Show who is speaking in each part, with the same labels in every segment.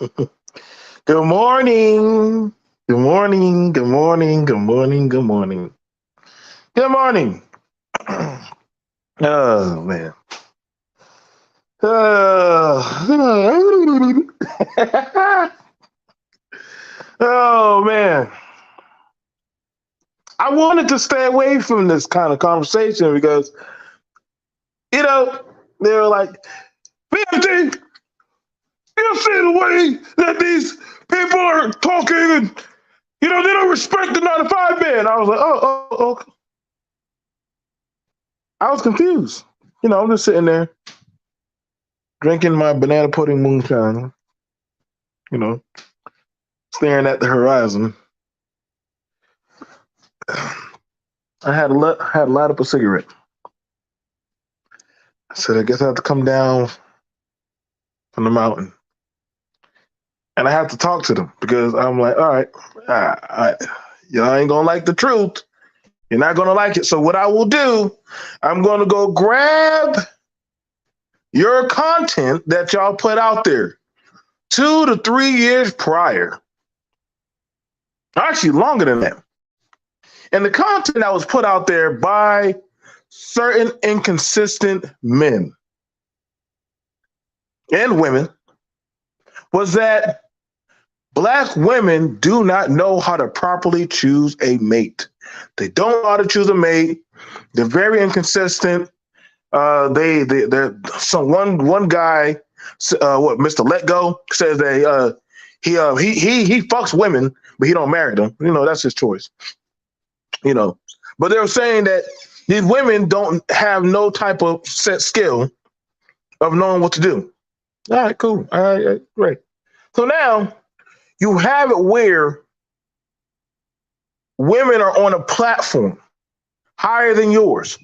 Speaker 1: Good morning. Good morning. Good morning. Good morning. Good morning. Good morning. Oh man. Oh, oh man. I wanted to stay away from this kind of conversation because you know they were like, "BMT, you see the way that these people are talking, and they don't respect the 9 to 5 man." I was like, oh. I was confused. I'm just sitting there drinking my banana pudding moonshine, you know, staring at the horizon. I had light up a cigarette. I said, I guess I have to come down from the mountain, and I have to talk to them because I'm like, all right, y'all ain't gonna like the truth. You're not gonna like it. So what I will do, I'm gonna go grab your content that y'all put out there 2 to 3 years prior. Actually, longer than that. And the content that was put out there by certain inconsistent men and women was that Black women do not know how to properly choose a mate. They don't know how to choose a mate. They're very inconsistent. They're some one guy, Mr. Let Go says that he fucks women, but he don't marry them. That's his choice. But they were saying that these women don't have no type of set skill of knowing what to do. All right, cool. All right, great. So now you have it where women are on a platform higher than yours.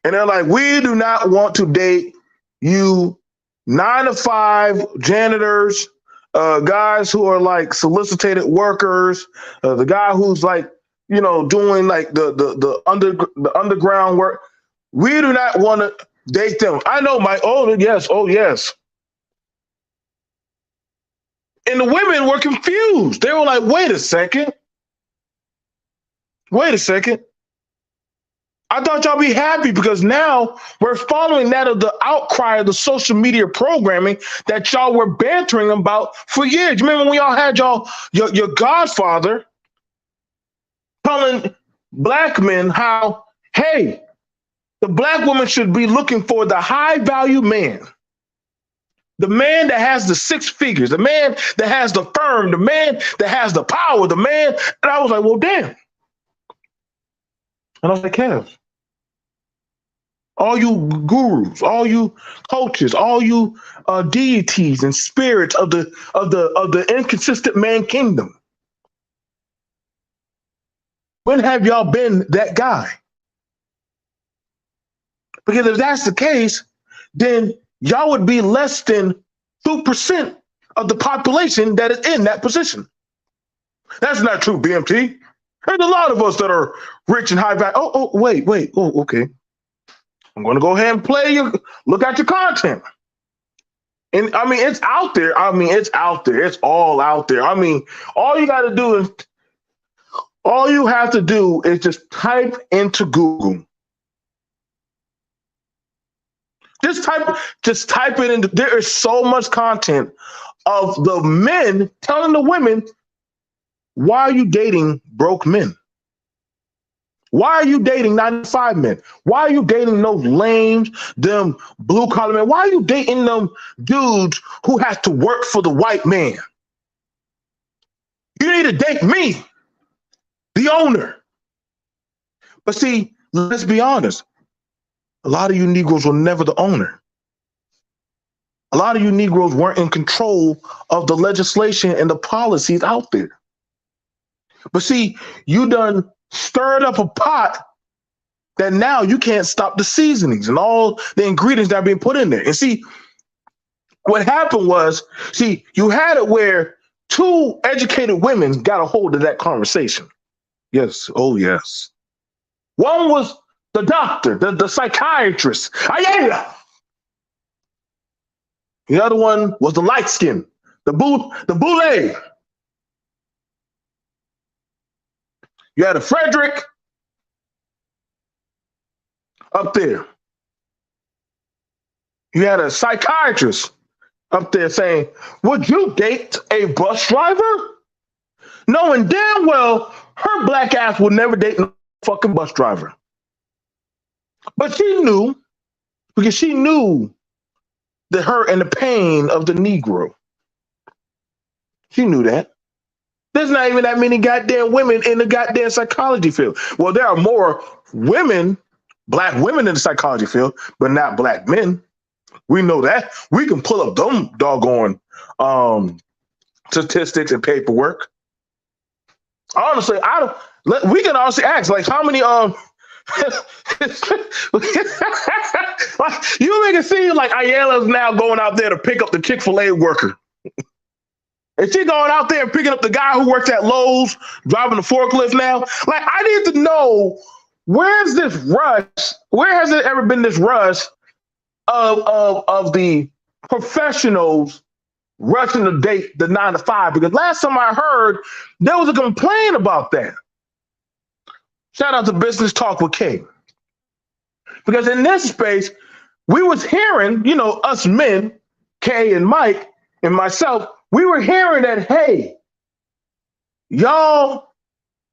Speaker 1: And they're like, we do not want to date you 9 to 5 janitors, guys who are like solicited workers, the guy who's like, doing like the underground work. We do not want to date them. I know oh yes. And the women were confused. They were like, wait a second. I thought y'all be happy because now we're following that of the outcry of the social media programming that y'all were bantering about for years. Remember when y'all had your godfather telling Black men how, hey, the Black woman should be looking for the high value man. The man that has the 6 figures, the man that has the firm, the man that has the power, the man. And I was like, well, damn. And I was like, Kev, all you gurus, all you coaches, all you deities and spirits of the inconsistent man kingdom, when have y'all been that guy? Because if that's the case, then y'all would be less than 2% of the population that is in that position. That's not true, BMT. There's a lot of us that are rich and high value. Wait. Oh, okay. I'm going to go ahead and look at your content. And I mean, it's out there. It's out there. It's all out there. All you have to do is just type into Google. Just type it in. There is so much content of the men telling the women, why are you dating broke men? Why are you dating 9 to 5 men? Why are you dating those lames, them blue collar men? Why are you dating them dudes who have to work for the white man? You need to date me, the owner. But see, let's be honest. A lot of you Negroes were never the owner. A lot of you Negroes weren't in control of the legislation and the policies out there. But see, you done stirred up a pot that now you can't stop the seasonings and all the ingredients that are being put in there. And see, what happened was, you had it where 2 educated women got a hold of that conversation. Yes. Oh, yes. One was the doctor, the psychiatrist. The other one was the light skin, the boule. You had a Frederick up there. You had a psychiatrist up there saying, would you date a bus driver? Knowing damn well her black ass would never date no fucking bus driver. But she knew, because she knew the hurt and the pain of the Negro. She knew that. There's not even that many goddamn women in the goddamn psychology field. Well, there are more women, black women in the psychology field, but not black men. We know that. We can pull up them doggone statistics and paperwork. Honestly, we can honestly ask, like, how many you make it seem like Ayala's now going out there to pick up the Chick-fil-A worker. Is she going out there and picking up the guy who works at Lowe's, driving the forklift now? Like, I need to know, where's this rush? Where has it ever been this rush of the professionals rushing to date the 9 to 5? Because last time I heard, there was a complaint about that. Shout out to Business Talk with K. Because in this space, we was hearing, you know, us men, K and Mike and myself, we were hearing that, hey, y'all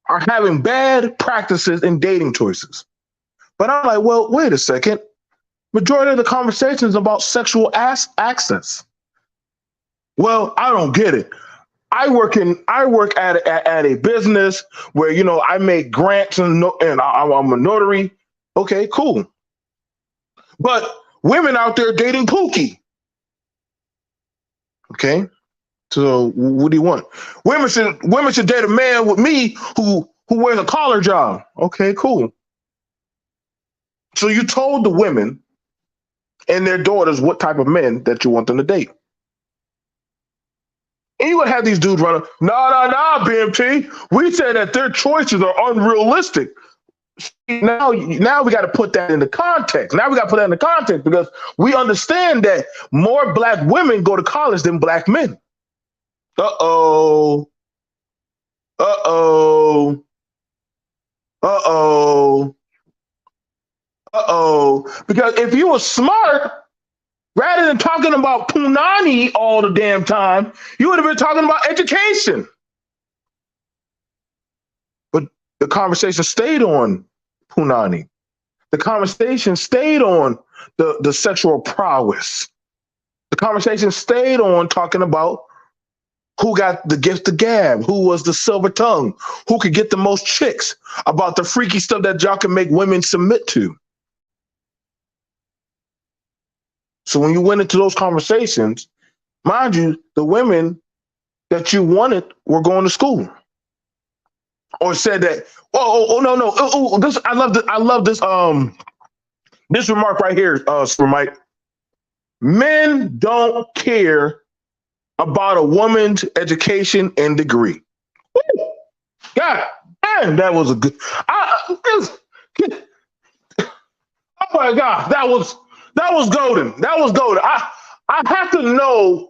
Speaker 1: are having bad practices in dating choices. But I'm like, well, wait a second. Majority of the conversation is about sexual access. Well, I don't get it. I work at a business where, you know, I make grants and I'm a notary. Okay, cool. But women out there dating Pookie. Okay. So what do you want? Women should date a man with me who wears a collar job. Okay, cool. So you told the women and their daughters what type of men that you want them to date. And you would have these dudes running, nah, BMT. We said that their choices are unrealistic. Now we got to put that into context. Because we understand that more black women go to college than black men. Uh-oh. Because if you were smart, rather than talking about punani all the damn time, you would have been talking about education. But the conversation stayed on punani. The conversation stayed on the sexual prowess. The conversation stayed on talking about who got the gift of gab, who was the silver tongue, who could get the most chicks, about the freaky stuff that y'all can make women submit to. So when you went into those conversations, mind you, the women that you wanted were going to school, or said that, no, this I love this remark right here, Super Mike. Men don't care about a woman's education and degree. Woo! God, man, that was a good. Oh my God, that was golden. That was golden. I have to know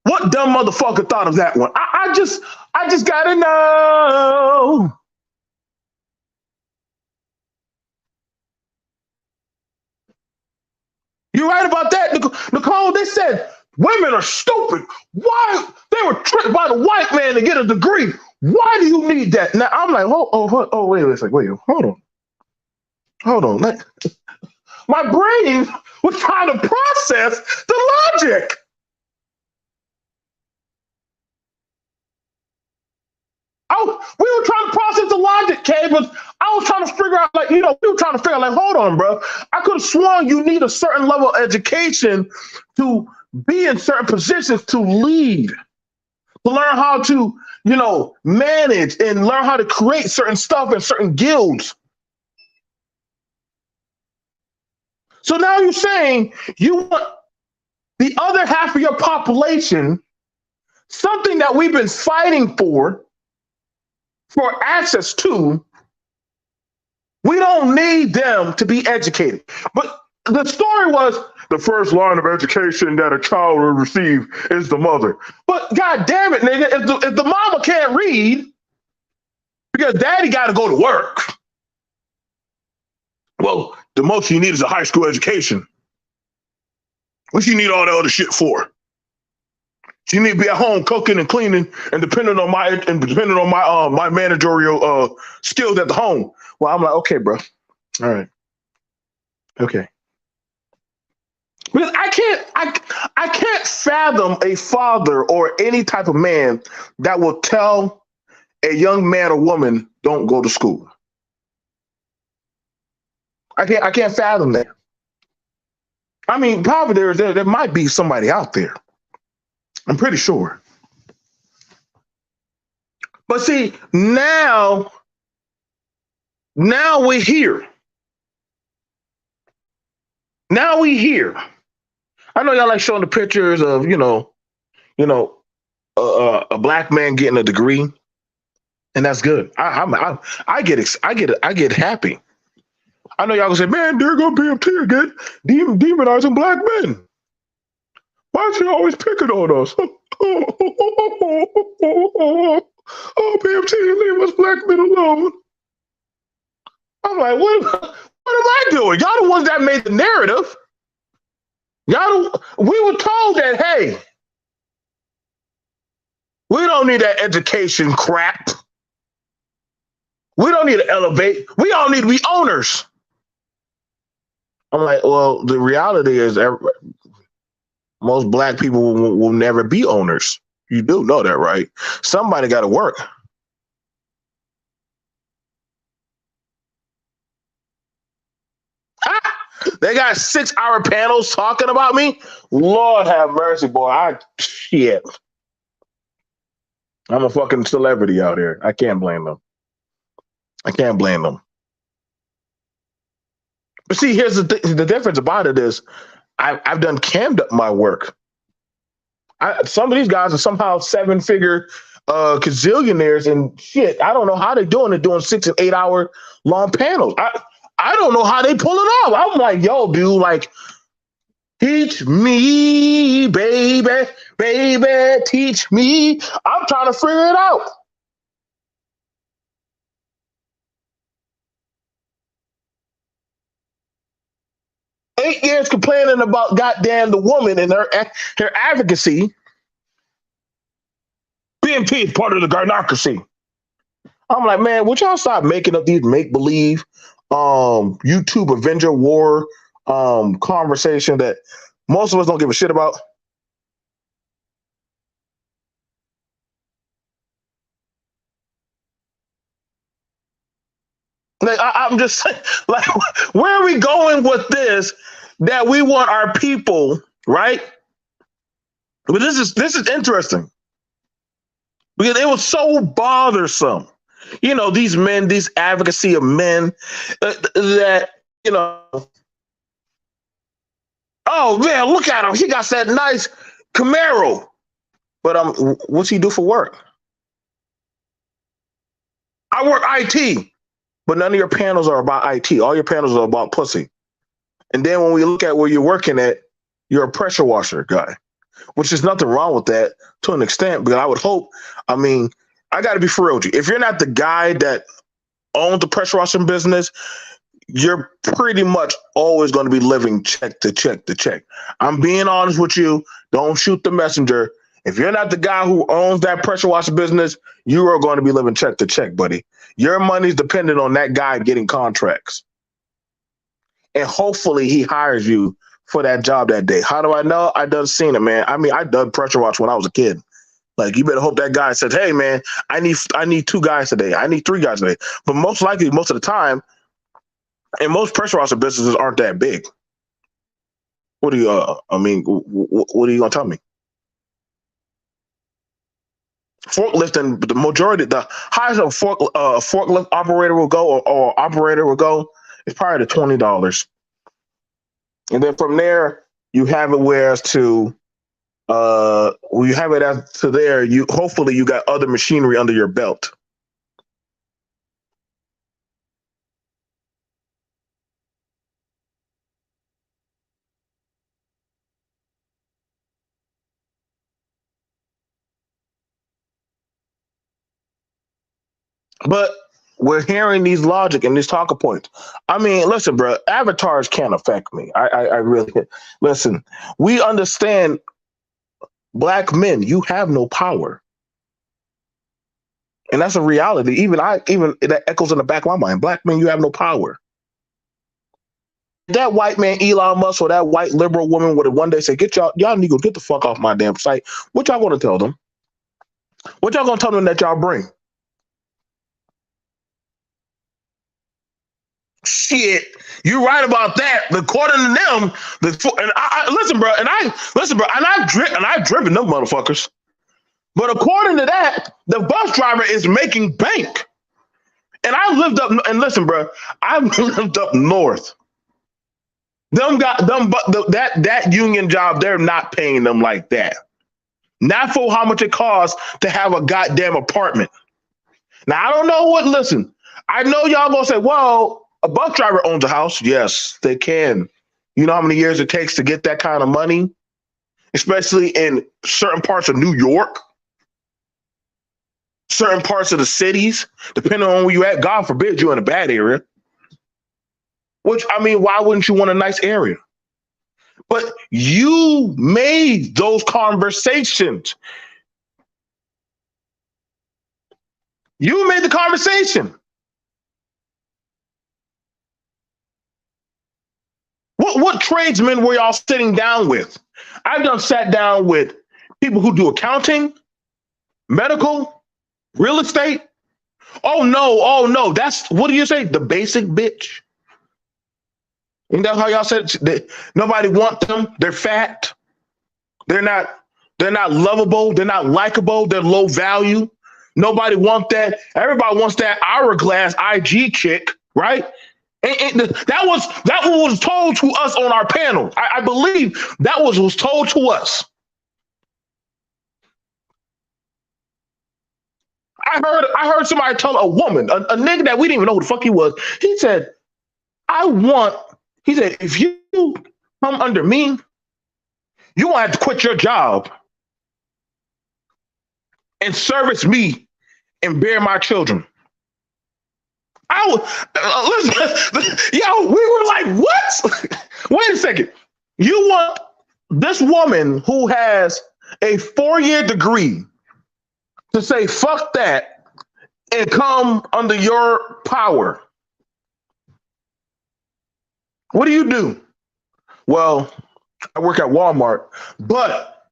Speaker 1: what dumb motherfucker thought of that one. I just gotta know. You're right about that, Nicole. They said women are stupid. Why? They were tricked by the white man to get a degree. Why do you need that? Now I'm like, wait a second, hold on. My brain was trying to process the logic. We were trying to process the logic, Kay, but I was trying to figure out, hold on, bro. I could have sworn you need a certain level of education to be in certain positions, to lead, to learn how to, manage and learn how to create certain stuff in certain guilds. So now you're saying you want the other half of your population, something that we've been fighting for access to. We don't need them to be educated. But The story was the first line of education that a child will receive is the mother. But god damn it, nigga, if the mama can't read because daddy got to go to work, well, the most you need is a high school education. What you need all that other shit for? You need to be at home cooking and cleaning and depending on my managerial skills at the home. Well, I'm like, okay, bro. All right. Okay. Because I can't fathom a father or any type of man that will tell a young man or woman don't go to school. I can't fathom that. I mean, probably there might be somebody out there. I'm pretty sure. But see, now we're here. Now we here. I know y'all like showing the pictures of a black man getting a degree, and that's good. I get happy. I know y'all gonna say, man, they're gonna BMT again, demonizing black men. Why is he always picking on us? Oh, BMT, leave us black men alone. I'm like, what am I doing? Y'all the ones that made the narrative. We were told that, hey, we don't need that education crap. We don't need to elevate. We all need to be owners. I'm like, well, the reality is most black people will never be owners. You do know that, right? Somebody got to work. They got 6-hour panels talking about me. Lord have mercy, boy. Shit. I'm a fucking celebrity out here. I can't blame them. But see, here's the difference about it is I've done cammed up my work. Some of these guys are somehow 7-figure gazillionaires and shit. I don't know how they're doing it, doing 6 and 8 hour long panels. I don't know how they pull it off. I'm like, yo, dude, like, teach me, baby, teach me. I'm trying to figure it out. Eight years complaining about goddamn the woman and her advocacy. BMT is part of the garnocracy. I'm like, man, would y'all stop making up these make-believe YouTube Avenger War conversation that most of us don't give a shit about? Like, I'm just saying, like, where are we going with this? That we want our people, right? But this is interesting because it was so bothersome. You know, these men, these advocacy of men that, you know, oh man, look at him. He got that nice Camaro. But what's he do for work? I work IT. But none of your panels are about IT. All your panels are about pussy. And then when we look at where you're working at, you're a pressure washer guy, which is nothing wrong with that to an extent. But I would hope, I mean, I got to be for real with you. If you're not the guy that owns the pressure washing business, you're pretty much always going to be living check to check to check. I'm being honest with you. Don't shoot the messenger. If you're not the guy who owns that pressure washing business, you are going to be living check to check, buddy. Your money's dependent on that guy getting contracts. And hopefully he hires you for that job that day. How do I know? I done seen it, man. I mean, I done pressure wash when I was a kid. Like, you better hope that guy says, hey, man, I need 2 guys today. I need 3 guys today. But most likely, most of the time, and most pressure washer businesses aren't that big. What do you, what are you going to tell me? Forklifting, the majority, the highest a forklift operator will go or operator will go is probably the $20. And then from there, you have it where as to, you have it as to there, hopefully you got other machinery under your belt. But we're hearing these logic and these talking points. I mean, listen, bro, avatars can't affect me. I really listen. We understand, black men, you have no power, and that's a reality. Even that echoes in the back of my mind. Black men, you have no power. That white man, Elon Musk, or that white liberal woman would have one day say, "Get y'all Negroes, get the fuck off my damn site." What y'all gonna tell them? What y'all gonna tell them that y'all bring? Shit, you're right about that. According to them, and listen, bro, and I've driven them motherfuckers. But according to that, the bus driver is making bank. And I lived up and listen, bro, I've lived up north. Them got them, but that union job, they're not paying them like that. Not for how much it costs to have a goddamn apartment. Now I don't know what. Listen, I know y'all gonna say, "Well, a bus driver owns a house." Yes, they can. You know how many years it takes to get that kind of money, especially in certain parts of New York, certain parts of the cities, depending on where you at. God forbid you're in a bad area. Which, I mean, why wouldn't you want a nice area? But you made those conversations. You made the conversation. What tradesmen were y'all sitting down with? I've done sat down with people who do accounting, medical, real estate. Oh no. That's, what do you say? The basic bitch. Ain't that how y'all said it? Nobody want them. They're fat. They're not lovable. They're not likable. They're low value. Nobody wants that. Everybody wants that hourglass IG chick, right? And that was told to us on our panel. I believe that was told to us. I heard somebody tell a woman, a nigga that we didn't even know who the fuck he was. He said, if you come under me, you won't have to quit your job and service me and bear my children. Listen, yo, we were like, what? Wait a second. You want this woman who has a 4-year degree to say fuck that and come under your power? What do? Well, I work at Walmart, but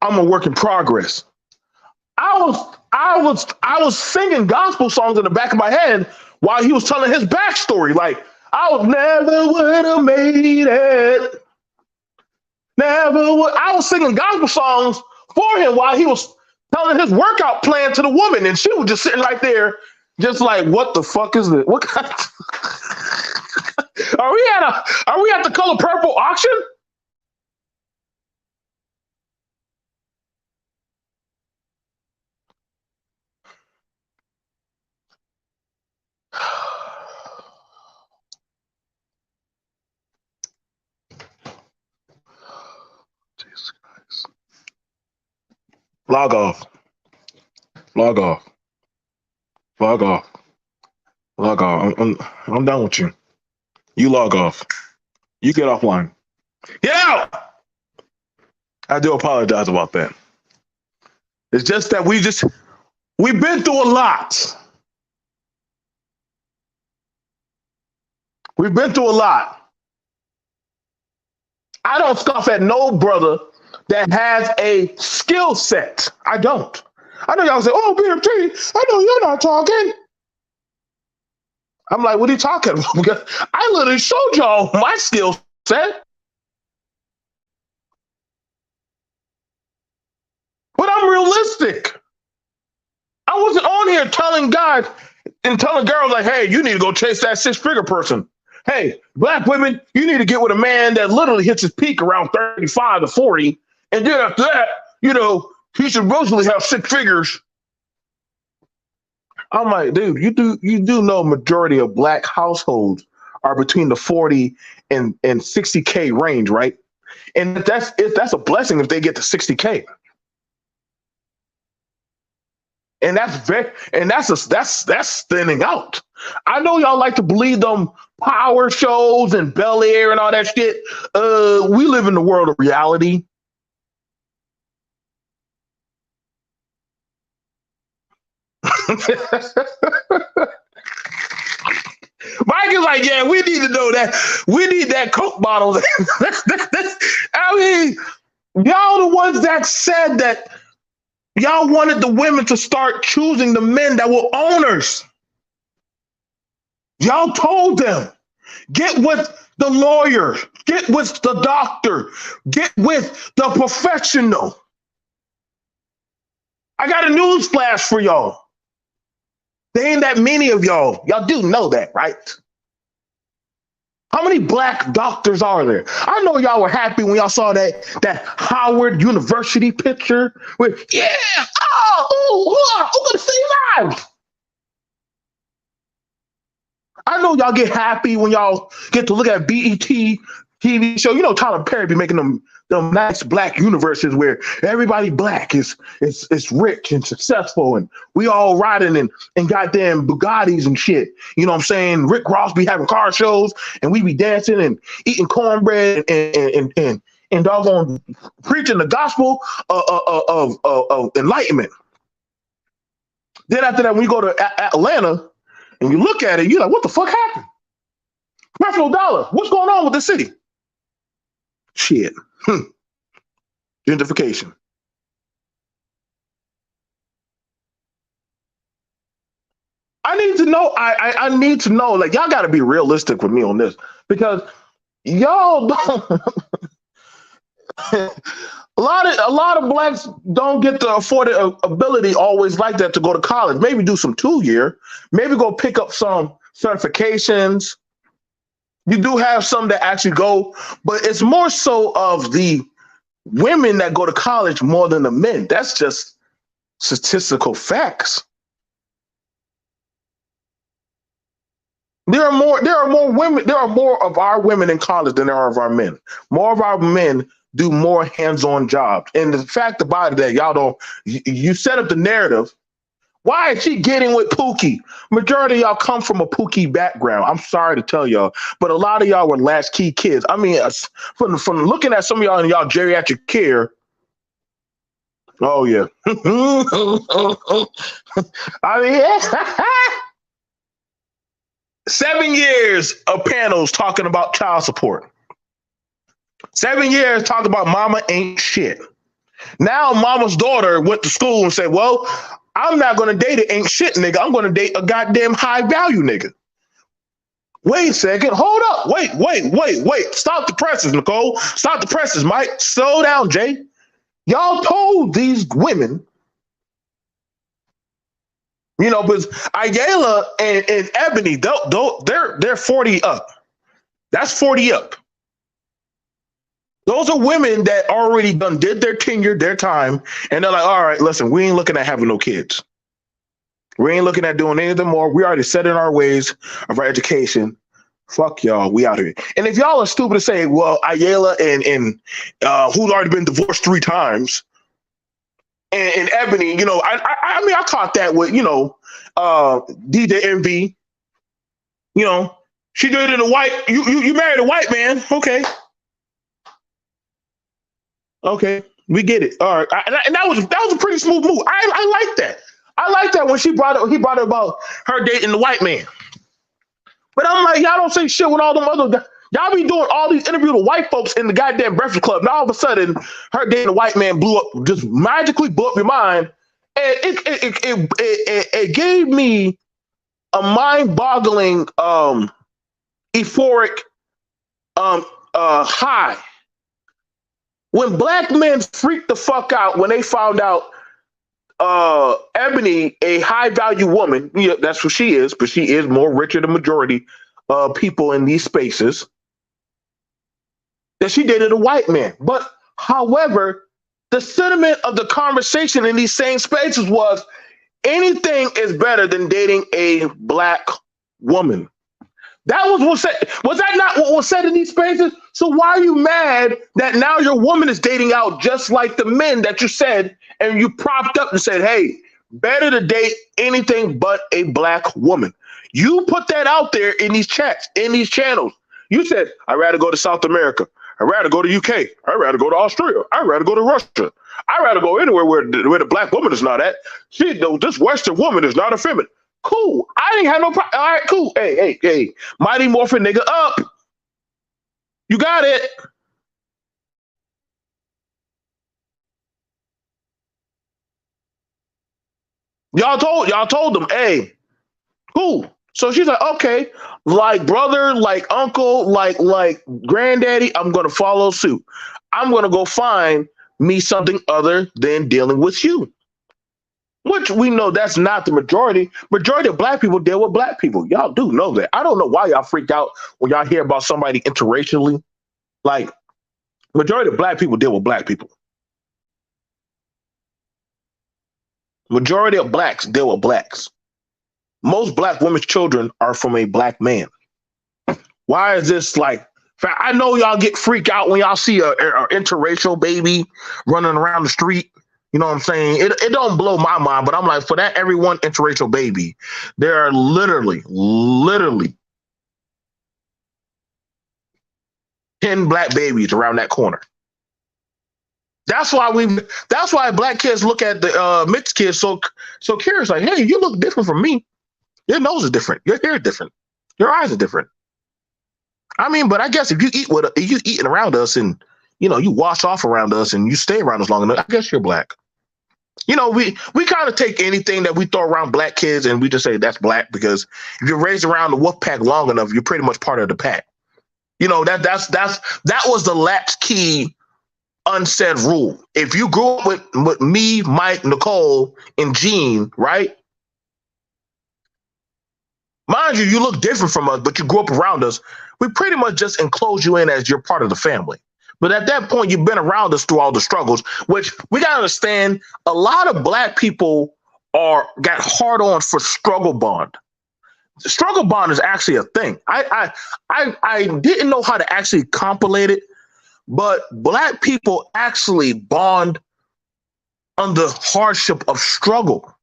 Speaker 1: I'm a work in progress. I was singing gospel songs in the back of my head while he was telling his backstory. Like, I was never would have made it. Never would. I was singing gospel songs for him while he was telling his workout plan to the woman, and she was just sitting right there, just like, what the fuck is this? What kind of... Are we at the Color Purple auction? Jesus Christ. Log off. Log off. Log off. Log off. I'm done with you. You log off. You get offline. Get out! I do apologize about that. It's just that we've been through a lot. We've been through a lot. I don't scoff at no brother that has a skill set. I don't. I know y'all say, "Oh, BMT, I know you're not talking." I'm like, what are you talking about? Because I literally showed y'all my skill set. But I'm realistic. I wasn't on here telling guys and telling girls like, "Hey, you need to go chase that 6-figure person." Hey, black women, you need to get with a man that literally hits his peak around 35 to 40. And then after that, he should mostly have 6 figures. I'm like, dude, you do know majority of black households are between the 40 and 60K range, right? And that's a blessing if they get to 60K. And that's thinning out. I know y'all like to believe them power shows and Bel Air and all that shit. We live in the world of reality. Mike is like, yeah, we need to know that. We need that Coke bottle. I mean, y'all the ones that said that y'all wanted the women to start choosing the men that were owners. Y'all told them, get with the lawyer, get with the doctor, get with the professional. I got a news flash for y'all. There ain't that many of y'all. Y'all do know that, right? How many black doctors are there? I know y'all were happy when y'all saw that Howard University picture with, yeah, I'm gonna save lives. I know y'all get happy when y'all get to look at BET TV show. You know Tyler Perry be making them nice black universes where everybody black is rich and successful, and we all riding in goddamn Bugattis and shit. You know what I'm saying? Rick Ross be having car shows, and we be dancing and eating cornbread and doggone preaching the gospel of enlightenment. Then after that, when you go to Atlanta and you look at it, you're like, what the fuck happened? $1 what's going on with the city? Shit. Gentrification. I need to know. I need to know. Like, y'all got to be realistic with me on this, because y'all don't. a lot of blacks don't get the affordability always like that to go to college. Maybe do some 2-year. Maybe go pick up some certifications. You do have some that actually go, but it's more so of the women that go to college more than the men. That's just statistical facts. There are more women. There are more of our women in college than there are of our men. More of our men do more hands-on jobs. And the fact about it that y'all don't, you set up the narrative. Why is she getting with Pookie? Majority of y'all come from a Pookie background. I'm sorry to tell y'all, but a lot of y'all were latchkey kids. I mean, from looking at some of y'all in y'all geriatric care. Oh yeah. I mean, 7 years of panels talking about child support. 7 years talking about mama ain't shit. Now mama's daughter went to school and said, well, I'm not going to date an ain't shit nigga. I'm going to date a goddamn high value nigga. Wait a second. Hold up. Wait. Stop the presses, Nicole. Stop the presses, Mike. Slow down, Jay. Y'all told these women, you know, but Ayala and Ebony, they're 40 up. That's 40 up. Those are women that already did their tenure, their time, and they're like, all right, listen, we ain't looking at having no kids. We ain't looking at doing anything more. We already set in our ways of our education. Fuck y'all, we out here. And if y'all are stupid to say, well, Ayala and who's already been divorced 3 times, and Ebony, you know, I mean, I caught that with, you know, DJ Envy. You know, she did it in a white. You married a white man, okay? Okay, we get it. All right, and that was a pretty smooth move. I like that. I like that when he brought up about her dating the white man. But I'm like, y'all don't say shit with all them other. Y'all be doing all these interviews with white folks in the goddamn Breakfast Club. Now all of a sudden, her dating a white man just magically blew up your mind, and it gave me a mind-boggling, euphoric, high. When black men freaked the fuck out when they found out Ebony, a high value woman, yeah, that's what she is, but she is more richer than majority of people in these spaces, that she dated a white man. But however, the sentiment of the conversation in these same spaces was anything is better than dating a black woman. That was what said. Was that not what was said in these spaces? So why are you mad that now your woman is dating out just like the men that you said, and you propped up and said, hey, Better to date anything but a black woman. You put that out there in these chats, in these channels. You said, I'd rather go to South America. I'd rather go to UK. I'd rather go to Australia. I'd rather go to Russia. I'd rather go anywhere where the black woman is not at. See, though, this Western woman is not effeminate. Cool. I ain't had no problem. All right, cool. Hey. Mighty Morphin nigga up. You got it. Y'all told them, hey, cool. So she's like, okay, like brother, like uncle, like granddaddy, I'm gonna follow suit. I'm gonna go find me something other than dealing with you. Which we know that's not the majority. Majority of black people deal with black people. Y'all do know that. I don't know why y'all freaked out when y'all hear about somebody interracially. Like majority of black people deal with black people. Majority of blacks deal with blacks. Most black women's children are from a black man. Why is this like? I know y'all get freaked out when y'all see a interracial baby running around the street. You know what I'm saying? It don't blow my mind, but I'm like, for that every one interracial baby, there are literally 10 black babies around that corner. That's why black kids look at the mixed kids so curious, like, hey, you look different from me. Your nose is different. Your hair is different. Your eyes are different. I mean, but I guess if you eating around us and you wash off around us and you stay around us long enough, I guess you're black. We kind of take anything that we throw around black kids and we just say that's black because if you're raised around the wolf pack long enough, you're pretty much part of the pack. That was the latchkey unsaid rule. If you grew up with me, Mike, Nicole, and Gene, right? Mind you, you look different from us, but you grew up around us. We pretty much just enclose you in as you're part of the family. But at that point, you've been around us through all the struggles, which we got to understand. A lot of black people got hard on for struggle bond. The struggle bond is actually a thing. I didn't know how to actually compilate it, but black people actually bond under hardship of struggle.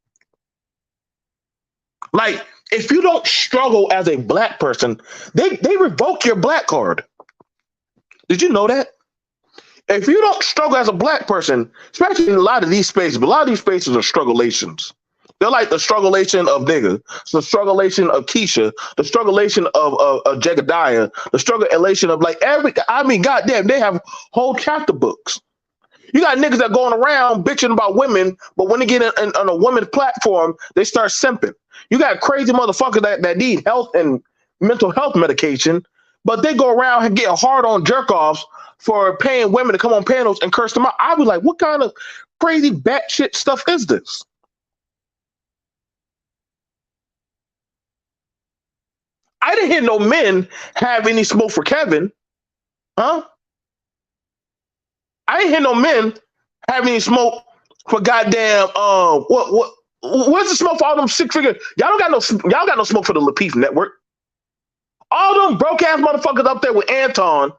Speaker 1: Like, if you don't struggle as a black person, they revoke your black card. Did you know that? If you don't struggle as a black person, especially in a lot of these spaces, but a lot of these spaces are struggulations. They're like the strugglation of nigga, the strugglation of Keisha, the strugglation of Jegediah, the strugglation of goddamn, they have whole chapter books. You got niggas that going around bitching about women, but when they get on a women's platform, they start simping. You got crazy motherfuckers that need health and mental health medication, but they go around and get hard on jerk offs for paying women to come on panels and curse them out. I was like, what kind of crazy batshit stuff is this? I didn't hear no men have any smoke for Kevin. Huh? I didn't hear no men have any smoke for goddamn what's the smoke for all them six figure? Y'all got no smoke for the Lapeef network. All them broke ass motherfuckers up there with Anton,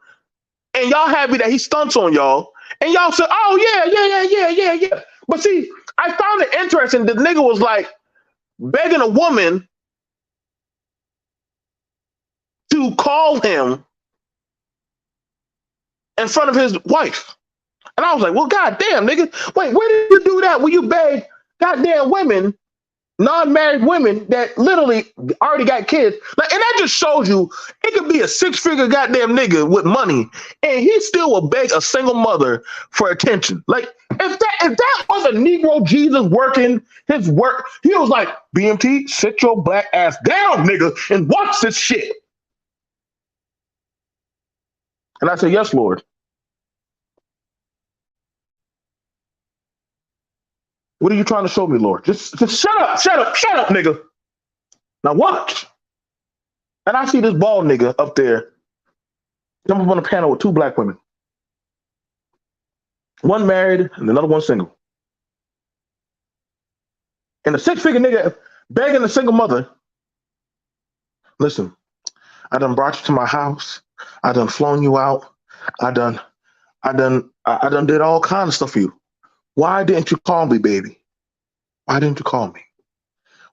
Speaker 1: and y'all happy that he stunts on y'all, and y'all said, oh yeah. But see, I found it interesting. The nigga was like begging a woman to call him in front of his wife. And I was like, well, goddamn, nigga, wait, where did you do that when you beg goddamn women, non-married women that literally already got kids? Like, and that just shows you it could be a six-figure goddamn nigga with money, and he still will beg a single mother for attention. Like, if that was a Negro Jesus working his work, he was like, BMT, sit your black ass down, nigga, and watch this shit. And I said, yes, Lord. What are you trying to show me, Lord? Just shut up, nigga. Now watch. And I see this bald nigga up there come up on a panel with two black women. One married and another one single. And the six-figure nigga begging the single mother, listen, I done brought you to my house. I done flown you out. I done did all kinds of stuff for you. Why didn't you call me, baby? Why didn't you call me?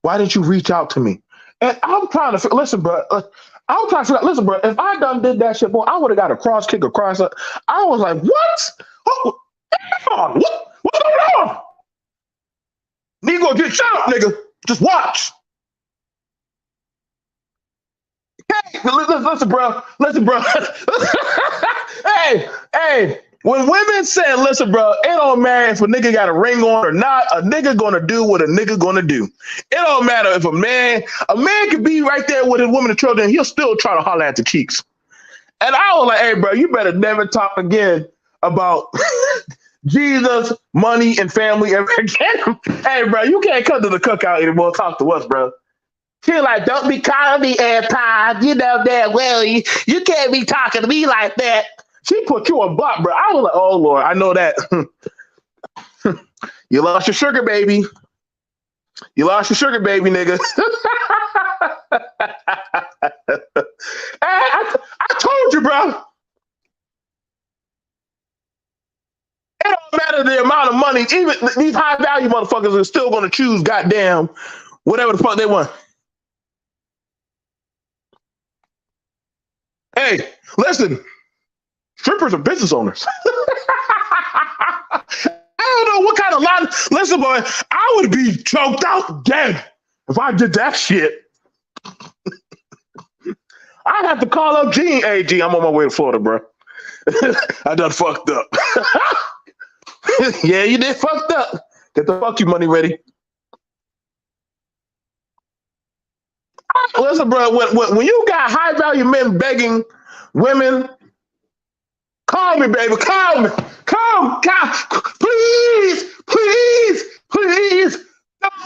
Speaker 1: Why didn't you reach out to me? And I'm trying to listen, bro. I'm trying to figure out, listen, bro. If I done did that shit, boy, I would have got a cross kick across. I was like, what? Oh, what's going on? Negro get shot up, nigga. Just watch. Hey, listen, bro. Listen, bro. hey. When women say, listen, bro, it don't matter if a nigga got a ring on or not. A nigga gonna do what a nigga gonna do. It don't matter if a man can be right there with his woman and children, he'll still try to holler at the cheeks. And I was like, hey, bro, you better never talk again about Jesus, money, and family ever again. Hey, bro, you can't come to the cookout anymore. Talk to us, bro. She like, don't be calling me Anton. You know that well. You can't be talking to me like that. She put you on block, bro. I was like, oh, Lord, I know that. You lost your sugar baby. You lost your sugar baby, nigga. I told you, bro. It don't matter the amount of money. Even these high value motherfuckers are still going to choose goddamn whatever the fuck they want. Hey, listen. Strippers are business owners. I don't know what kind of line. Listen, boy, I would be choked out dead if I did that shit. I'd have to call up Gene. Hey, G, I'm on my way to Florida, bro. I done fucked up. Yeah, you did fucked up. Get the fuck you money ready. Listen, bro, when you got high value men begging women, call me, baby. Call me. Come. Please.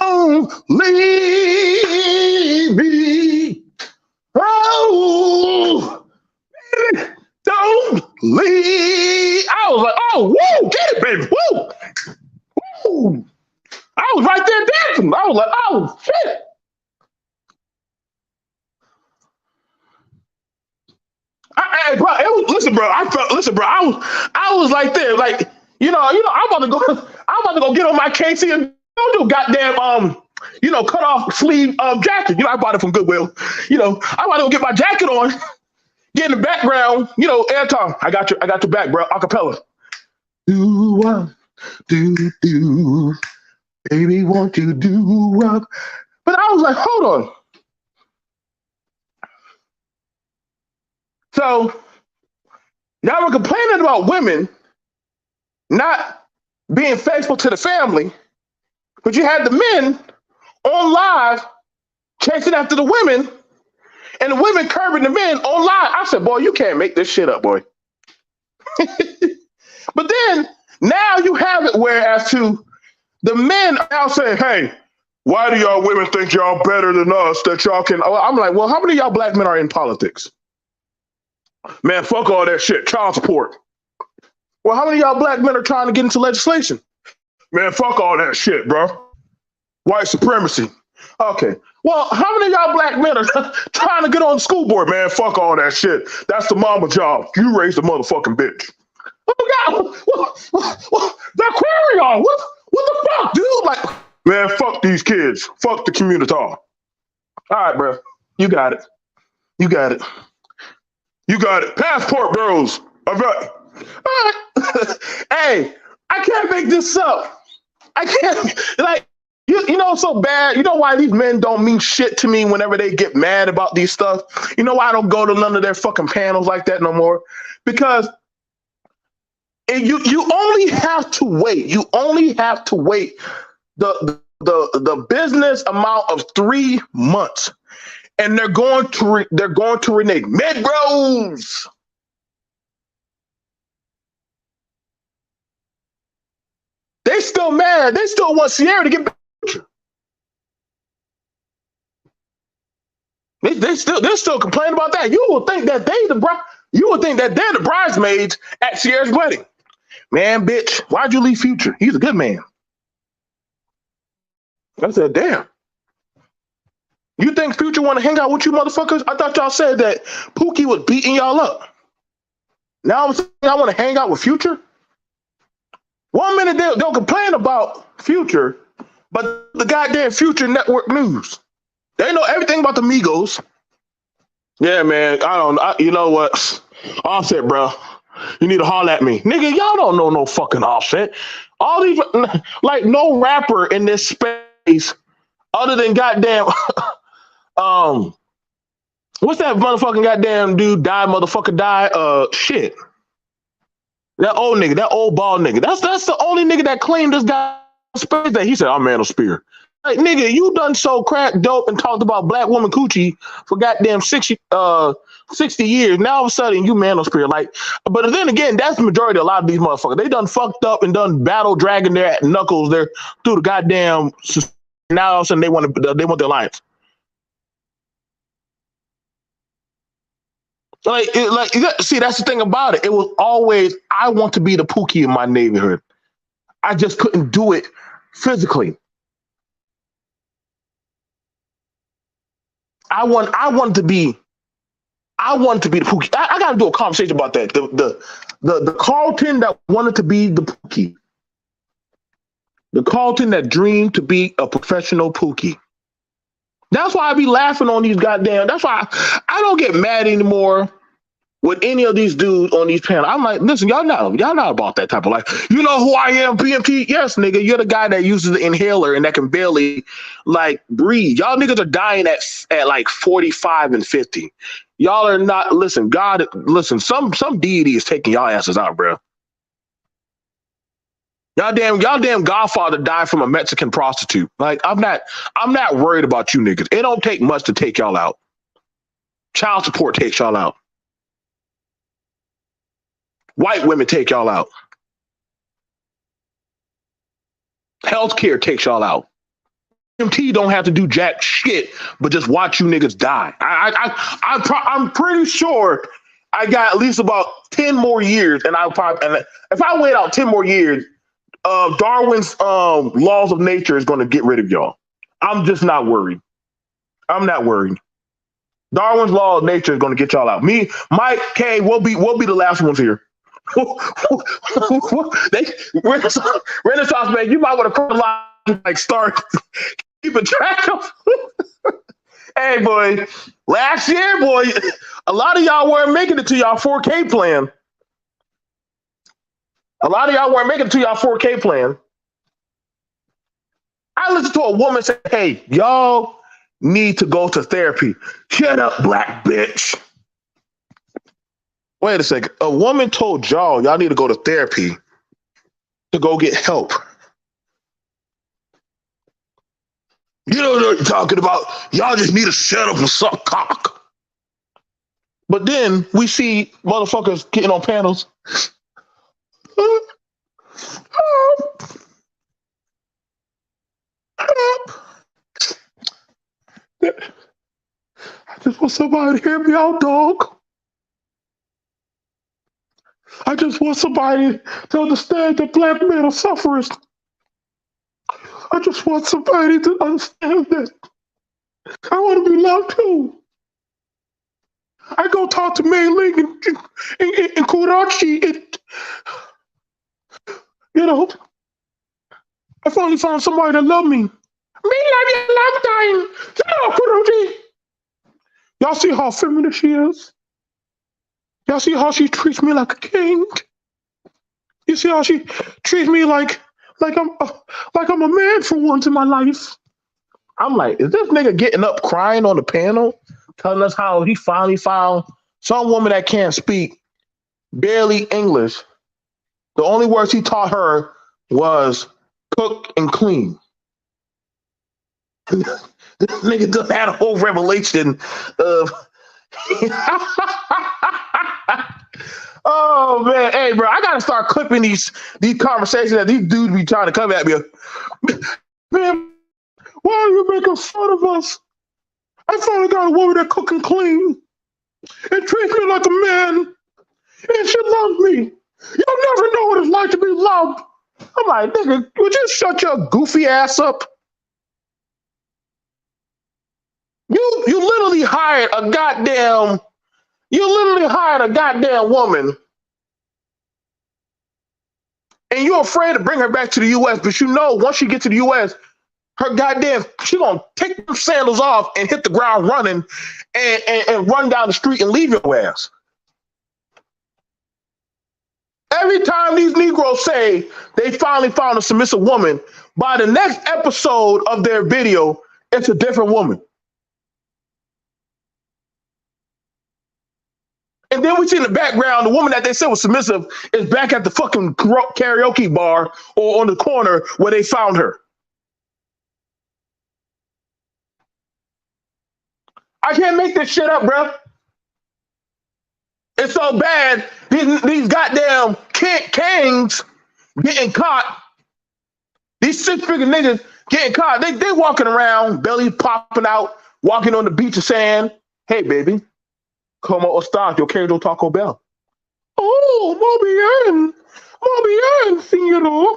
Speaker 1: Don't leave me. Oh, baby, don't leave. I was like, oh, woo, get it, baby. Woo. I was right there dancing. I was like, oh, shit. Bro, listen, bro. I was like there, like you know. I'm about to go get on my KC and don't do goddamn cut off sleeve jacket. You know, I bought it from Goodwill. You know, I'm about to go get my jacket on, get in the background. You know, Anton, I got your back, bro. Acapella. Do, baby, won't you do up? But I was like, hold on. So y'all were complaining about women not being faithful to the family, but you had the men on live chasing after the women, and the women curbing the men on live. I said, boy, you can't make this shit up, boy. But then now you have it whereas to the men are now saying, hey, why do y'all women think y'all better than us that y'all can? I'm like, well, how many of y'all black men are in politics? Man, fuck all that shit. Child support. Well, how many of y'all black men are trying to get into legislation? Man, fuck all that shit, bro. White supremacy. Okay. Well, how many of y'all black men are trying to get on the school board? Man, fuck all that shit. That's the mama job. You raised the motherfucking bitch. Oh, God. They're querying y'all. What the fuck, dude? Like, man, fuck these kids. Fuck the community. All right, bro. You got it. Passport bros. All right. Hey, I can't make this up. I can't, like, you know, so bad. You know why these men don't mean shit to me whenever they get mad about these stuff? You know why I don't go to none of their fucking panels like that no more? Because you only have to wait. You only have to wait the business amount of 3 months. And they're going to renege. Medros. They still mad. They still want Sierra to get back. They're still complaining about that. You would think that they're the bridesmaids at Sierra's wedding. Man, bitch, why'd you leave Future? He's a good man. I said, damn. You think Future want to hang out with you motherfuckers? I thought y'all said that Pookie was beating y'all up. Now I'm saying I want to hang out with Future? 1 minute they'll complain about Future. But the goddamn Future Network News, they know everything about the Migos. Yeah, man. You know what? Offset, bro. You need to holler at me. Nigga, y'all don't know no fucking Offset. All these, like, no rapper in this space other than goddamn, um, what's that motherfucking goddamn dude motherfucker die? Shit. That old nigga, that old bald nigga. That's the only nigga that claimed this guy space that he said, I'm Manosphere. Like, nigga, you done so crack dope and talked about black woman coochie for goddamn 60 years. Now all of a sudden you Manosphere. Like, but then again, that's the majority of a lot of these motherfuckers. They done fucked up and done battle dragging their knuckles there through the goddamn. Now all of a sudden they want the alliance. See, that's the thing about it. It was always, I want to be the Pookie in my neighborhood. I just couldn't do it physically. I wanted to be the Pookie. I got to do a conversation about that. The Carlton that wanted to be the Pookie. The Carlton that dreamed to be a professional Pookie. That's why I be laughing on these goddamn. That's why I don't get mad anymore with any of these dudes on these panels. I'm like, listen, y'all not about that type of life. You know who I am, PMT? Yes, nigga, you're the guy that uses the inhaler and that can barely like breathe. Y'all niggas are dying at like 45 and 50. Y'all are not. Listen, God, listen. Some deity is taking y'all asses out, bro. Y'all damn Godfather died from a Mexican prostitute. Like, I'm not worried about you niggas. It don't take much to take y'all out. Child support takes y'all out. White women take y'all out. Healthcare takes y'all out. MT don't have to do jack shit, but just watch you niggas die. I'm pretty sure I got at least about 10 more years, and if I wait out 10 more years, Darwin's laws of nature is going to get rid of y'all. I'm just not worried. I'm not worried. Darwin's law of nature is going to get y'all out. Me, Mike, K, we'll be the last ones here. Renaissance man, you might want to cross line, like start keeping track of. Hey, boy, last year, boy, a lot of y'all weren't making it to y'all 4K plan. A lot of y'all weren't making it to y'all 4K plan. I listened to a woman say, hey, y'all need to go to therapy. Shut up, black bitch. Wait a second. A woman told y'all need to go to therapy to go get help. You don't know what you're talking about. Y'all just need to shut up and suck cock. But then we see motherfuckers getting on panels. I just want somebody to hear me out, dog. I just want somebody to understand that black men are sufferers. I just want somebody to understand that I want to be loved too. I go talk to Mei Ling and Kurachi and, you know, I finally found somebody that love me. Me love you lifetime. Hello, Kurachi. Y'all see how feminine she is? Y'all see how she treats me like a king? You see how she treats me like I'm a man for once in my life? I'm like, is this nigga getting up crying on the panel, telling us how he finally found some woman that can't speak barely English? The only words he taught her was cook and clean. This nigga just had a whole revelation of oh man, hey bro, I gotta start clipping these conversations that these dudes be trying to come at me. Man, why are you making fun of us? I finally got a woman that cook and clean and treats me like a man, and she loves me. You'll never know what it's like to be loved. I'm like, nigga, would you shut your goofy ass up? You literally hired a goddamn woman, and you're afraid to bring her back to the U.S. But you know, once she gets to the U.S., her goddamn, she gonna take them sandals off and hit the ground running and run down the street and leave your ass. Every time these Negroes say they finally found a submissive woman, by the next episode of their video, it's a different woman. And then we see in the background, the woman that they said was submissive is back at the fucking karaoke bar or on the corner where they found her. I can't make this shit up, bro. It's so bad. These goddamn kings getting caught. These six-figure niggas getting caught. They walking around, belly popping out, walking on the beach and saying, "Hey, baby, como está? Yo quiero Taco Bell." Oh, muy bien, señor.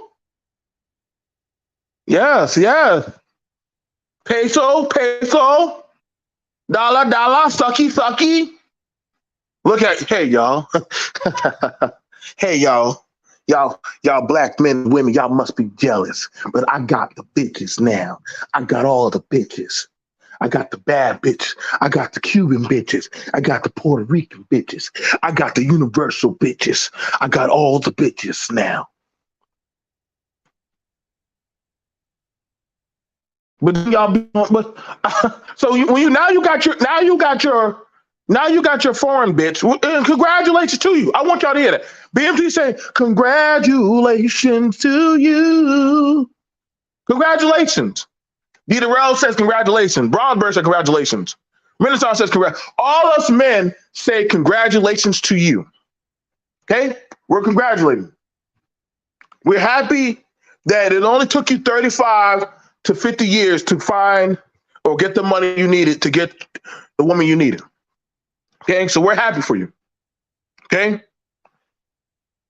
Speaker 1: Yes. Peso, dollar, sucky. Look at, hey, y'all. Hey, y'all black men and women, y'all must be jealous. But I got the bitches now. I got all the bitches. I got the bad bitches. I got the Cuban bitches. I got the Puerto Rican bitches. I got the universal bitches. I got all the bitches now. But y'all so now you got your foreign bitch. And congratulations to you. I want y'all to hear that. BMT say, congratulations to you. Congratulations. Dita Rell says congratulations. Broadbird says congratulations. Renaissance says congrats. All us men say congratulations to you. Okay? We're congratulating. We're happy that it only took you 35 to 50 years to find or get the money you needed to get the woman you needed. Okay, so we're happy for you. Okay?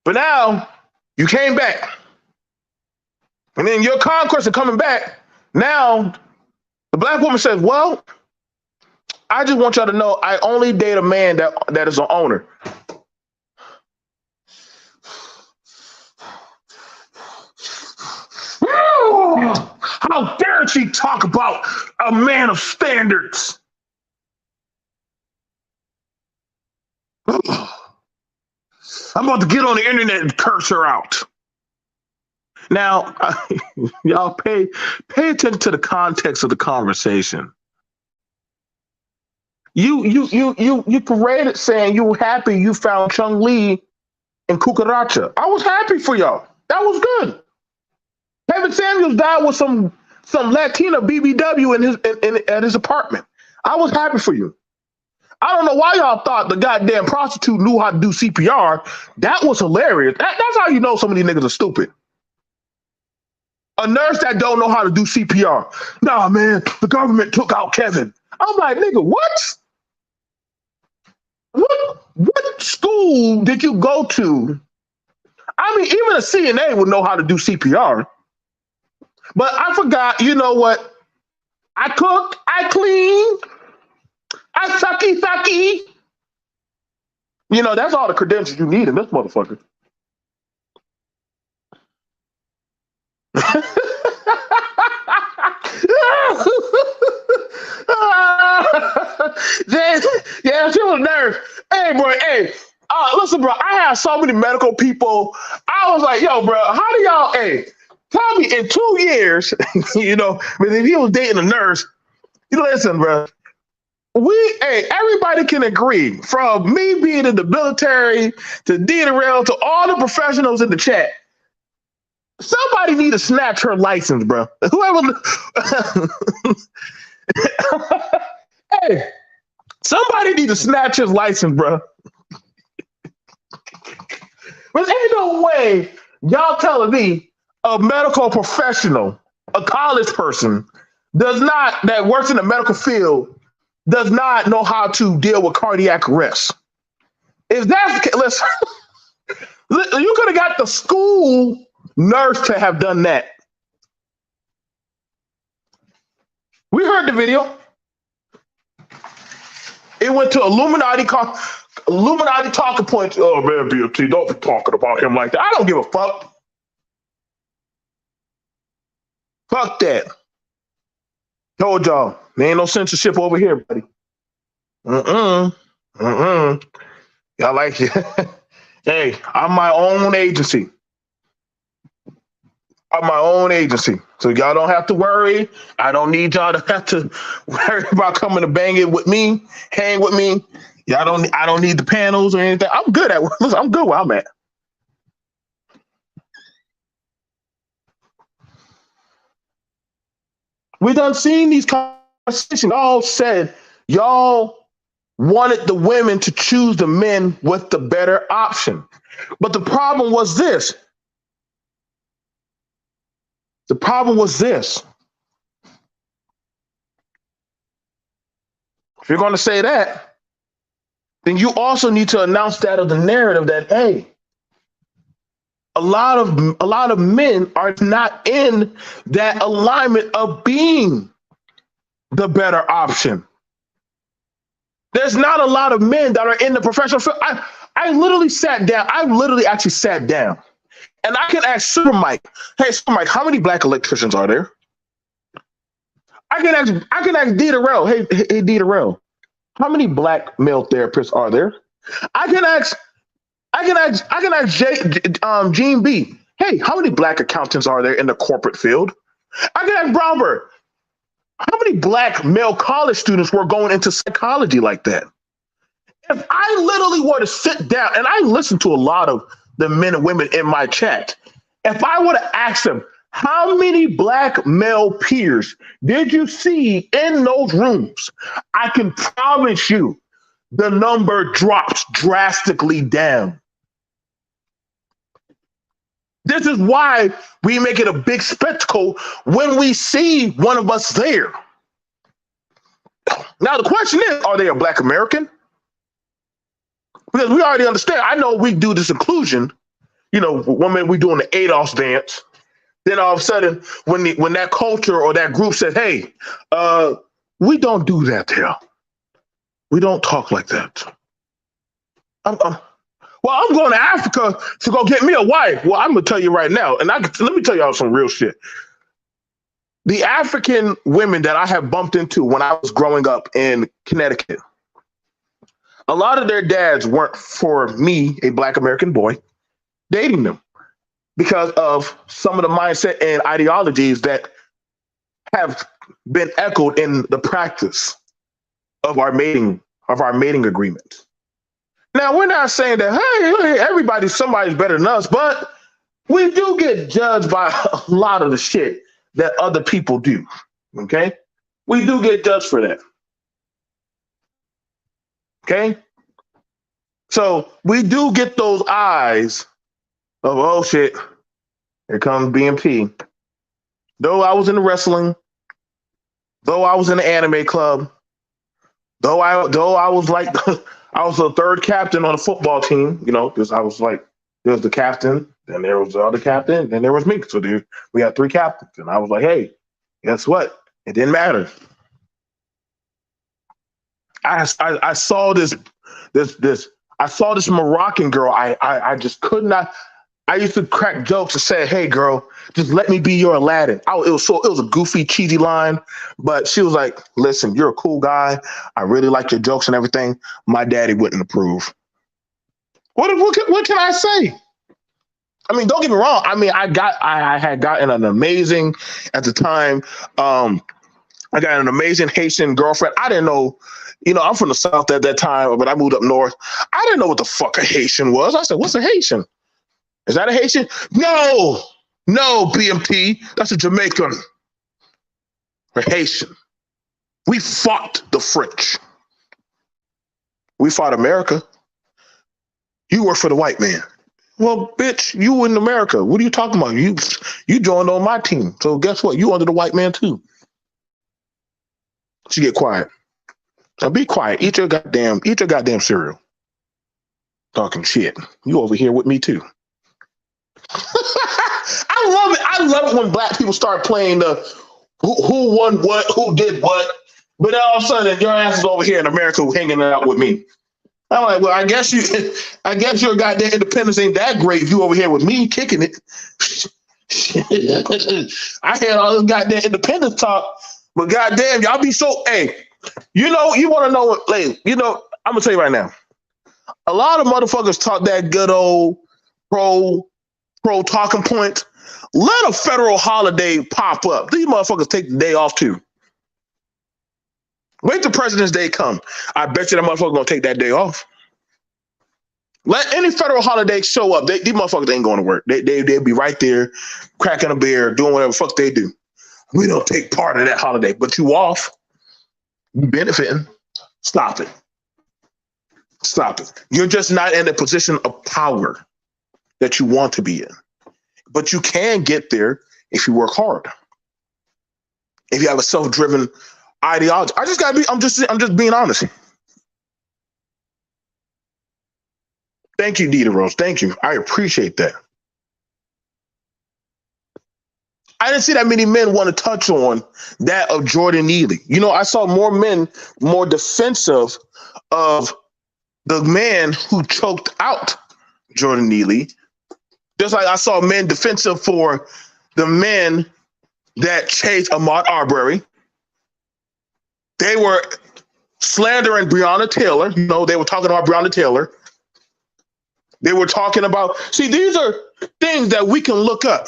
Speaker 1: But now you came back. And then your conquest of coming back, now the black woman says, well, I just want y'all to know I only date a man that is an owner. How dare she talk about a man of standards? I'm about to get on the internet and curse her out. Now, y'all pay attention to the context of the conversation. You paraded saying you were happy you found Chung Lee in Cucaracha. I was happy for y'all. That was good. Kevin Samuels died with some Latina BBW at his apartment. I was happy for you. I don't know why y'all thought the goddamn prostitute knew how to do CPR. That was hilarious. That's how you know some of these niggas are stupid. A nurse that don't know how to do CPR. Nah, man, the government took out Kevin. I'm like, nigga, what? What school did you go to? I mean, even a CNA would know how to do CPR. But I forgot, you know what? I cooked, I cleaned, I sucky. You know, that's all the credentials you need in this motherfucker. Yeah, she was a nurse. Hey, bro, listen, bro, I had so many medical people. I was like, yo, bro, how do y'all, tell me in 2 years, you know, if he was dating a nurse, you know, listen, bro, everybody can agree, from me being in the military to Dina Rail to all the professionals in the chat, somebody need to snatch her license, bro. Whoever, hey, somebody need to snatch his license, bro. But ain't no way y'all telling me a medical professional, a college person, that works in the medical field, does not know how to deal with cardiac arrest. If that's the case, listen, you could have got the school nurse to have done that. We heard the video. It went to Illuminati talking points. Oh man, BLT, don't be talking about him like that. I don't give a fuck. Fuck that. Told y'all, there ain't no censorship over here, buddy. Mm-mm. Mm-mm. Y'all like it. Hey, I'm my own agency. I'm my own agency. So y'all don't have to worry. I don't need y'all to have to worry about coming to bang it with me, hang with me. I don't need the panels or anything. I'm good at I'm good where I'm at. We done seen these conversations. Y'all said y'all wanted the women to choose the men with the better option. But the problem was this. The problem was this. If you're going to say that, then you also need to announce that of the narrative that, hey, a lot of men are not in that alignment of being the better option. There's not a lot of men that are in the professional field. I literally sat down. I literally actually sat down, and I can ask Super Mike, "Hey, Super Mike, how many black electricians are there?" I can ask D Darrell, "Hey, D Darrell, how many black male therapists are there?" I can ask Gene B. Hey, how many black accountants are there in the corporate field? I can ask Brownberg, how many black male college students were going into psychology like that? If I literally were to sit down, and I listen to a lot of the men and women in my chat, if I were to ask them, how many black male peers did you see in those rooms? I can promise you the number drops drastically down. This is why we make it a big spectacle when we see one of us there. Now, the question is, are they a black American? Because we already understand. I know we do this inclusion. You know, when we doing the ADOS dance, then all of a sudden, when that culture or that group says, hey, we don't do that there. We don't talk like that. I'm going to Africa to go get me a wife. Well, I'm going to tell you right now, and let me tell y'all some real shit. The African women that I have bumped into when I was growing up in Connecticut, a lot of their dads weren't for me, a black American boy, dating them because of some of the mindset and ideologies that have been echoed in the practice of our mating agreement. Now, we're not saying that, hey, somebody's better than us, but we do get judged by a lot of the shit that other people do. Okay? We do get judged for that. Okay? So we do get those eyes of, oh shit, here comes BMP. Though I was in the wrestling, though I was in the anime club, though I was like, I was the third captain on the football team, you know, because I was like, there was the captain, then there was the other captain, then there was me. So we had three captains. And I was like, hey, guess what? It didn't matter. I saw this Moroccan girl. I just could not. I used to crack jokes and say, hey, girl, just let me be your Aladdin. It was a goofy, cheesy line, but she was like, listen, you're a cool guy. I really like your jokes and everything. My daddy wouldn't approve. What can I say? I mean, don't get me wrong. I mean, I had gotten an amazing, at the time, I got an amazing Haitian girlfriend. I didn't know, you know, I'm from the South at that time, but I moved up north. I didn't know what the fuck a Haitian was. I said, what's a Haitian? Is that a Haitian? No, BMT. That's a Jamaican. We're Haitian. We fought the French. We fought America. You work for the white man. Well, bitch, you in America. What are you talking about? You joined on my team. So guess what? You under the white man too. So you get quiet. Now be quiet. Eat your goddamn cereal. Talking shit. You over here with me too. I love it. I love it when black people start playing the who won what, who did what, but then all of a sudden your ass is over here in America hanging out with me. I'm like, well, I guess your goddamn independence ain't that great if you over here with me kicking it. I had all this goddamn independence talk, But goddamn, y'all be so, hey, you know, you want to know what, like, you know, I'm gonna tell you right now. A lot of motherfuckers talk that good old pro talking point. Let a federal holiday pop up. These motherfuckers take the day off too. Wait till President's Day come. I bet you that motherfucker gonna take that day off. Let any federal holiday show up. These motherfuckers ain't going to work. They'll be right there, cracking a beer, doing whatever the fuck they do. We don't take part of that holiday, but you off, you benefiting. Stop it. Stop it. You're just not in a position of power that you want to be in. But you can get there if you work hard. If you have a self-driven ideology. I'm just being honest. Thank you, Dita Rose. Thank you. I appreciate that. I didn't see that many men want to touch on that of Jordan Neely. You know, I saw more men more defensive of the man who choked out Jordan Neely. Just like I saw men defensive for the men that chased Ahmaud Arbery. They were slandering Breonna Taylor. You know, they were talking about Breonna Taylor. They were talking about, see, these are things that we can look up.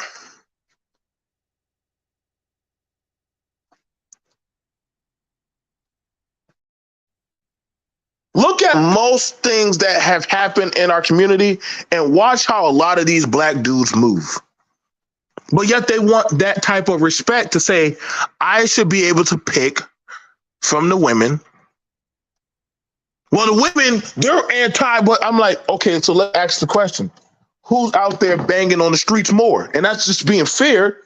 Speaker 1: Look at most things that have happened in our community and watch how a lot of these black dudes move. But yet they want that type of respect to say, I should be able to pick from the women. Well, the women, they're anti, but I'm like, okay, so let's ask the question. Who's out there banging on the streets more? And that's just being fair.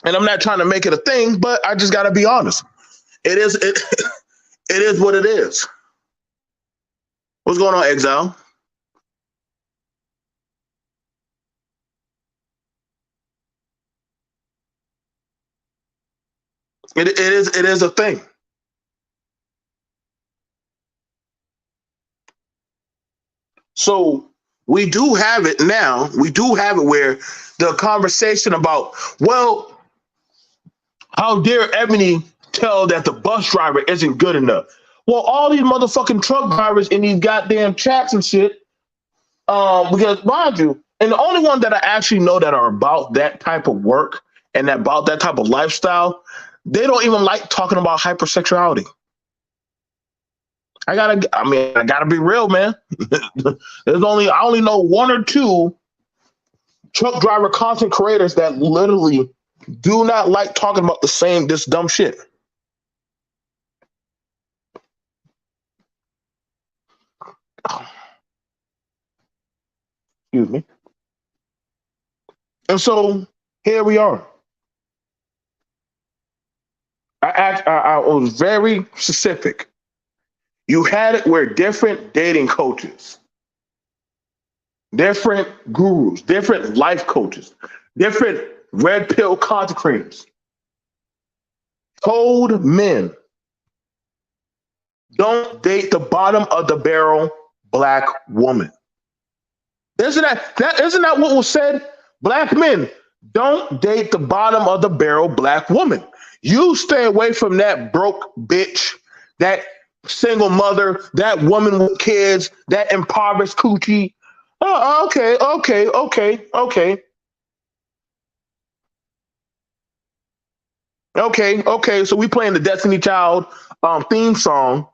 Speaker 1: And I'm not trying to make it a thing, but I just got to be honest. It is what it is. What's going on, Exile? It is a thing. So we do have it now. We do have it where the conversation about, well, how dare Ebony tell that the bus driver isn't good enough? Well, all these motherfucking truck drivers in these goddamn chats and shit, because mind you, and the only one that I actually know that are about that type of work and about that type of lifestyle, they don't even like talking about hypersexuality. I gotta be real, man. I only know one or two truck driver content creators that literally do not like talking about this dumb shit. Excuse me. And so here we are. I was very specific. You had it where different dating coaches, different gurus, different life coaches, different red pill content creators told men, don't date the bottom of the barrel black woman. Isn't that what was said? Black men, don't date the bottom of the barrel black woman. You stay away from that broke bitch, that single mother, that woman with kids, that impoverished coochie. Oh, okay. Okay. So we playing the Destiny Child theme song.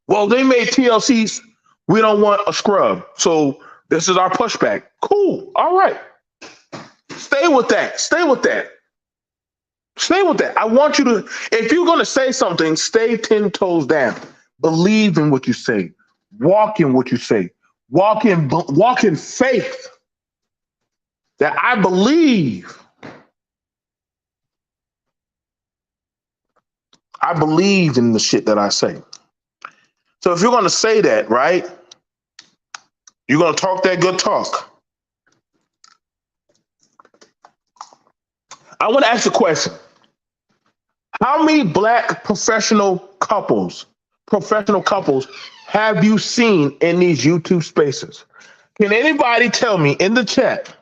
Speaker 1: Well, they made TLC's We Don't Want a Scrub. So this is our pushback. Cool. All right. Stay with that. I want you to, if you're going to say something, stay 10 toes down. Believe in what you say. Walk in what you say. Walk in faith that I believe. I believe in the shit that I say. So if you're going to say that, right, you're going to talk that good talk. I want to ask a question. How many black professional couples have you seen in these YouTube spaces? Can anybody tell me in the chat?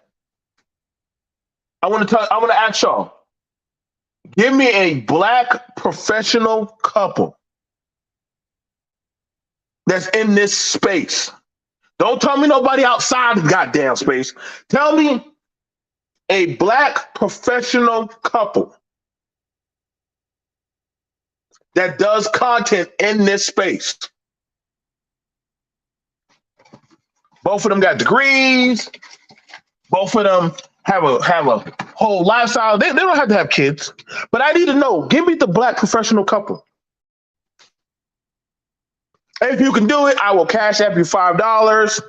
Speaker 1: I want to ask y'all. Give me a black professional couple that's in this space. Don't tell me nobody outside the goddamn space. Tell me a black professional couple that does content in this space. Both of them got degrees. Both of them have a whole lifestyle. They don't have to have kids, but I need to know. Give me the black professional couple. If you can do it, I will cash app you $5.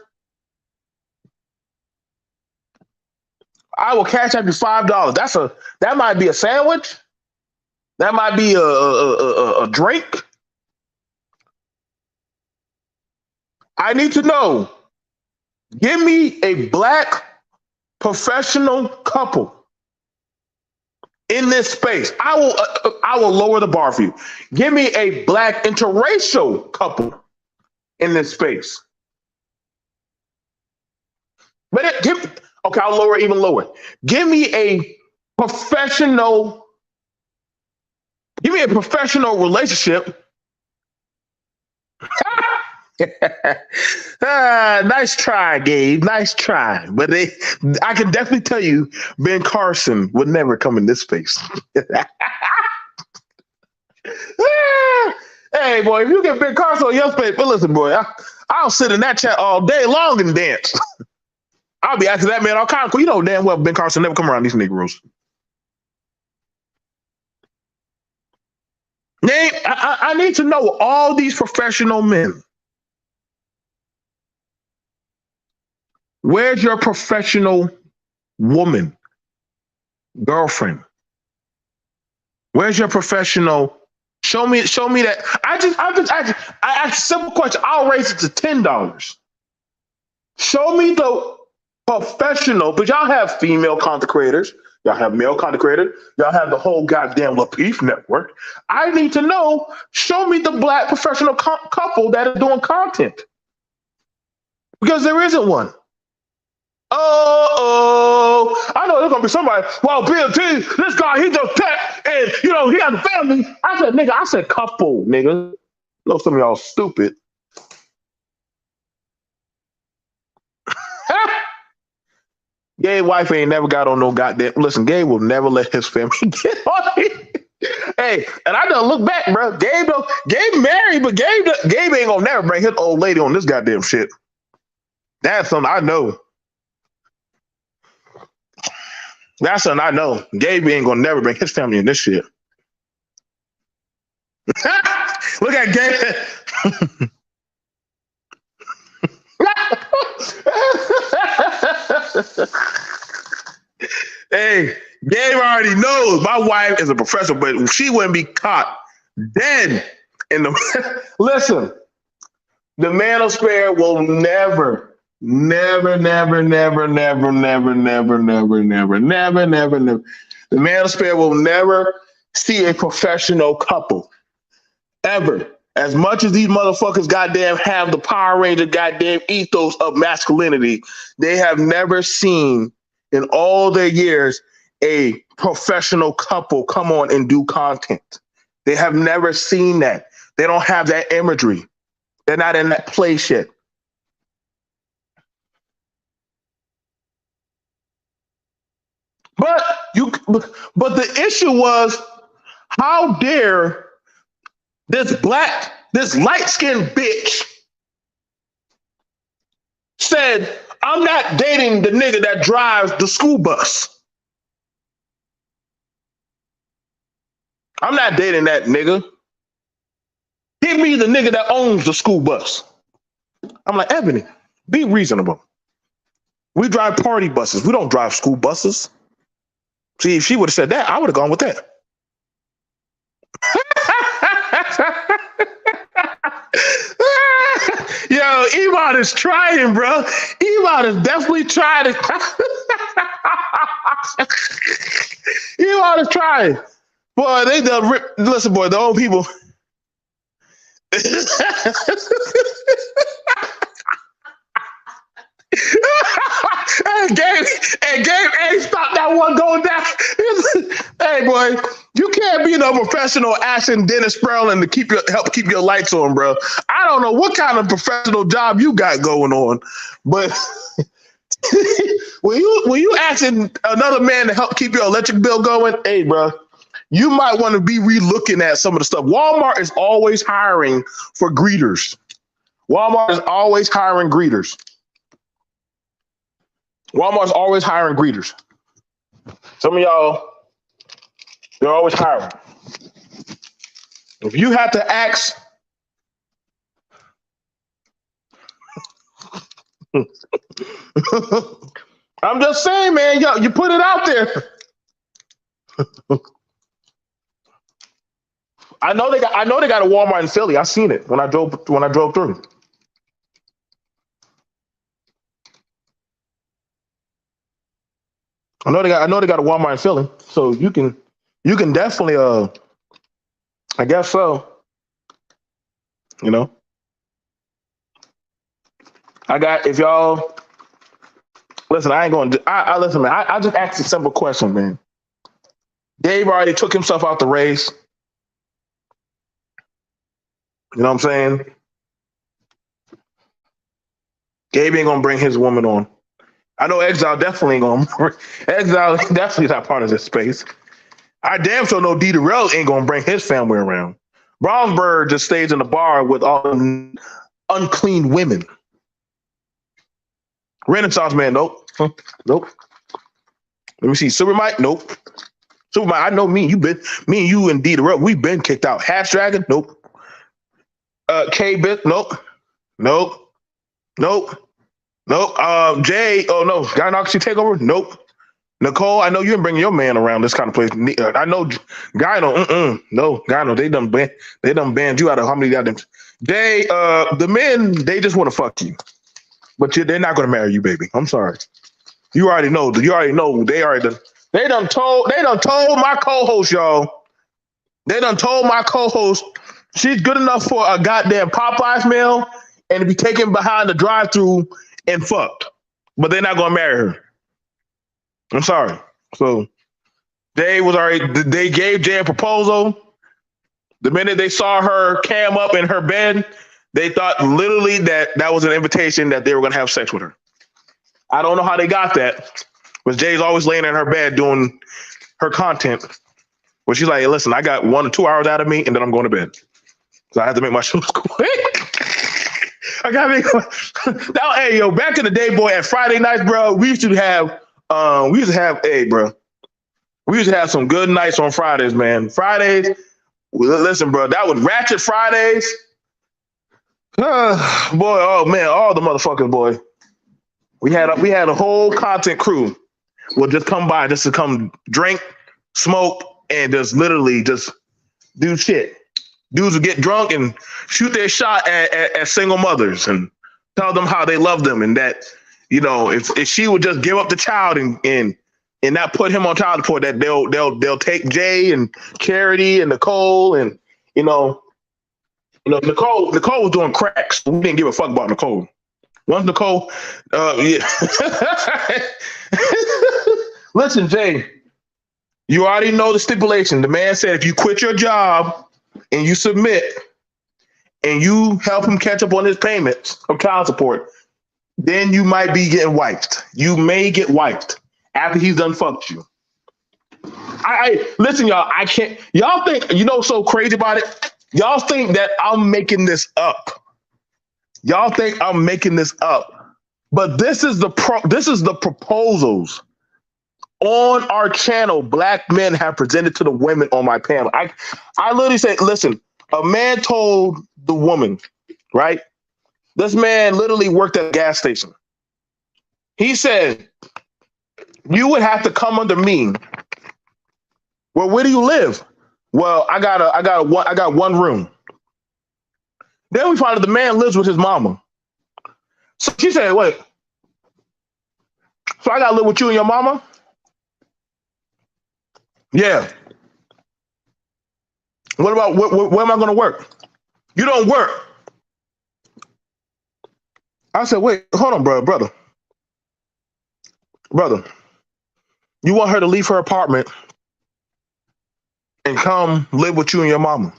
Speaker 1: I will cash app you $5. That might be a sandwich. That might be a drink. I need to know. Give me a black professional couple in this space. I will lower the bar for you. Give me a black interracial couple in this space. Okay, I'll lower it even lower. Give me a professional relationship. Nice try, Gabe. Nice try. But I can definitely tell you, Ben Carson would never come in this space. Hey, boy, if you get Ben Carson on your space, but listen, boy, I'll sit in that chat all day long and dance. I'll be asking that man all kinds of, you know damn well Ben Carson never come around these Negroes. I need to know all these professional men. Where's your professional woman, girlfriend? Where's your professional? Show me that. I asked a simple question. I'll raise it to $10. Show me the professional, but y'all have female content creators. Y'all have male content creators. Y'all have the whole goddamn Lapeef network. I need to know, show me the black professional couple that is doing content. Because there isn't one. I know there's gonna be somebody. Well, Bill T, this guy, he just tech, and he has a family. I said couple, nigga. I know some of y'all stupid. Gay wife ain't never got on no goddamn. Listen, Gabe will never let his family get on it. Hey, and I done look back, bro. Gabe married, but Gabe ain't gonna never bring his old lady on this goddamn shit. That's something I know. That's something I know. Gabe ain't gonna never bring his family in this shit. Look at Gabe. Hey, Gabe already knows my wife is a professor, but she wouldn't be caught dead in the. Listen, the manosphere will never. The manosphere will never see a professional couple ever. As much as these motherfuckers goddamn have the Power Ranger goddamn ethos of masculinity, they have never seen in all their years a professional couple come on and do content. They have never seen that. They don't have that imagery. They're not in that place yet. But the issue was, how dare this light-skinned bitch said, I'm not dating the nigga that drives the school bus. I'm not dating that nigga. Give me the nigga that owns the school bus. I'm like, Ebony, be reasonable. We drive party buses. We don't drive school buses. See, if she would have said that, I would have gone with that. Yo, Iman is trying, bro. Iman is definitely trying. Iman is trying. Boy, they done rip. Listen, boy, the old people. Hey, Hey, stop that one going down. Hey, boy, you can't be no professional asking Dennis Sperling to help keep your lights on, bro. I don't know what kind of professional job you got going on, but when you asking another man to help keep your electric bill going, hey, bro, you might want to be relooking at some of the stuff. Walmart is always hiring for greeters. Walmart is always hiring greeters. Walmart's always hiring greeters. Some of y'all, they're always hiring. If you have to ask, I'm just saying, man, yo, you put it out there. I know they got a Walmart in Philly. I seen it when I drove through. I know they got a Walmart in Philly, so you can definitely I guess so. You know, if y'all listen, I ain't going to. I listen, man. I just asked a simple question, man. Dave already took himself out the race. You know what I'm saying? Gabe ain't gonna bring his woman on. I know Exile definitely ain't gonna. Exile definitely not part of this space. I damn sure know D. Darrell ain't gonna bring his family around. Brownsburg just stays in the bar with all the unclean women. Renaissance man, nope. Nope. Let me see. Super Mike, nope. Super Mike, I know me and you and D. Darrell, we've been kicked out. Hash Dragon, nope. K-Bit, nope. Nope. Jay, oh no. Gynocracy Takeover, nope. Nicole, I know you didn't bring your man around this kind of place. I know Gyno, no, Gyno, they done banned you out of how many goddamn. Jay, the men, they just want to fuck you. But they're not gonna marry you, baby. I'm sorry. You already know. They done told my co-host, y'all. They done told my co-host she's good enough for a goddamn Popeyes meal and to be taken behind the drive-thru and fucked. But they're not gonna marry her. I'm sorry. So they gave Jay a proposal. The minute they saw her cam up in her bed, they thought literally that was an invitation that they were gonna have sex with her. I don't know how they got that, but Jay's always laying in her bed doing her content. Where she's like, hey, listen, I got 1 or 2 hours out of me, and then I'm going to bed. So I have to make my shows quick. I gotta make now. Hey, yo, back in the day, boy, at Friday nights, bro, we used to have some good nights on Fridays, man. Fridays, listen, bro, that was Ratchet Fridays. Boy, oh man, all the motherfuckers, boy. We had a whole content crew would just come by just to come drink, smoke, and just literally just do shit. Dudes would get drunk and shoot their shot at single mothers and tell them how they love them and that, you know, if she would just give up the child and not put him on child support, that they'll take Jay and Charity and Nicole and you know Nicole was doing crack, so we didn't give a fuck about Nicole. Once Nicole, yeah. Listen, Jay, you already know the stipulation. The man said if you quit your job and you submit and you help him catch up on his payments of child support, then you might be getting wiped. You may get wiped after he's done fucked you. I listen, y'all. I can't. Y'all think so crazy about it? Y'all think that I'm making this up? Y'all think I'm making this up? But this is the proposals on our channel. Black men have presented to the women on my panel. I literally said, listen, a man told the woman, right? This man literally worked at a gas station. He said, you would have to come under me. Well, where do you live? Well, I got one room. Then we find out the man lives with his mama. So she said, wait, so I gotta live with you and your mama? Yeah. What about where am I gonna work? You don't work. I said, wait, hold on, brother. Brother, you want her to leave her apartment and come live with you and your mama.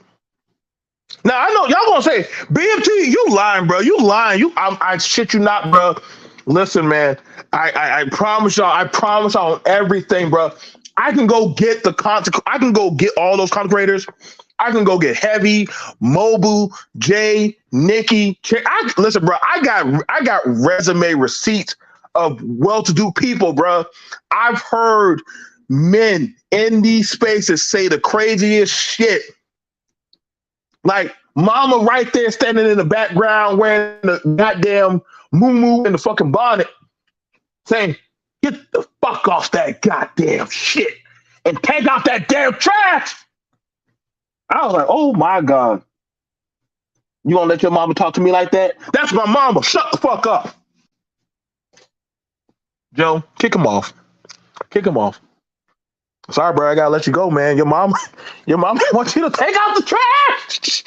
Speaker 1: Now I know y'all gonna say, BMT, you lying, bro. You lying. I shit you not, bro. Listen, man. I promise y'all. I promise y'all on everything, bro. I can go get the content. I can go get all those content creators. I can go get Heavy, Mobile, Jay, Nikki. Listen, bro. I got resume receipts of well-to-do people, bro. I've heard men in these spaces say the craziest shit. Like mama right there standing in the background wearing the goddamn moo and the fucking bonnet saying, get the fuck off that goddamn shit and take out that damn trash. I was like, oh my God. You gonna let your mama talk to me like that? That's my mama. Shut the fuck up. Joe, kick him off. Kick him off. Sorry, bro, I gotta let you go, man. Your mama wants you to take out the trash.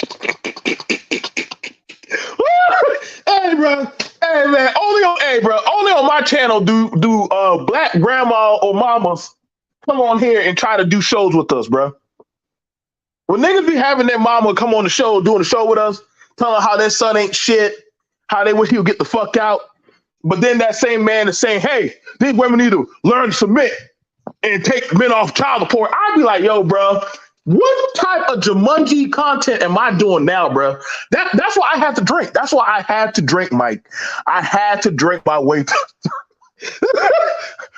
Speaker 1: Hey, bro. Hey, man. Only on my channel do black grandma or mamas come on here and try to do shows with us, bro. When niggas be having their mama come on the show, doing the show with us, telling how their son ain't shit, how they wish he would get the fuck out. But then that same man is saying, hey, these women need to learn to submit and take men off child support. I'd be like, yo, bro, what type of Jumanji content am I doing now, bro? That's why I had to drink. That's why I had to drink, Mike. I had to drink my way.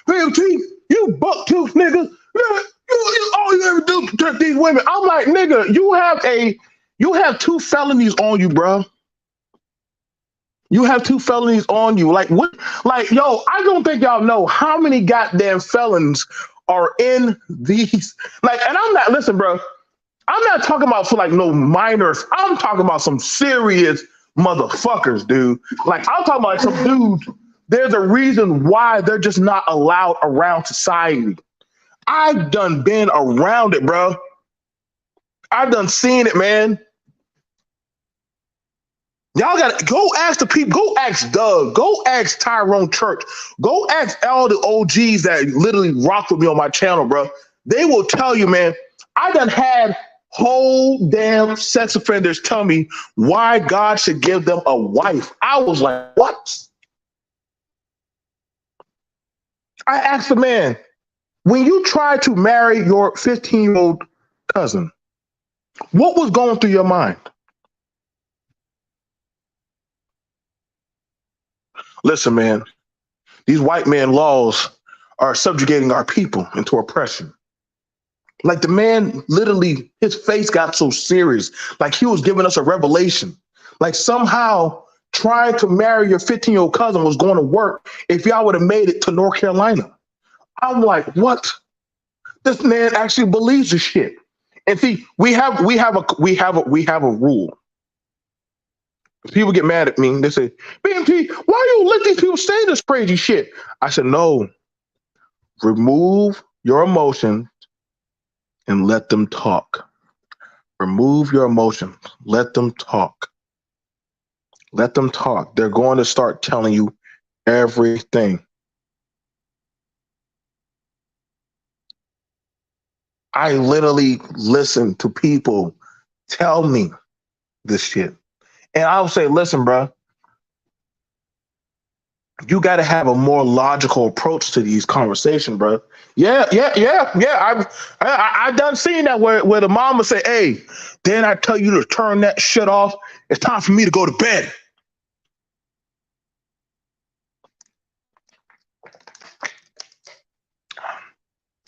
Speaker 1: BMT, you buck tooth nigga. All you ever do is protect these women. I'm like, nigga, you have 2 felonies on you, bro. You have 2 felonies on you. Like what? Like, yo, I don't think y'all know how many goddamn felons are in these. Like, and I'm not, listen, bro, I'm not talking about for like no minors. I'm talking about some serious motherfuckers, dude. Like, I'm talking about like some dudes. There's a reason why they're just not allowed around society. I've done been around it, bro. I've done seen it, man. Y'all gotta go ask the people, go ask Doug, go ask Tyrone Church, go ask all the OGs that literally rock with me on my channel, bro. They will tell you, man, I done had whole damn sex offenders tell me why God should give them a wife. I was like, what? I asked the man, when you tried to marry your 15-year-old cousin, what was going through your mind? Listen, man, these white man laws are subjugating our people into oppression. Like the man literally, his face got so serious, like he was giving us a revelation. Like somehow trying to marry your 15-year-old cousin was going to work if y'all would have made it to North Carolina. I'm like, what? This man actually believes this shit. And see, we have a rule. People get mad at me. They say, BMT, why you let these people say this crazy shit? I said, no, remove your emotions and let them talk. Remove your emotions. Let them talk. Let them talk. They're going to start telling you everything. I literally listen to people tell me this shit. And I'll say, listen, bro, you got to have a more logical approach to these conversations, bro. Yeah. I've done seen that where the mama say, hey, then I tell you to turn that shit off. It's time for me to go to bed.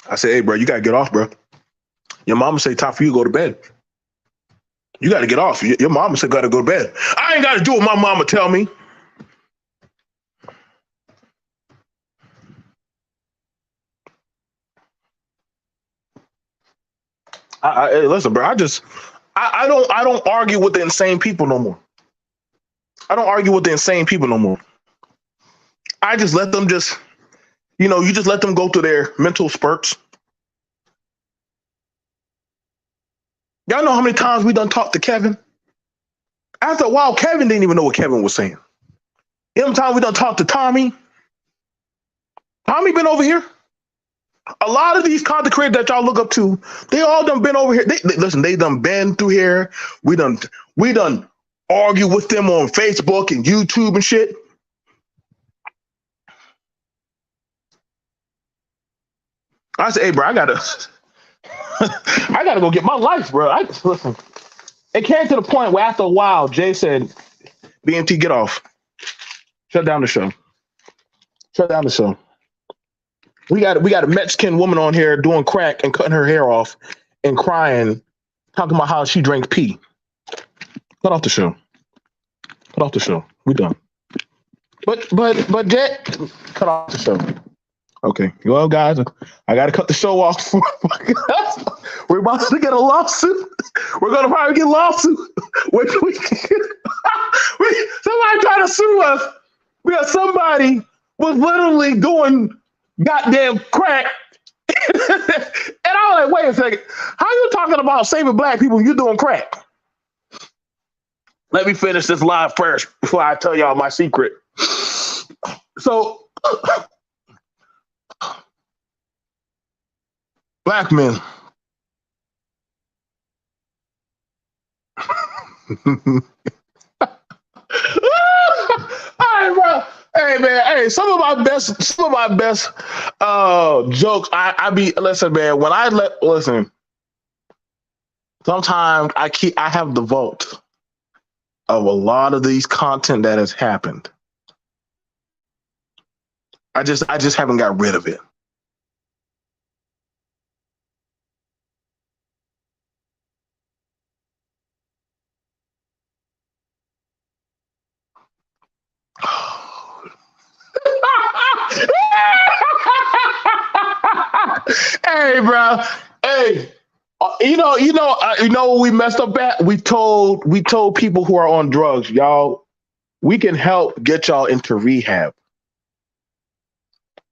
Speaker 1: I say, hey, bro, you got to get off, bro. Your mama say, time for you to go to bed. You got to get off. Your mama said, got to go to bed. I ain't got to do what my mama tell me. Hey, listen, bro. I don't argue with the insane people no more. I don't argue with the insane people no more. I just let them you just let them go through their mental spurts. Y'all know how many times we done talked to Kevin? After a while, Kevin didn't even know what Kevin was saying. You know how many times we done talked to Tommy? Tommy been over here. A lot of these content creators that y'all look up to, they all done been over here. Listen, they done been through here. We done argue with them on Facebook and YouTube and shit. I said, hey, bro, I gotta go get my life, bro. Listen. It came to the point where after a while, Jay said, BMT, get off. Shut down the show. Shut down the show. We got a Mexican woman on here doing crack and cutting her hair off and crying, talking about how she drank pee. Cut off the show. Cut off the show. We done. But Jay, cut off the show. Okay. Well, guys, I got to cut the show off. We're about to get a lawsuit. We're going to probably get a lawsuit. Somebody trying to sue us because somebody was literally doing goddamn crack. And I was like, wait a second. How are you talking about saving black people when you're doing crack? Let me finish this live first before I tell y'all my secret. So, black men. All right, bro. Hey, man. Hey, some of my best jokes. Listen, man. Listen. Sometimes I have the vault of a lot of these content that has happened. I just haven't got rid of it. Hey, bro. Hey, you know what we messed up at? We told people who are on drugs, y'all, we can help get y'all into rehab.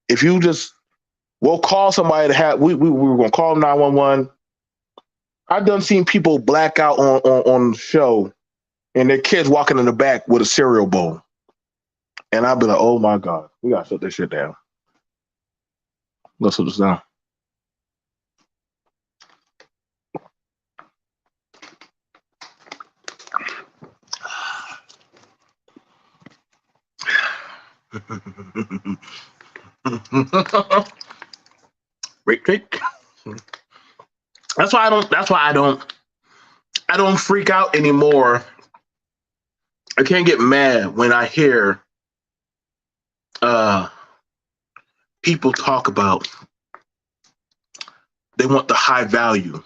Speaker 1: If you we'll call somebody to have. We were gonna call 911. I've done seen people black out on the show, and their kids walking in the back with a cereal bowl, and I'll be like, oh my god, we gotta shut this shit down. Let's shut this down. Rick. That's why I don't freak out anymore. I can't get mad when I hear people talk about they want the high value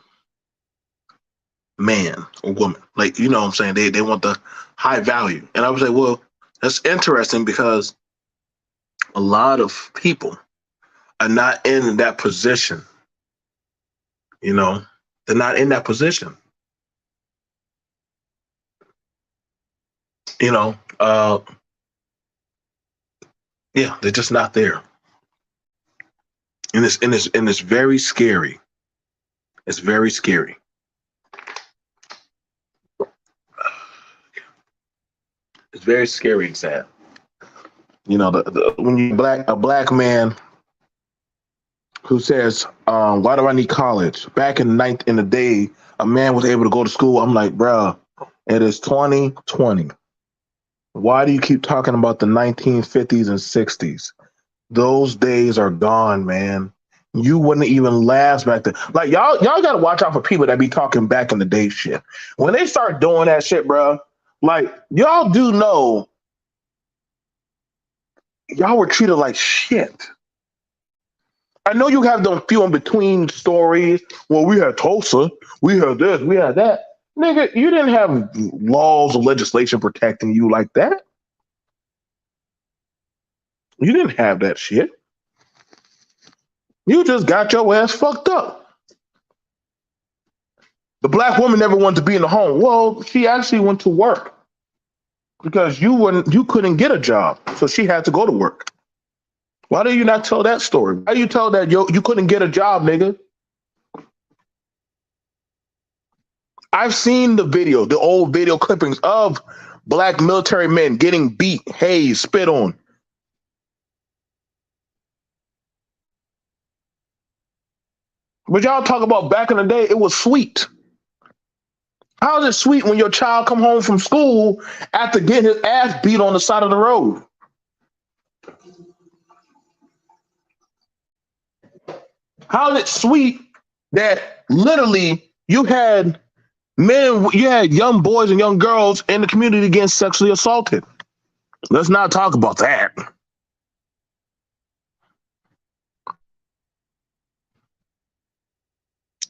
Speaker 1: man or woman. Like, you know what I'm saying? They want the high value. And I would say, well, that's interesting because a lot of people are not in that position. You know, they're not in that position. You know, yeah, they're just not there. And it's very scary. It's very scary. It's very scary and sad. You know, when you a black man who says, why do I need college? Back in the day, a man was able to go to school. I'm like, bro, it is 2020. Why do you keep talking about the 1950s and 60s? Those days are gone, man. You wouldn't even last back then. Like, y'all got to watch out for people that be talking back in the day shit. When they start doing that shit, bro, like, y'all do know y'all were treated like shit. I know you have them few in between stories. Well, we had Tulsa, we had this, we had that. Nigga, you didn't have laws or legislation protecting you like that. You didn't have that shit. You just got your ass fucked up. The black woman never wanted to be in the home. Well, she actually went to work because you couldn't get a job, so she had to go to work. Why do you not tell that story? Why do you tell that you couldn't get a job, nigga? I've seen the old video clippings of black military men getting beat, hazed, spit on. But y'all talk about back in the day, it was sweet. How is it sweet when your child come home from school after getting his ass beat on the side of the road? How is it sweet that literally you had young boys and young girls in the community getting sexually assaulted? Let's not talk about that.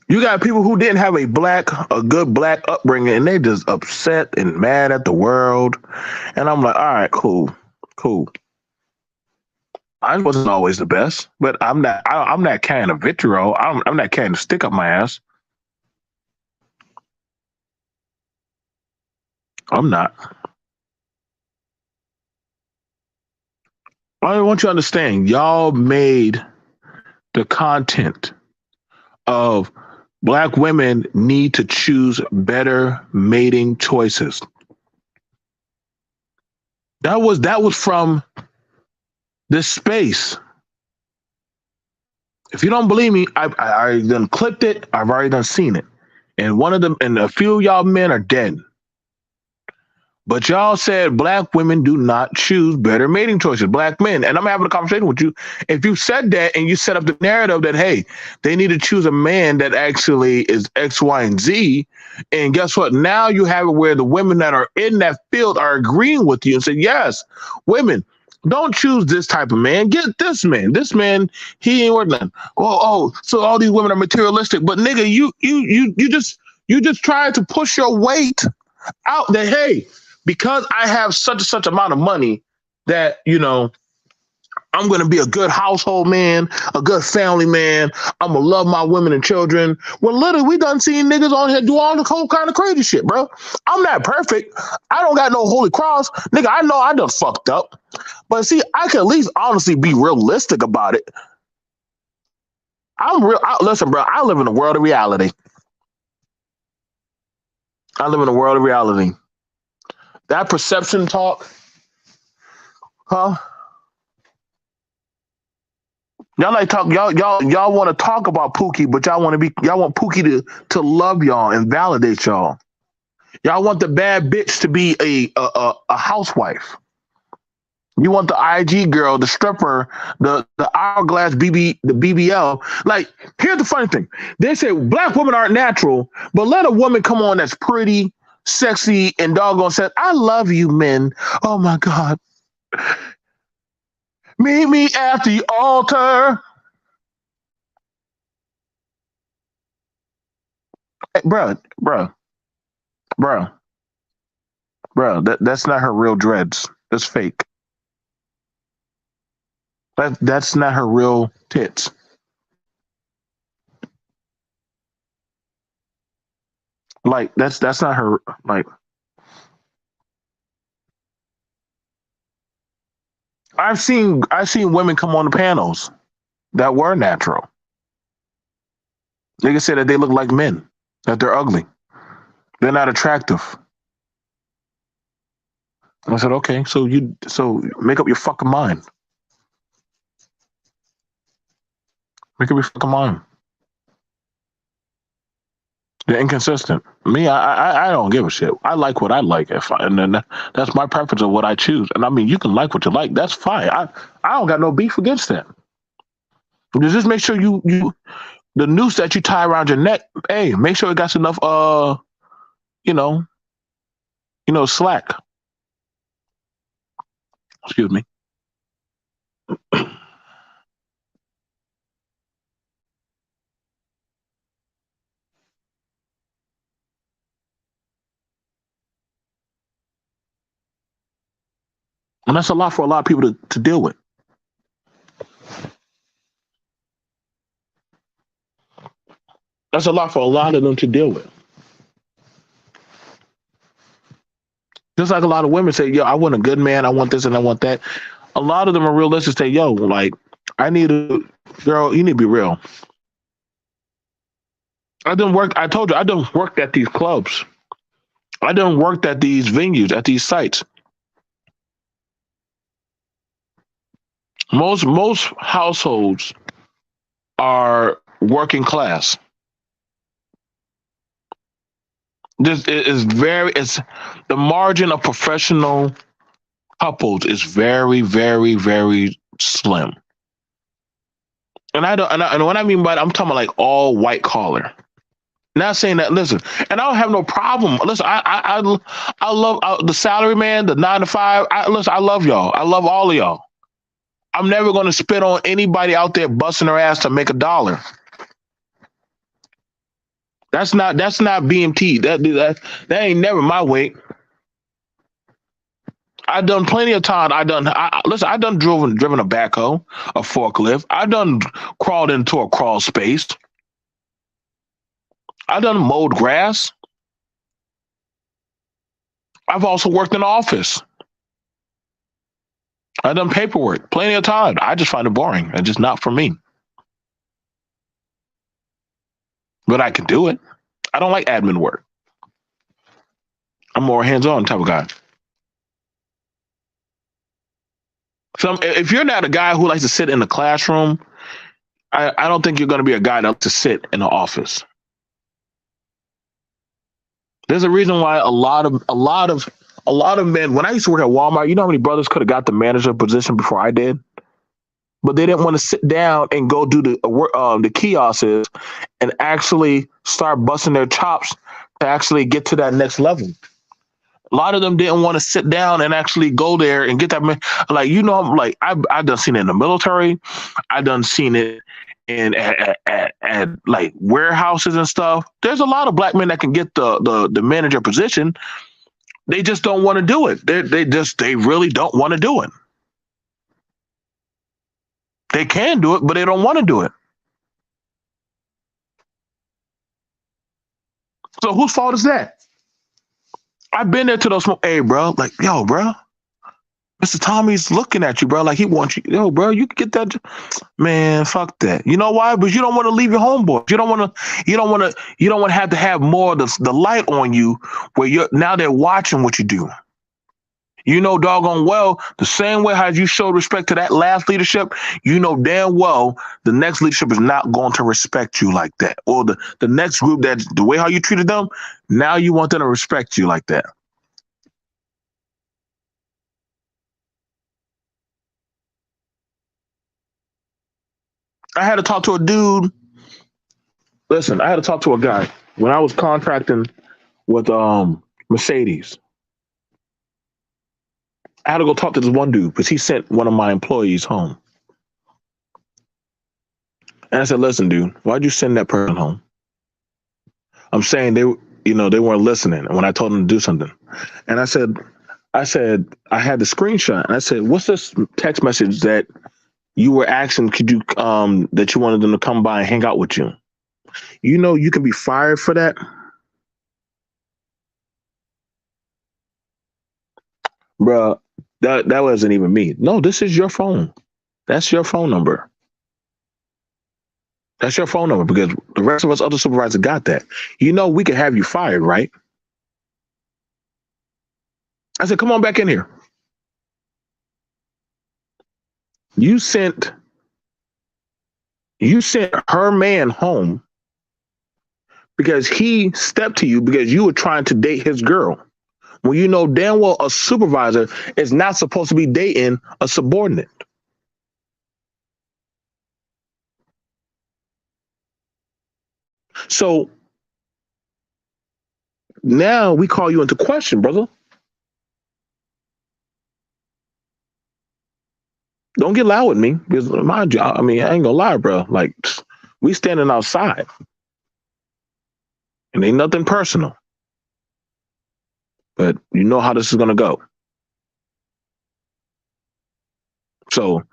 Speaker 1: You got people who didn't have a good black upbringing, and they just upset and mad at the world. And I'm like, all right, cool, cool. I wasn't always the best, but I'm not. I'm not carrying a vitriol. I'm not carrying a stick up my ass. I'm not. I want you to understand. Y'all made the content of black women need to choose better mating choices. That was from this space. If you don't believe me, I already done clipped it. I've already done seen it. And one of them, and a few of y'all men are dead. But y'all said black women do not choose better mating choices, black men. And I'm having a conversation with you. If you said that and you set up the narrative that, hey, they need to choose a man that actually is X, Y, and Z. And guess what? Now you have it where the women that are in that field are agreeing with you and say, yes, women, don't choose this type of man. Get this man. This man, he ain't worth nothing. So all these women are materialistic. But nigga, you just try to push your weight out that, hey, because I have such and such amount of money that, I'm going to be a good household man, a good family man. I'm going to love my women and children. Well, literally, we done seen niggas on here do all the whole kind of crazy shit, bro. I'm not perfect. I don't got no holy cross. Nigga, I know I done fucked up. But see, I can at least honestly be realistic about it. Listen, bro, I live in a world of reality. I live in a world of reality. That perception talk, huh? Y'all like talk, y'all want to talk about Pookie, but y'all want Pookie to love y'all and validate y'all. Y'all want the bad bitch to be a housewife. You want the IG girl, the stripper, the hourglass the BBL. Like, here's the funny thing. They say black women aren't natural, but let a woman come on that's pretty, sexy, and doggone said, I love you, men. Oh my God. Meet me at the altar. Hey, bro, that's not her real dreads. That's fake. That's not her real tits. Like that's not her. Like, I've seen women come on the panels that were natural. Niggas say that they look like men, that they're ugly, they're not attractive. I said, okay, so make up your fucking mind. Make up your fucking mind. They're inconsistent. Me, I don't give a shit. I like what I like, and then that's my preference of what I choose. And I mean, you can like what you like. That's fine. I don't got no beef against that. Just make sure you the noose that you tie around your neck. Hey, make sure it got enough you know slack. Excuse me. And that's a lot for a lot of people to deal with. That's a lot for a lot of them to deal with. Just like a lot of women say, yo, I want a good man, I want this and I want that. A lot of them are realistic, say, yo, like, I need a girl, you need to be real. I told you, I done worked at these clubs. I done worked at these venues, at these sites. Most households are working class. This is very. It's the margin of professional couples is very, very, very slim. And I don't. And what I mean by that, I'm talking about like all white collar. Not saying that. Listen, and I don't have no problem. Listen, I love the salary man, the 9 to 5. Listen, I love y'all. I love all of y'all. I'm never going to spit on anybody out there busting their ass to make $1. That's not BMT. That ain't never my weight. I done plenty of time. Listen. I done driven a backhoe, a forklift. I done crawled into a crawl space. I done mowed grass. I've also worked in the office. I done paperwork plenty of time. I just find it boring and just not for me. But I can do it. I don't like admin work. I'm more hands-on type of guy. So if you're not a guy who likes to sit in the classroom, I don't think you're going to be a guy that likes to sit in the office. There's a reason why a lot of men. When I used to work at Walmart, you know how many brothers could have got the manager position before I did, but they didn't want to sit down and go do the kiosks and actually start busting their chops to actually get to that next level. A lot of them didn't want to sit down and actually go there and get that. Like, like I done seen it in the military. I done seen it in at like warehouses and stuff. There's a lot of black men that can get the manager position. They just don't want to do it. They really don't want to do it. They can do it, but they don't want to do it. So whose fault is that? I've been there to those. Hey, bro, like, yo, bro, Mr. Tommy's looking at you, bro. Like he wants you. Yo, bro, you can get that. Man, fuck that. You know why? Because you don't want to leave your homeboy. You don't want to have more of the light on you where now they're watching what you do. You know doggone well, the same way how you showed respect to that last leadership, you know damn well the next leadership is not going to respect you like that. Or the next group, that the way how you treated them, now you want them to respect you like that. I had to talk to a dude. Listen, I had to talk to a guy when I was contracting with Mercedes. I had to go talk to this one dude because he sent one of my employees home. And I said, listen, dude, why'd you send that person home? I'm saying they weren't listening when I told them to do something. And I said, I had the screenshot. And I said, what's this text message that you were asking, could you, that you wanted them to come by and hang out with you? You know, you can be fired for that. Bruh, that wasn't even me. No, this is your phone. That's your phone number. That's your phone number because the rest of us other supervisors got that. You know, we could have you fired, right? I said, come on back in here. You sent her man home because he stepped to you because you were trying to date his girl. When you know damn well a supervisor is not supposed to be dating a subordinate. So now we call you into question, brother. Don't get loud with me because my job, I mean, I ain't gonna lie, bro. Like, we standing outside and ain't nothing personal. But you know how this is gonna go. So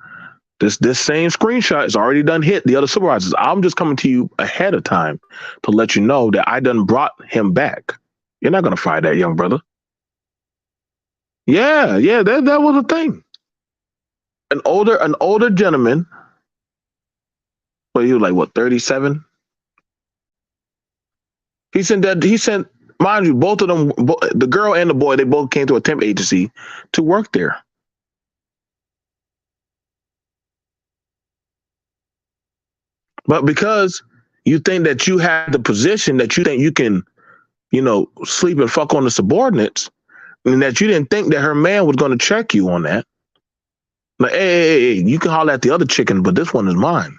Speaker 1: this same screenshot is already done hit the other supervisors. I'm just coming to you ahead of time to let you know that I done brought him back. You're not gonna fire that young brother. Yeah, that was a thing. An older gentleman. Well, he was like what, 37? He sent, mind you, both of them, the girl and the boy, they both came to a temp agency to work there. But because You think that you have the position that you think you can, sleep and fuck on the subordinates, and that you didn't think that her man was going to check you on that. Like, hey, you can holler at the other chicken, but this one is mine.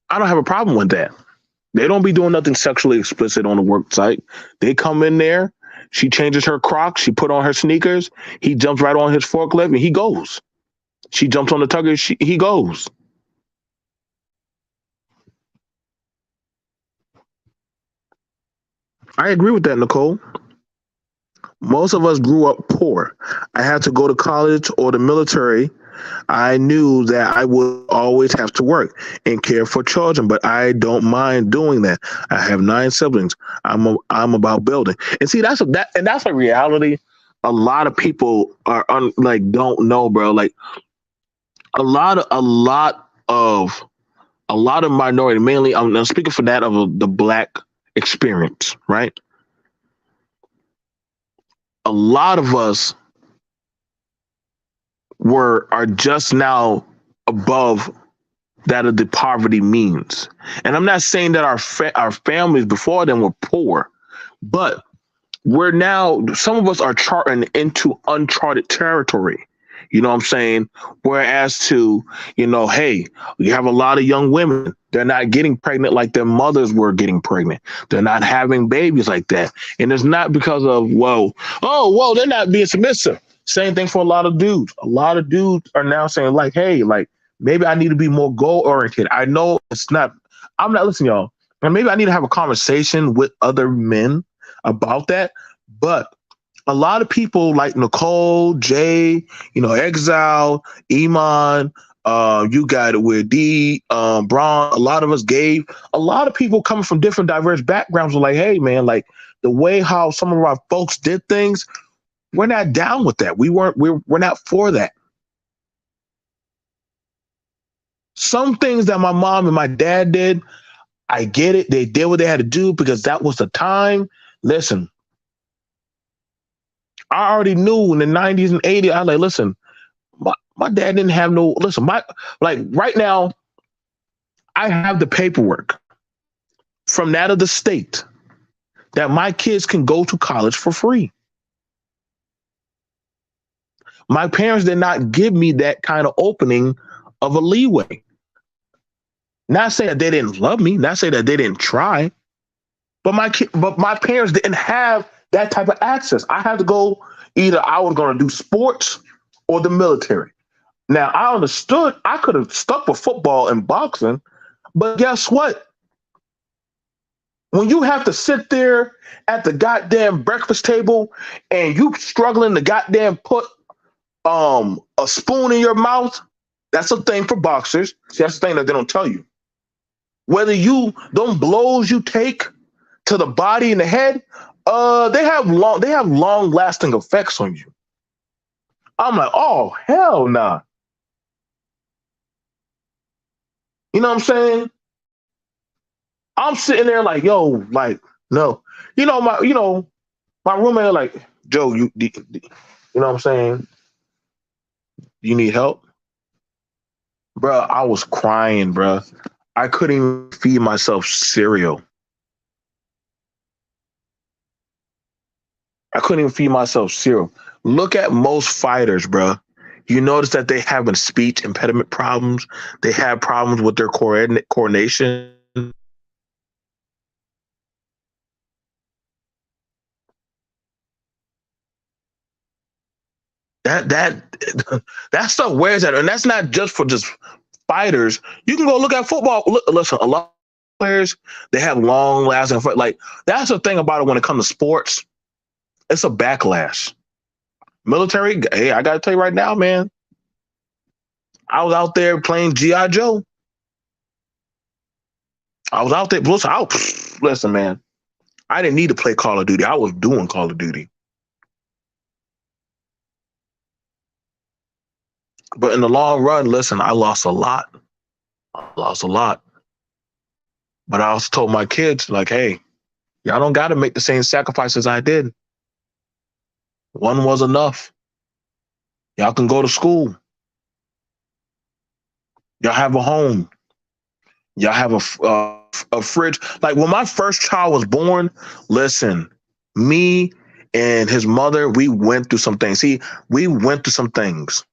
Speaker 1: I don't have a problem with that. They don't be doing nothing sexually explicit on the work site. They come in there, she changes her Crocs, she put on her sneakers, he jumps right on his forklift and he goes. She jumps on the tugger, he goes. I agree with that, Nicole. Most of us grew up poor. I had to go to college or the military. I knew that I would always have to work and care for children, but I don't mind doing that. I have 9 siblings. I'm about building, and see that's a reality. A lot of people are like don't know, bro. Like a lot of minority, mainly I'm speaking for that of the black experience, right? A lot of us are just now above that of the poverty means. And I'm not saying that our families before them were poor, but we're now, some of us are charting into uncharted territory. You know what I'm saying? Whereas to, hey, you have a lot of young women. They're not getting pregnant like their mothers were getting pregnant. They're not having babies like that. And it's not because of, they're not being submissive. Same thing for a lot of dudes. A lot of dudes are now saying like, hey, like maybe I need to be more goal oriented. I know I'm not listening, y'all. And maybe I need to have a conversation with other men about that. But a lot of people like Nicole, Jay, Exile, Iman, you got it with D, Braun, a lot of us gave, a lot of people coming from different diverse backgrounds were like, hey man, like the way how some of our folks did things, we're not down with that. We're not for that. Some things that my mom and my dad did, I get it. They did what they had to do because that was the time. Listen, I already knew in the 90s and 80s, I was like, listen, my dad didn't have no, listen, right now, I have the paperwork from that of the state that my kids can go to college for free. My parents did not give me that kind of opening of a leeway. Not saying that they didn't love me, not saying that they didn't try, but my parents didn't have that type of access. I had to go, either I was going to do sports or the military. Now, I understood I could have stuck with football and boxing, but guess what? When you have to sit there at the goddamn breakfast table and you struggling to goddamn put a spoon in your mouth, that's a thing for boxers. See, that's the thing that they don't tell you. Whether them blows you take to the body and the head, they have long lasting effects on you. I'm like, oh hell nah. You know what I'm saying? I'm sitting there like, yo, like, no. My roommate like, Joe, you know what I'm saying? You need help? Bruh, I was crying, bruh. I couldn't even feed myself cereal. I couldn't even feed myself cereal. Look at most fighters, bruh. You notice that they have speech impediment problems. They have problems with their coordination. That stuff wears out, and that's not just for just fighters. You can go look at football. Listen, a lot of players, they have long lasting, like that's the thing about it when it comes to sports. It's a backlash. Military, hey, I gotta tell you right now, man. I was out there playing G.I. Joe. I was out there. Listen, man. I didn't need to play Call of Duty. I was doing Call of Duty. But in the long run, listen, I lost a lot. But I also told my kids, like, hey, y'all don't got to make the same sacrifices I did. One was enough. Y'all can go to school. Y'all have a home. Y'all have a fridge. Like when my first child was born, listen, me and his mother, we went through some things. See, we went through some things.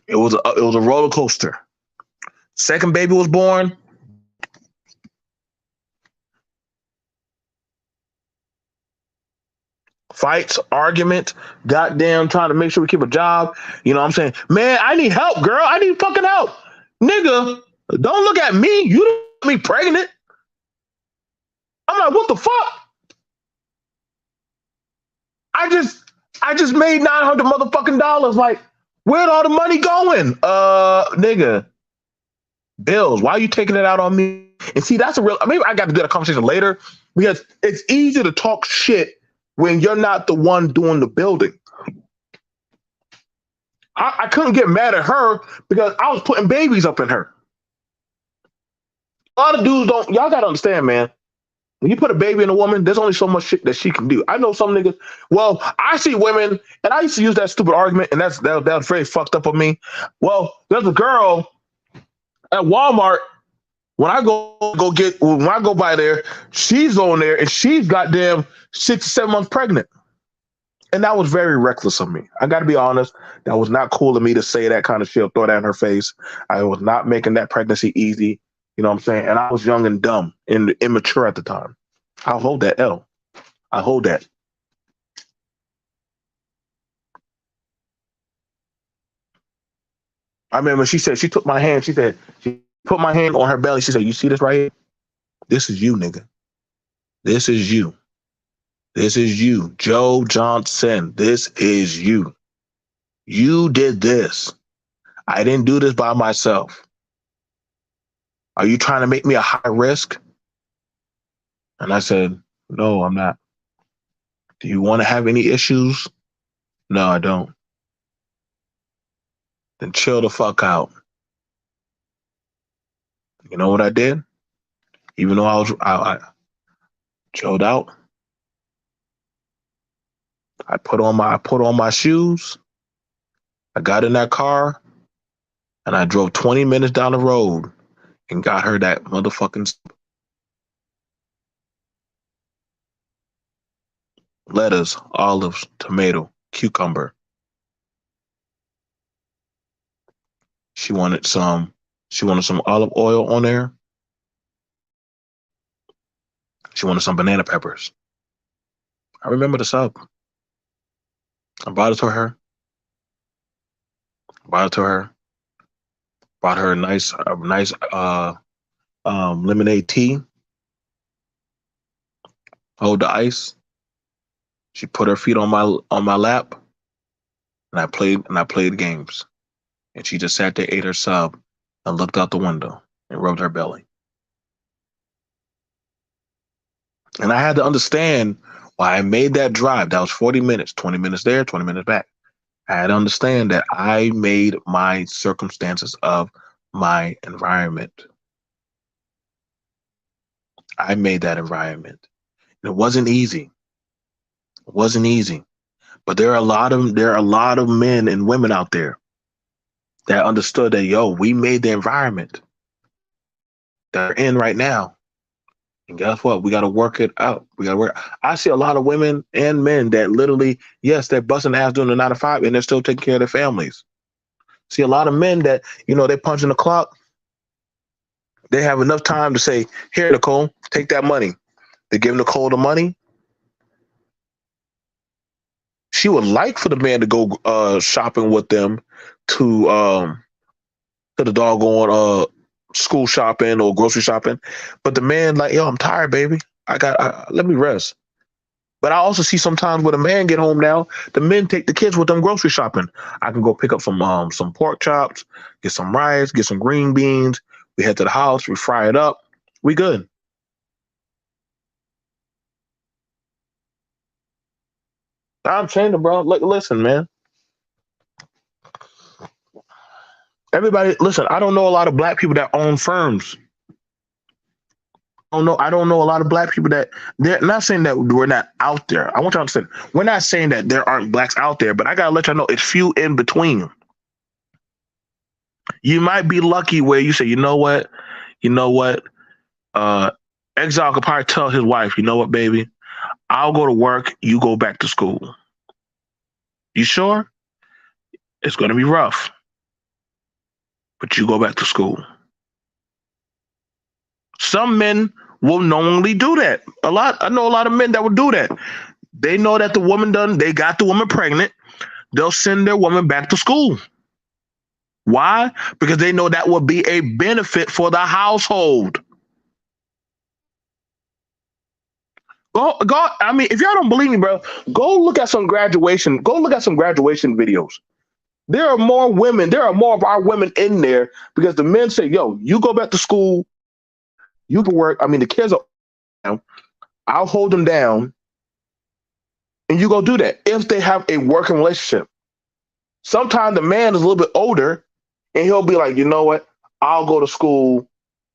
Speaker 1: It was a roller coaster. Second baby was born. Fights, argument, goddamn trying to make sure we keep a job. You know what I'm saying? Man, I need help, girl. I need fucking help. Nigga, don't look at me. You don't got me pregnant. I'm like, what the fuck? I just I just made 900 motherfucking dollars. Like, where'd all the money going? Nigga, bills. Why are you taking it out on me? And see, that's a real. Maybe I got to do that conversation later because it's easy to talk shit when you're not the one doing the building. I couldn't get mad at her because I was putting babies up in her. A lot of dudes don't. Y'all gotta understand, man. When you put a baby in a woman, there's only so much shit that she can do. I know some niggas. Well, I see women, and I used to use that stupid argument, and that was very fucked up of me. Well, there's a girl at Walmart. When I go by there, she's on there, and she's goddamn 6 to 7 months pregnant. And that was very reckless of me. I got to be honest. That was not cool of me to say that kind of shit, throw that in her face. I was not making that pregnancy easy. You know what I'm saying? And I was young and dumb and immature at the time. I'll hold that L. I hold that. I remember she took my hand. She put my hand on her belly. She said, "You see this right here? This is you, nigga. This is you. This is you. Joe Johnson. This is you. You did this. I didn't do this by myself. Are you trying to make me a high risk?" And I said, "No, I'm not. Do you want to have any issues?" "No, I don't." "Then chill the fuck out." You know what I did? Even though I chilled out, I put on my shoes. I got in that car and I drove 20 minutes down the road and got her that motherfucking lettuce, olives, tomato, cucumber. She wanted some olive oil on there. She wanted some banana peppers. I remember the sub. I brought it to her. Brought her a nice lemonade tea. Hold the ice. She put her feet on my lap, and I played games. And she just sat there, ate her sub, and looked out the window and rubbed her belly. And I had to understand why I made that drive. That was 40 minutes, 20 minutes there, 20 minutes back. I had to understand that I made my circumstances of my environment. I made that environment. And it wasn't easy. It wasn't easy. But there are a lot of men and women out there that understood that, yo, we made the environment that we're in right now. And guess what? We got to work it out. I see a lot of women and men that literally, yes, they're busting ass doing the 9 to 5 and they're still taking care of their families. See a lot of men that, they're punching the clock. They have enough time to say, "Here, Nicole, take that money." They give Nicole the money. She would like for the man to go shopping with them to the doggone school shopping or grocery shopping, but the man like, "Yo, I'm tired, baby. Let me rest." But I also see sometimes when a man get home now, the men take the kids with them grocery shopping. I can go pick up some pork chops, get some rice, get some green beans. We head to the house, we fry it up, we good. I'm changing, bro. Look, listen, man. Everybody, listen. I don't know a lot of black people that own firms. I don't know a lot of black people that they're not saying that we're not out there. I want you to understand. We're not saying that there aren't blacks out there, but I gotta let y'all know it's few in between. You might be lucky where you say, you know what, Exile could probably tell his wife, you know what, baby, I'll go to work, you go back to school. You sure? It's going to be rough, but you go back to school. Some men will knowingly do that. I know a lot of men that will do that. They know that they got the woman pregnant. They'll send their woman back to school. Why? Because they know that will be a benefit for the household. Go. I mean, if y'all don't believe me, bro, go look at some graduation. Go look at some graduation videos. There are more women. There are more of our women in there because the men say, "Yo, you go back to school. You can work. I mean, the kids are down. I'll hold them down, and you go do that." If they have a working relationship, sometimes the man is a little bit older, and he'll be like, "You know what? I'll go to school."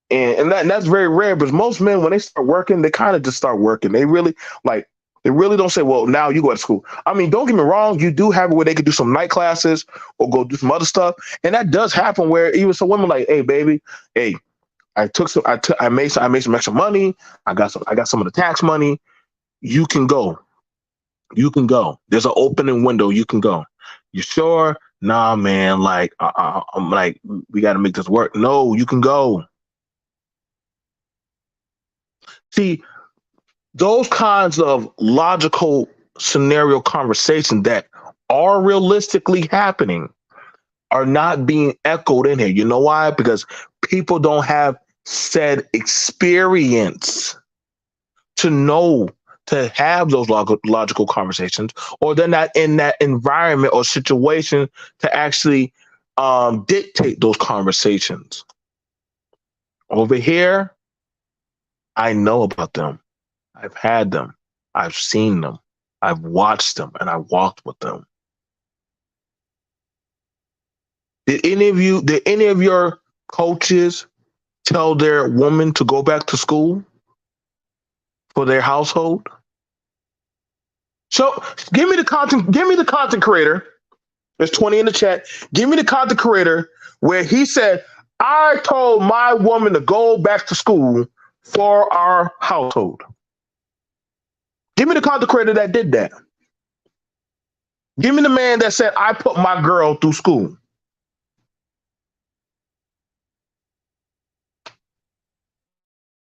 Speaker 1: And that's very rare, because most men, when they start working, they kind of just start working. They really don't say, well, now you go to school. I mean, don't get me wrong, you do have it where they could do some night classes or go do some other stuff. And that does happen where even some women like, hey, baby, hey, I made some extra money. I got some of the tax money. You can go. You can go. There's an opening window. You can go. You sure? Nah, man. I'm like, we got to make this work. No, you can go. See, those kinds of logical scenario conversations that are realistically happening are not being echoed in here. You know why? Because people don't have said experience to have those logical conversations, or they're not in that environment or situation to actually dictate those conversations. Over here, I know about them. I've had them. I've seen them. I've watched them, and I walked with them. Did any of your coaches tell their woman to go back to school for their household? So give me the content creator. There's 20 in the chat. Give me the content creator where he said, I told my woman to go back to school for our household. Give me the content creator that did that. Give me the man that said, I put my girl through school.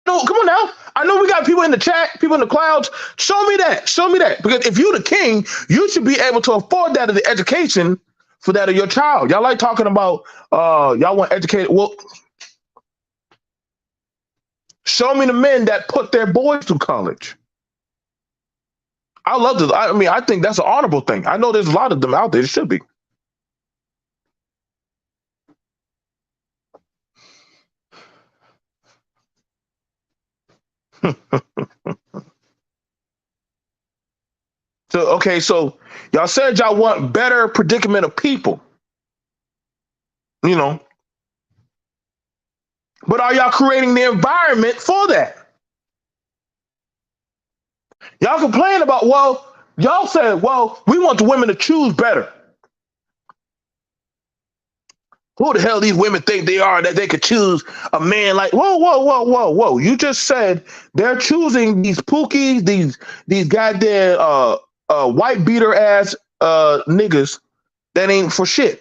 Speaker 1: No, come on now. I know we got people in the chat, people in the clouds. Show me that. Show me that. Because if you're the king, you should be able to afford that as the education for that of your child. Y'all like talking about y'all want educated. Well, show me the men that put their boys through college. I love this. I mean, I think that's an honorable thing. I know there's a lot of them out there. It should be. So y'all said y'all want better predicament of people, you know, but are y'all creating the environment for that? Y'all complain about, well, y'all said, well, we want the women to choose better. Who the hell these women think they are that they could choose a man like, whoa. You just said they're choosing these pookies, these goddamn white beater ass niggas that ain't for shit.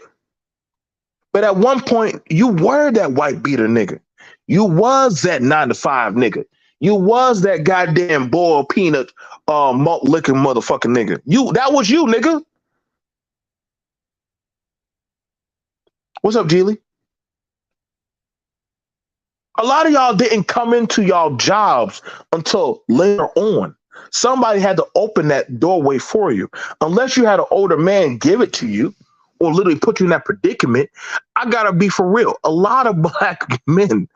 Speaker 1: But at one point, you were that white beater nigga. You was that 9-to-5 nigga. You was that goddamn boiled peanut malt licking motherfucking nigga. That was you, nigga. What's up, Geely? A lot of y'all didn't come into y'all jobs until later on. Somebody had to open that doorway for you. Unless you had an older man give it to you or literally put you in that predicament, I gotta be for real. A lot of black men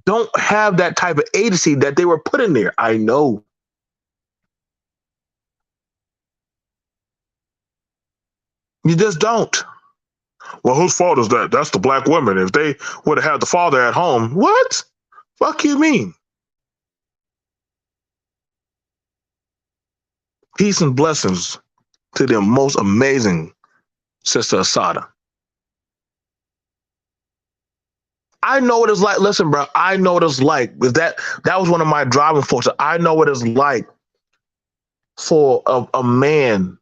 Speaker 1: don't have that type of agency that they were put in there. I know. You just don't. Well, whose fault is that? That's the black women. If they would have had the father at home, what? Fuck you mean? Peace and blessings to the most amazing Sister Asada. I know what it's like. Listen, bro, I know what it's like. Because that was one of my driving forces. I know what it's like for a man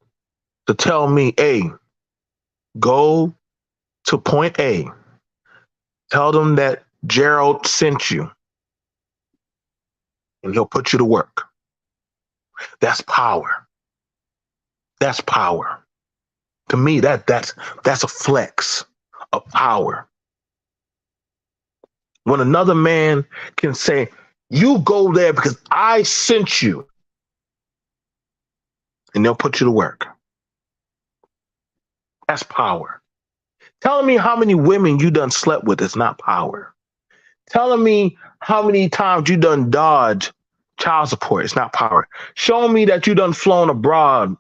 Speaker 1: to tell me, hey, go to point A. Tell them that Gerald sent you, and he'll put you to work. That's power. That's power. To me, that's a flex of power. When another man can say, you go there because I sent you, and they'll put you to work. That's power. Telling me how many women you done slept with is not power. Telling me how many times you done dodged child support is not power. Showing me that you done flown abroad,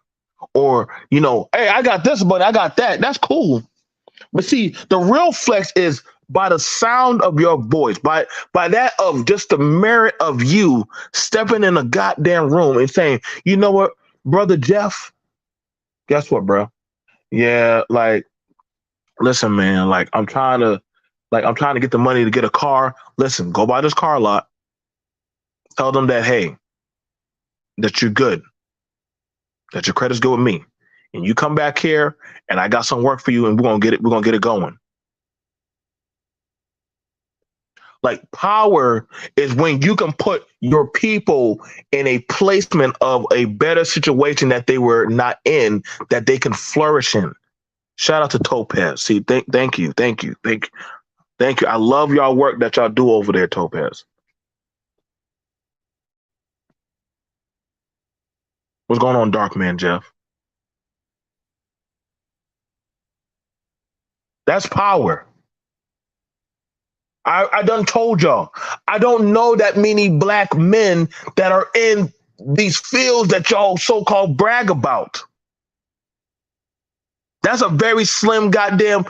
Speaker 1: or, hey, I got this, but I got that. That's cool. But see, the real flex is by the sound of your voice, by that of just the merit of you stepping in a goddamn room and saying, you know what, brother Jeff, guess what, bro? Yeah, like, listen, man, like I'm trying to get the money to get a car. Listen, go buy this car lot. Tell them that, hey, that you're good, that your credit's good with me. And you come back here and I got some work for you and we're gonna get it going. Like, power is when you can put your people in a placement of a better situation that they were not in, that they can flourish in. Shout out to Topaz. See, thank you. I love y'all work that y'all do over there, Topaz. What's going on, Dark Man Jeff? That's power. I done told y'all, I don't know that many black men that are in these fields that y'all so-called brag about. That's a very slim goddamn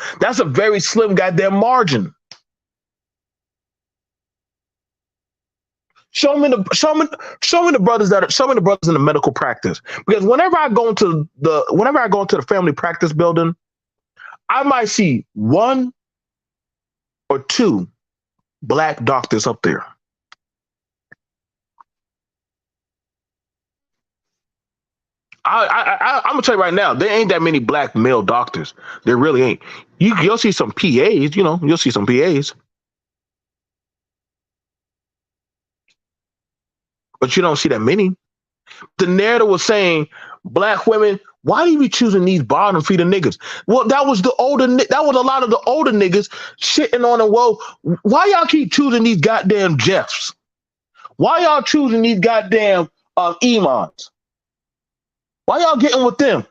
Speaker 1: margin. Show me the brothers in the medical practice. Because whenever I go into the family practice building, I might see one or two black doctors up there. I'm gonna tell you right now, there ain't that many black male doctors. There really ain't. You'll see some PAs, you'll see some PAs. But you don't see that many. The narrative was saying, black women, why do you be choosing these bottom feeder niggas? Well, that was a lot of the older niggas shitting on them. Well, why y'all keep choosing these goddamn Jeffs? Why y'all choosing these goddamn Imans? Why y'all getting with them?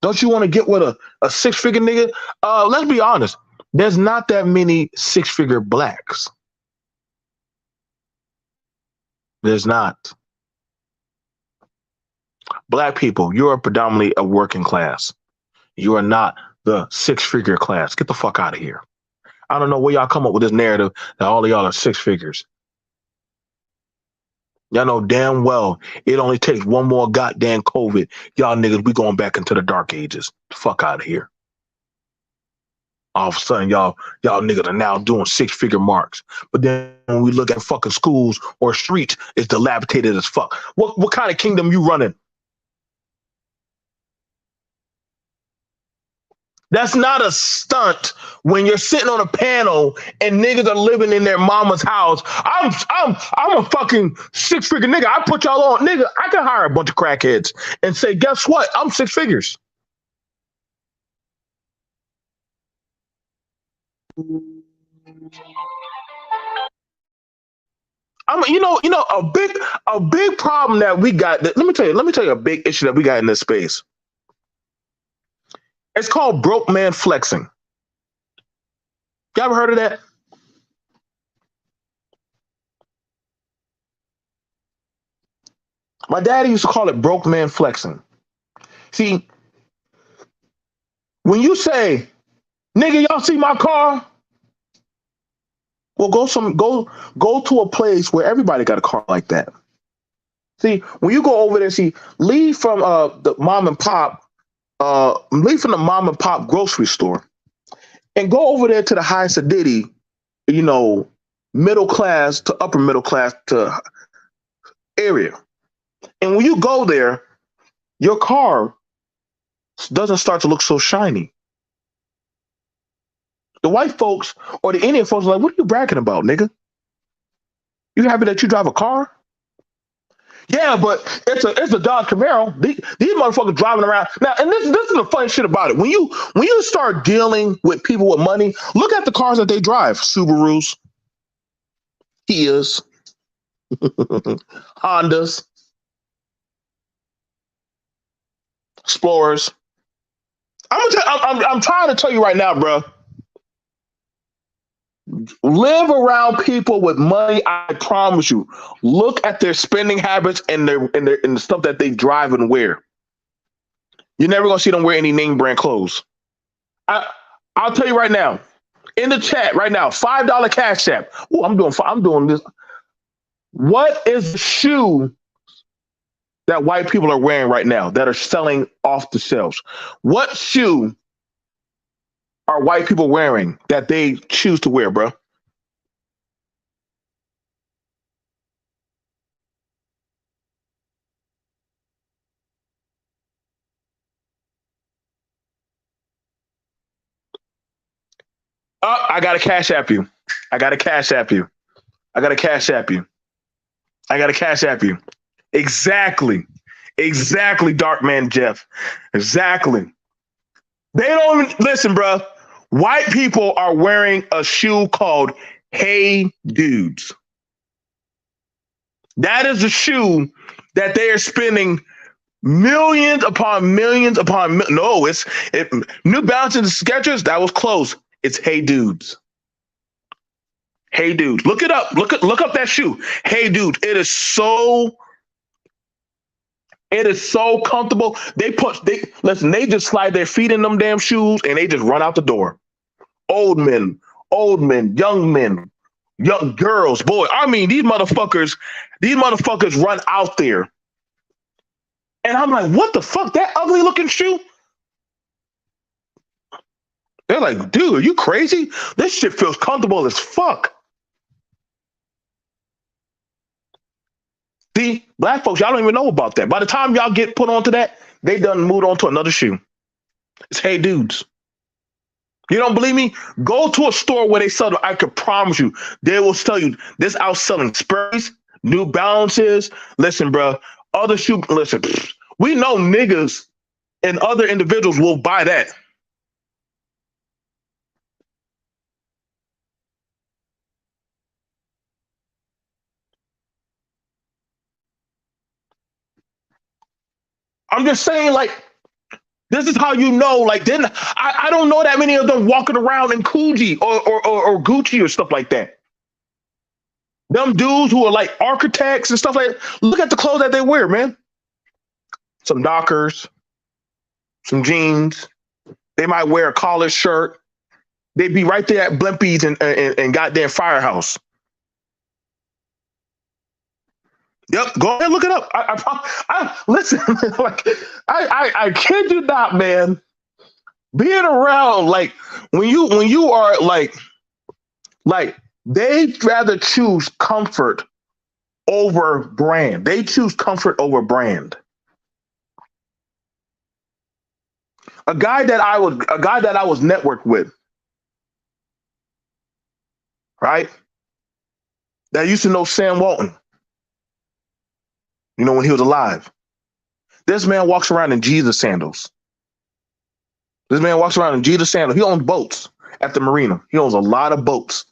Speaker 1: Don't you want to get with a 6-figure nigga? Let's be honest. There's not that many 6-figure blacks. There's not. Black people, you are predominantly a working class. You are not the 6-figure class. Get the fuck out of here. I don't know where y'all come up with this narrative that all of y'all are 6 figures. Y'all know damn well it only takes one more goddamn COVID. Y'all niggas, we going back into the dark ages. Fuck out of here. All of a sudden, y'all niggas are now doing 6-figure marks. But then when we look at fucking schools or streets, it's dilapidated as fuck. What kind of kingdom you running? That's not a stunt when you're sitting on a panel and niggas are living in their mama's house. I'm a fucking 6-figure nigga. I put y'all on, nigga. I can hire a bunch of crackheads and say, guess what? I'm 6 figures. A big problem that we got. Let me tell you a big issue that we got in this space. It's called broke man flexing. You ever heard of that? My daddy used to call it broke man flexing. See, when you say, nigga, y'all see my car? Well, go to a place where everybody got a car like that. See, when you go over there, leave from the mom and pop grocery store and go over there to the high sedity, you know, middle class to upper middle class to area. And when you go there, your car doesn't start to look so shiny. The white folks or the Indian folks are like, what are you bragging about, nigga? You happy that you drive a car? Yeah, but it's a Dodge Camaro. These motherfuckers driving around now, and this is the funny shit about it. When you start dealing with people with money, look at the cars that they drive: Subarus, Kias, Hondas, Explorers. I'm trying to tell you right now, bro. Live around people with money. I promise you. Look at their spending habits and and the stuff that they drive and wear. You're never gonna see them wear any name brand clothes. I I'll tell you right now. In the chat right now, $5 cash app. Oh, I'm doing this. What is the shoe that white people are wearing right now that are selling off the shelves? What shoe are white people wearing that they choose to wear, bro? Oh, I got to cash app you. I got to cash app you. I got to cash app you. I got to cash app you. Exactly. Exactly, Dark Man Jeff. Exactly. They don't even listen, bro. White people are wearing a shoe called Hey Dudes. That is a shoe that they are spending millions upon millions upon no, it New Balance and Skechers, that was close. It's Hey Dudes. Hey Dudes. Look it up. Look up that shoe. Hey Dudes. It is so comfortable. They just slide their feet in them damn shoes and they just run out the door. Old men, young men, young girls, boy. I mean, these motherfuckers run out there. And I'm like, what the fuck? That ugly looking shoe? They're like, dude, are you crazy? This shit feels comfortable as fuck. See, black folks, y'all don't even know about that. By the time y'all get put onto that, they done moved on to another shoe. It's Hey Dudes. You don't believe me? Go to a store where they sell them. I could promise you, they will tell you this outselling Sperry's, New Balances. Listen, bro, other shoe. Listen, we know niggas and other individuals will buy that. I'm just saying, like, this is how you know. Like, then I don't know that many of them walking around in Coogee or Gucci or stuff like that. Them dudes who are like architects and stuff like that. Look at the clothes that they wear, man. Some Dockers, some jeans. They might wear a collared shirt. They'd be right there at Blimpies and goddamn Firehouse. Yep, go ahead, look it up. I listen, like I kid you not, man. Being around like when you are like they'd rather choose comfort over brand. They choose comfort over brand. A guy that I was networked with, right? That used to know Sam Walton, when he was alive. This man walks around in Jesus sandals. This man walks around in Jesus sandals. He owns boats at the marina. He owns a lot of boats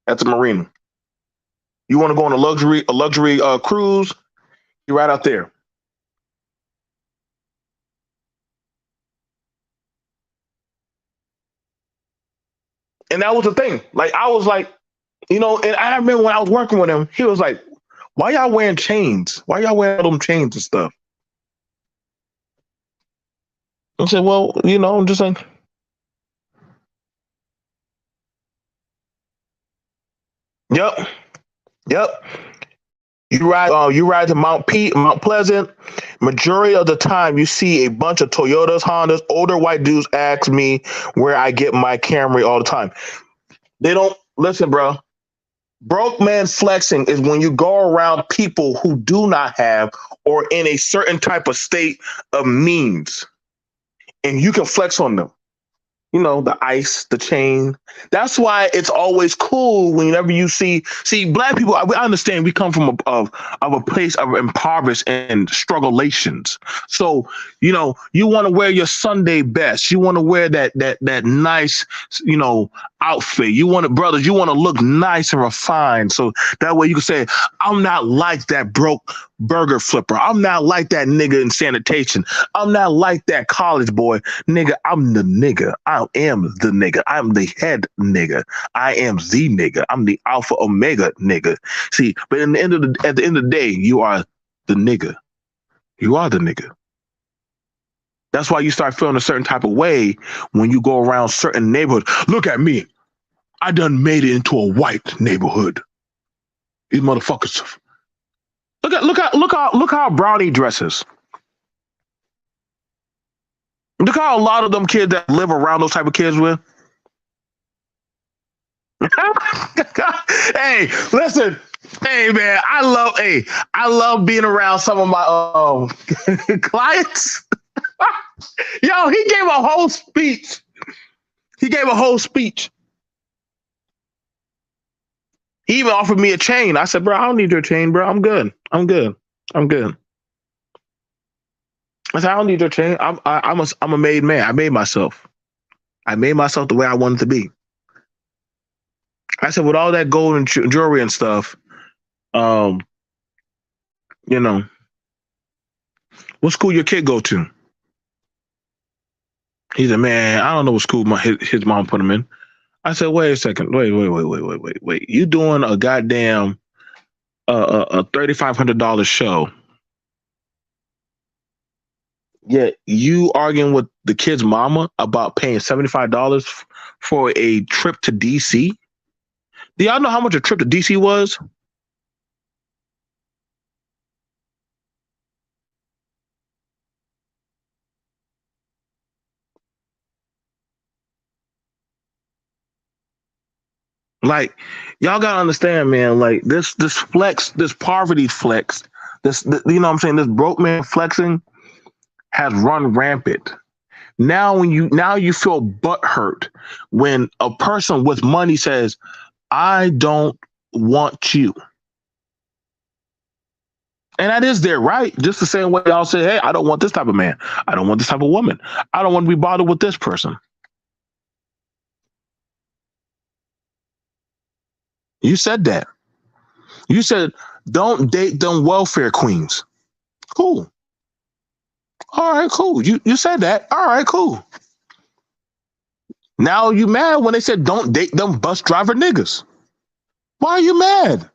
Speaker 1: at the marina. You want to go on a luxury cruise? You're right out there. And that was the thing. Like I was like, and I remember when I was working with him, he was like, "Why y'all wearing chains? Why y'all wearing all them chains and stuff?" I said, "Well, I'm just like, yep, yep." You ride to Mount Pleasant. Majority of the time, you see a bunch of Toyotas, Hondas. Older white dudes ask me where I get my Camry all the time. They don't listen, bro. Broke man flexing is when you go around people who do not have or in a certain type of state of means, and you can flex on them. You know, the ice, the chain. That's why it's always cool whenever you see black people. I understand we come from of a place of impoverished and struggleations. So you want to wear your Sunday best. You want to wear that nice outfit. You want to brothers. You want to look nice and refined. So that way you can say, I'm not like that broke burger flipper. I'm not like that nigga in sanitation. I'm not like that college boy. Nigga, I'm the nigga. I am the nigga. I'm the head nigga. I am the nigga. I'm the alpha omega nigga. See, but at the end of the day, you are the nigga. You are the nigga. That's why you start feeling a certain type of way when you go around certain neighborhoods. Look at me. I done made it into a white neighborhood. These motherfuckers. Look how Brownie dresses. Look how a lot of them kids that live around those type of kids with. Hey, listen. Hey man, I love being around some of my clients. Yo, he gave a whole speech. He even offered me a chain. I said, bro, I don't need your chain, bro. I'm good. I said, I don't need your chain. I'm a made man. I made myself the way I wanted to be. I said, with all that gold and jewelry and stuff, what school your kid go to? He said, man, I don't know what school his mom put him in. I said, wait a second. Wait. You doing a goddamn a $3,500 show. Yet you arguing with the kid's mama about paying $75 for a trip to DC? Do y'all know how much a trip to DC was? Like, y'all gotta understand, man. Like this flex, this poverty flex, you know what I'm saying? This broke man flexing has run rampant. Now you feel butthurt when a person with money says, I don't want you. And that is their right. Just the same way y'all say, hey, I don't want this type of man. I don't want this type of woman. I don't want to be bothered with this person. You said that. You said, don't date them welfare queens. Cool. All right, cool. You said that. All right, cool. Now you mad when they said don't date them bus driver niggas. Why are you mad?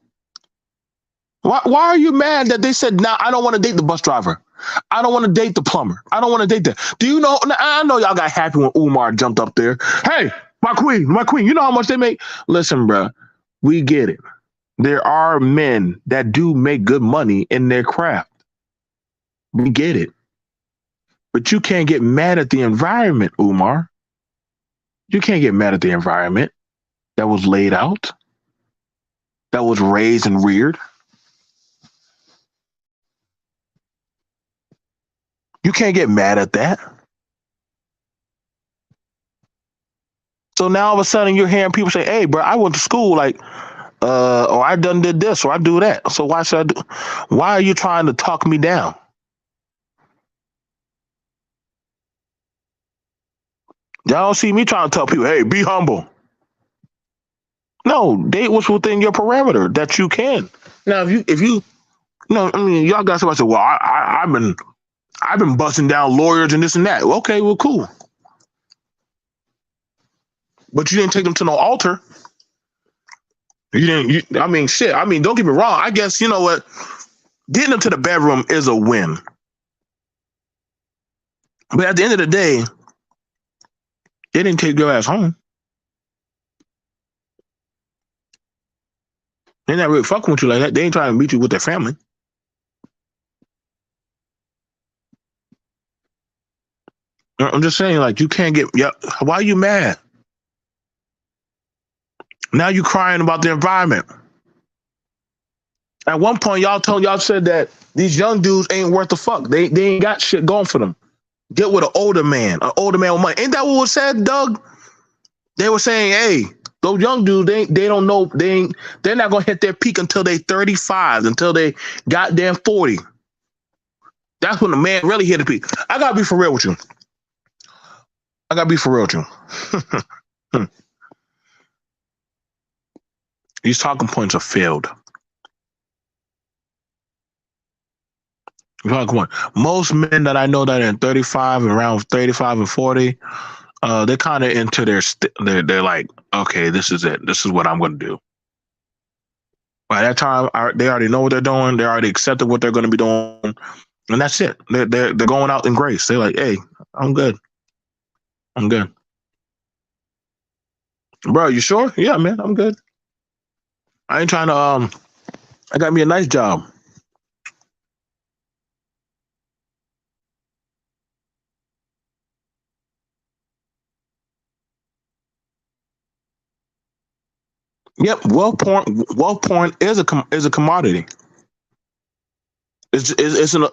Speaker 1: Why are you mad that they said, nah, I don't want to date the bus driver. I don't want to date the plumber. I don't want to date that. Do you know? I know y'all got happy when Umar jumped up there. Hey, my queen, you know how much they make? Listen, bro, we get it. There are men that do make good money in their craft. We get it. But you can't get mad at the environment, Umar. You can't get mad at the environment that was laid out, that was raised and reared. You can't get mad at that. So now all of a sudden you're hearing people say, hey, bro, I went to school or I done did this or I do that. So why are you trying to talk me down? Y'all don't see me trying to tell people, hey, be humble. No, date what's within your parameter that you can. Now, if you y'all got somebody say, well, I've been busting down lawyers and this and that. Okay, well, cool. But you didn't take them to no altar. You didn't. Shit. Don't get me wrong. I guess you know what. Getting them to the bedroom is a win. But at the end of the day, they didn't take your ass home. They're not really fucking with you like that. They ain't trying to meet you with their family. I'm just saying, like, you can't get. Yeah, why are you mad? Now you crying about the environment. At one point, y'all said that these young dudes ain't worth the fuck. They ain't got shit going for them. Get with an older man with money. Ain't that what was said, Doug? They were saying, hey, those young dudes, they don't know, they're not gonna hit their peak until they 35, until they goddamn 40. That's when the man really hit the peak. I gotta be for real with you. These talking points are failed. Most men that I know that are in 35, around 35 and 40, they're kind of into they're like, okay, this is it. This is what I'm going to do. By that time, they already know what they're doing. They already accepted what they're going to be doing, and that's it. They're going out in grace. They're like, hey, I'm good. Bro, you sure? Yeah, man, I'm good. I ain't trying to. I got me a nice job. Yep, wealth porn is a commodity. It's an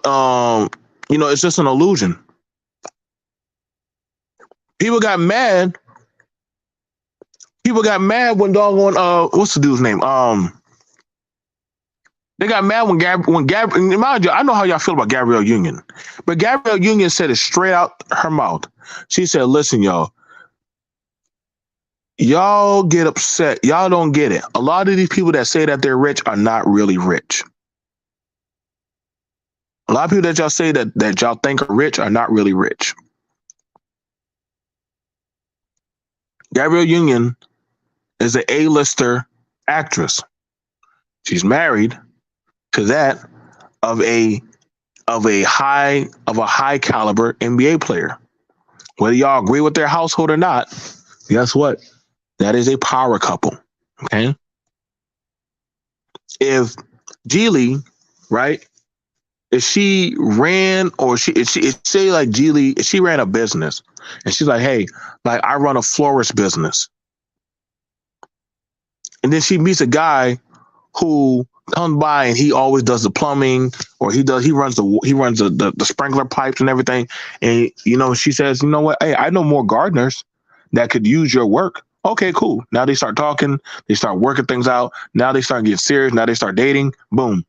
Speaker 1: it's just an illusion. People got mad. People got mad when doggone what's the dude's name? They got mad when Gabrielle. Mind you, I know how y'all feel about Gabrielle Union, but Gabrielle Union said it straight out her mouth. She said, "Listen, y'all get upset. Y'all don't get it. A lot of these people that say that they're rich are not really rich. A lot of people that y'all say that y'all think are rich are not really rich." Gabrielle Union is an A-lister actress. She's married to that of a high caliber NBA player. Whether y'all agree with their household or not, guess what? That is a power couple. Okay. If Geely, right? If she ran or say like Geely, if she ran a business and she's like, hey, like I run a florist business. And then she meets a guy who comes by and he always does the plumbing or he runs the sprinkler pipes and everything. And she says, you know what? Hey, I know more gardeners that could use your work. Okay, cool. Now they start talking, they start working things out. Now they start getting serious. Now they start dating. Boom.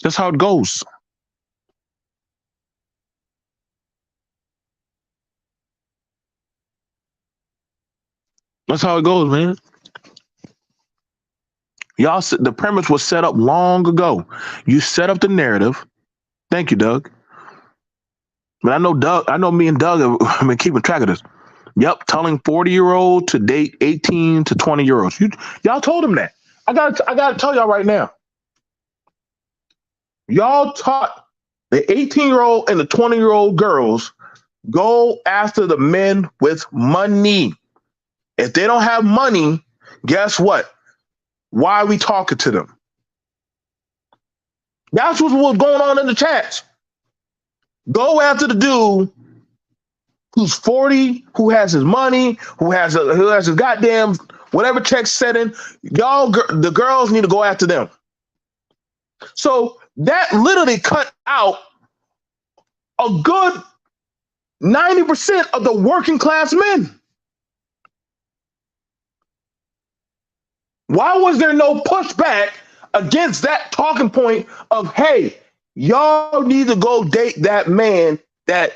Speaker 1: That's how it goes. That's how it goes, man. Y'all, the premise was set up long ago. You set up the narrative. Thank you, Doug. But I know me and Doug have been keeping track of this. Yep, telling 40-year-old to date 18 to 20-year-olds. Y'all told him that. I gotta tell y'all right now. Y'all taught the 18-year-old and the 20-year-old girls go after the men with money. If they don't have money, guess what? Why are we talking to them? That's what was going on in the chats. Go after the dude who's 40, who has his money, who has his goddamn whatever check setting. Y'all, the girls need to go after them. So that literally cut out a good 90% of the working class men. Why was there no pushback against that talking point of, hey, y'all need to go date that man that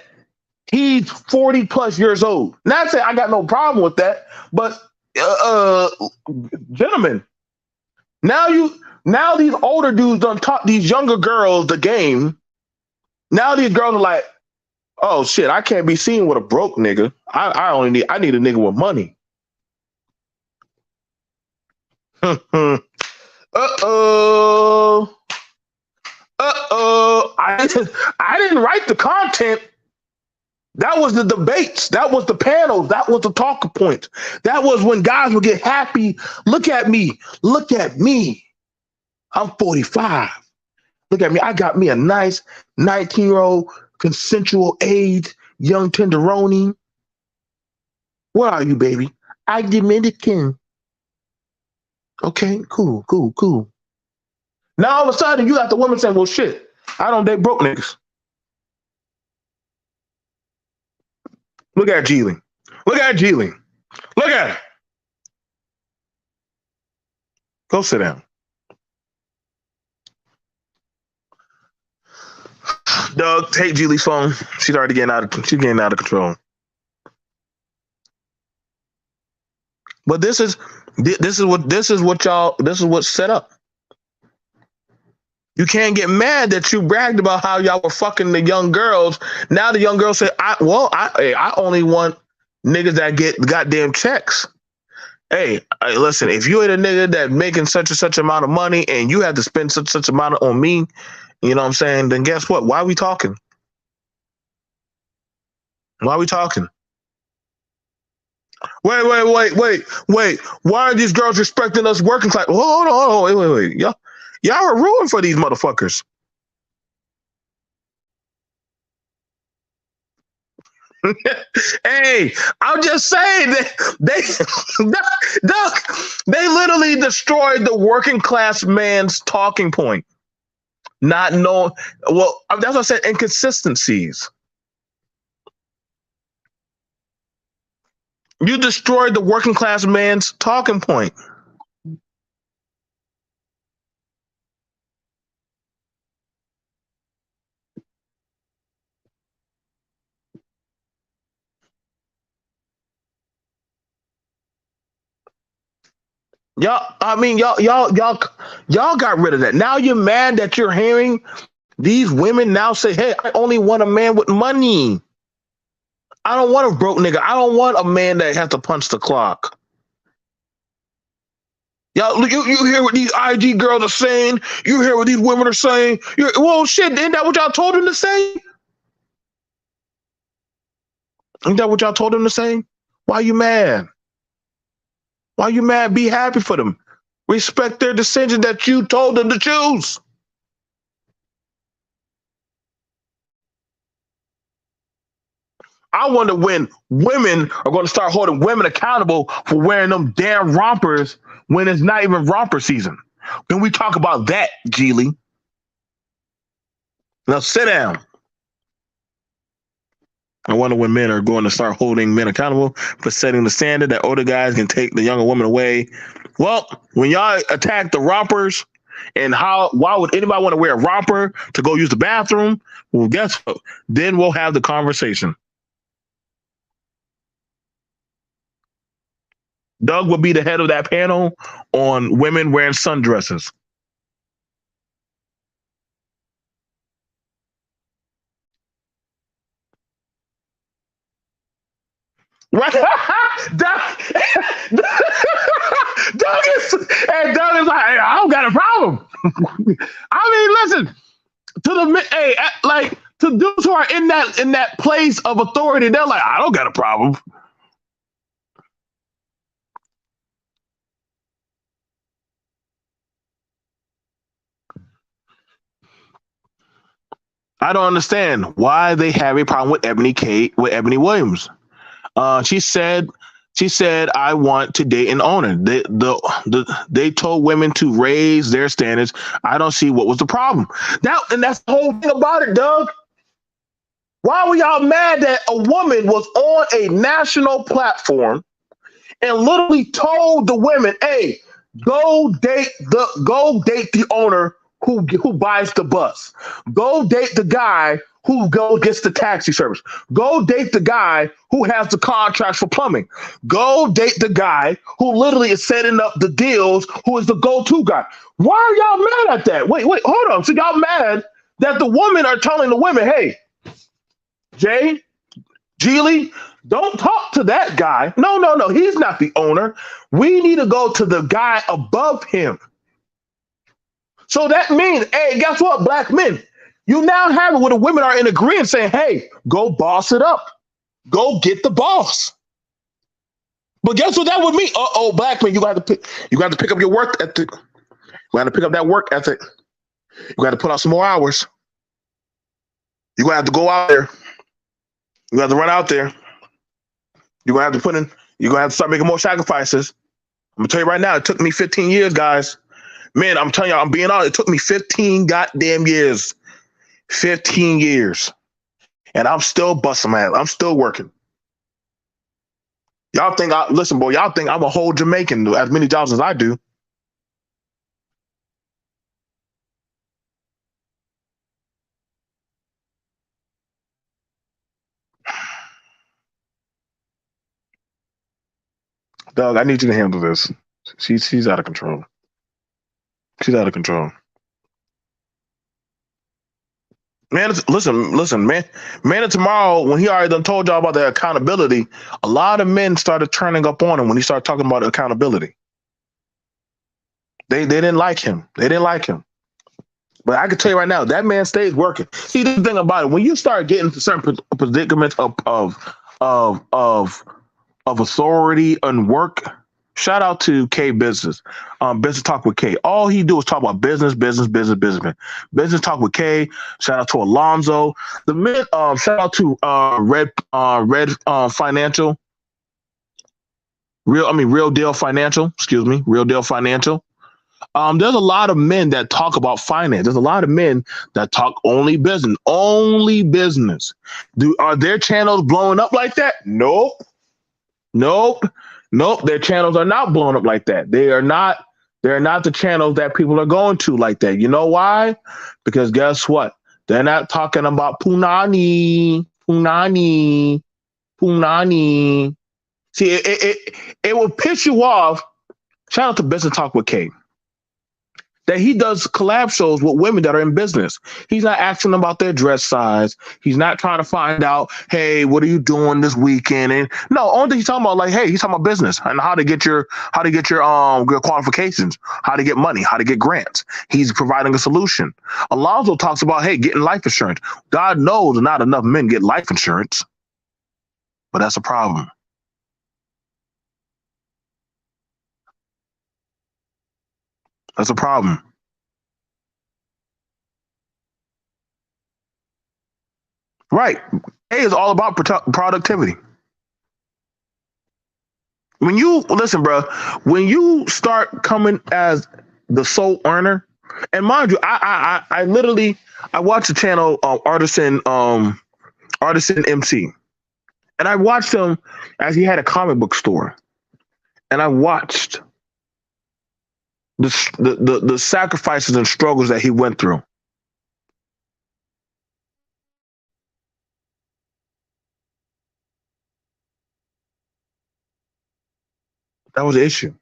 Speaker 1: he's 40 plus years old? Not saying I got no problem with that, but gentlemen, now these older dudes done taught these younger girls the game. Now these girls are like, oh shit, I can't be seen with a broke nigga. I need a nigga with money. Uh-oh. I didn't write the content. That was the debates. That was the panels. That was the talking points. That was when guys would get happy. Look at me. Look at me. I'm 45. Look at me. I got me a nice 19-year-old consensual age, young tenderoni. What are you, baby? I Dominican. Okay, cool, cool, cool. Now all of a sudden you got the woman saying, well, shit, I don't date broke niggas. Look at Geely. Look at Geely. Look at her. Go sit down. Doug, take Geely's phone. She's already getting out of control. But this is what's set up. You can't get mad that you bragged about how y'all were fucking the young girls. Now the young girls say, I only want niggas that get goddamn checks. Hey, listen, if you ain't a nigga that making such and such amount of money and you have to spend such amount on me, you know what I'm saying? Then guess what? Why are we talking? Why are we talking? Wait. Why are these girls respecting us working class? Hold on. Wait. Y'all are ruined for these motherfuckers. Hey, I'm just saying that they literally destroyed the working class man's talking point. Not knowing, well, that's what I said, inconsistencies. You destroyed the working class man's talking point. Y'all got rid of that. Now you're mad that you're hearing these women now say, hey, I only want a man with money. I don't want a broke nigga. I don't want a man that has to punch the clock. Y'all, you hear what these IG girls are saying? You hear what these women are saying? Well, shit, isn't that what y'all told them to say? Ain't that what y'all told them to say? Why are you mad? Why are you mad? Be happy for them. Respect their decision that you told them to choose. I wonder when women are going to start holding women accountable for wearing them damn rompers when it's not even romper season. Can we talk about that, Geely? Now sit down. I wonder when men are going to start holding men accountable for setting the standard that older guys can take the younger women away. Well, when y'all attack the rompers and why would anybody want to wear a romper to go use the bathroom? Well, guess what? Then we'll have the conversation. Doug will be the head of that panel on women wearing sundresses. Right? Doug is like, hey, I don't got a problem. I mean, listen, to dudes who are in that place of authority, they're like, I don't got a problem. I don't understand why they have a problem with Ebony Williams. She said, I want to date an owner. They told women to raise their standards. I don't see what was the problem. And that's the whole thing about it, Doug. Why were y'all mad that a woman was on a national platform and literally told the women, hey, go date the owner who buys the bus. Go date the guy who gets the taxi service. Go date the guy who has the contracts for plumbing. Go date the guy who literally is setting up the deals, who is the go-to guy. Why are y'all mad at that? Wait, hold on. So y'all mad that the women are telling the women, hey, Jay, Geely, don't talk to that guy. No, he's not the owner. We need to go to the guy above him. So that means, hey, guess what, black men? You now have it where the women are in agreement saying, hey, go boss it up. Go get the boss. But guess what that would mean? Black man, you got to pick up your work ethic. You got to pick up that work ethic. You got to put out some more hours. You're gonna have to go out there. You have to run out there. You're gonna have to put in. You're gonna have to start making more sacrifices. I'm gonna tell you right now. It took me 15 years, guys. Man, I'm telling y'all, I'm being honest. It took me 15 goddamn years. 15 years, and I'm still busting my ass. I'm still working. Y'all think listen, boy? Y'all think I'm a whole Jamaican, as many jobs as I do. Doug, I need you to handle this. She's out of control. She's out of control. Man, listen, man. Tomorrow, when he already done told y'all about the accountability, a lot of men started turning up on him when he started talking about accountability. They didn't like him. They didn't like him. But I can tell you right now, that man stays working. See, the thing about it, when you start getting to certain predicaments of authority and work. Shout out to K Business, Business Talk with K. All he do is talk about business. Business Talk with K. Shout out to Alonzo. The men. Shout out to Red Financial. Real Deal Financial. Excuse me, Real Deal Financial. There's a lot of men that talk about finance. There's a lot of men that talk only business. Only business. Are their channels blowing up like that? Nope. Their channels are not blown up like that. They're not the channels that people are going to like that. You know why? Because guess what? They're not talking about punani. See, it will piss you off. Shout out to Business Talk with K. That he does collab shows with women that are in business. He's not asking them about their dress size. He's not trying to find out, hey, what are you doing this weekend? And no, only thing he's talking about, like, hey, he's talking about business and how to get your qualifications, how to get money, how to get grants. He's providing a solution. Alonzo talks about, hey, getting life insurance. God knows not enough men get life insurance, but that's a problem. That's a problem. Right. A is all about productivity. When you listen, bro, when you start coming as the sole earner, and mind you, I literally watched the channel Artisan MC, and I watched him as he had a comic book store, and I watched the sacrifices and struggles that he went through. That was the issue.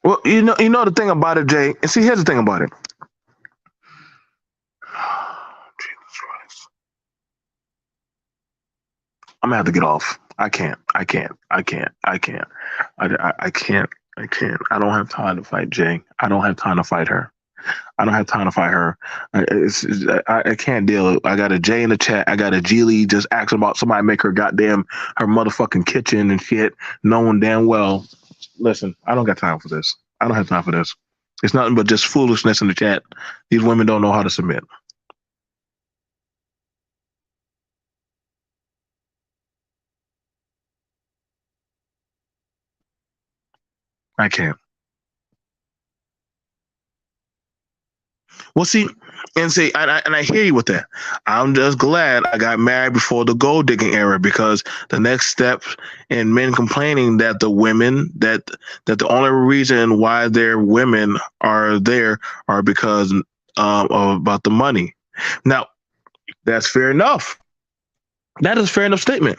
Speaker 1: Well, you know the thing about it, Jay. And see, here's the thing about it. Jesus Christ. I'm gonna have to get off. I can't. I can't. I don't have time to fight Jay. I don't have time to fight her. I can't deal. I got a J in the chat. I got a G Lee just asking about somebody make her her motherfucking kitchen and shit, knowing damn well. Listen, I don't got time for this. I don't have time for this. It's nothing but just foolishness in the chat. These women don't know how to submit. I can't. Well, see, and I hear you with that. I'm just glad I got married before the gold digging era, because the next step in men complaining that the women that the only reason why their women are there are because about the money. Now, that's fair enough. That is a fair enough statement.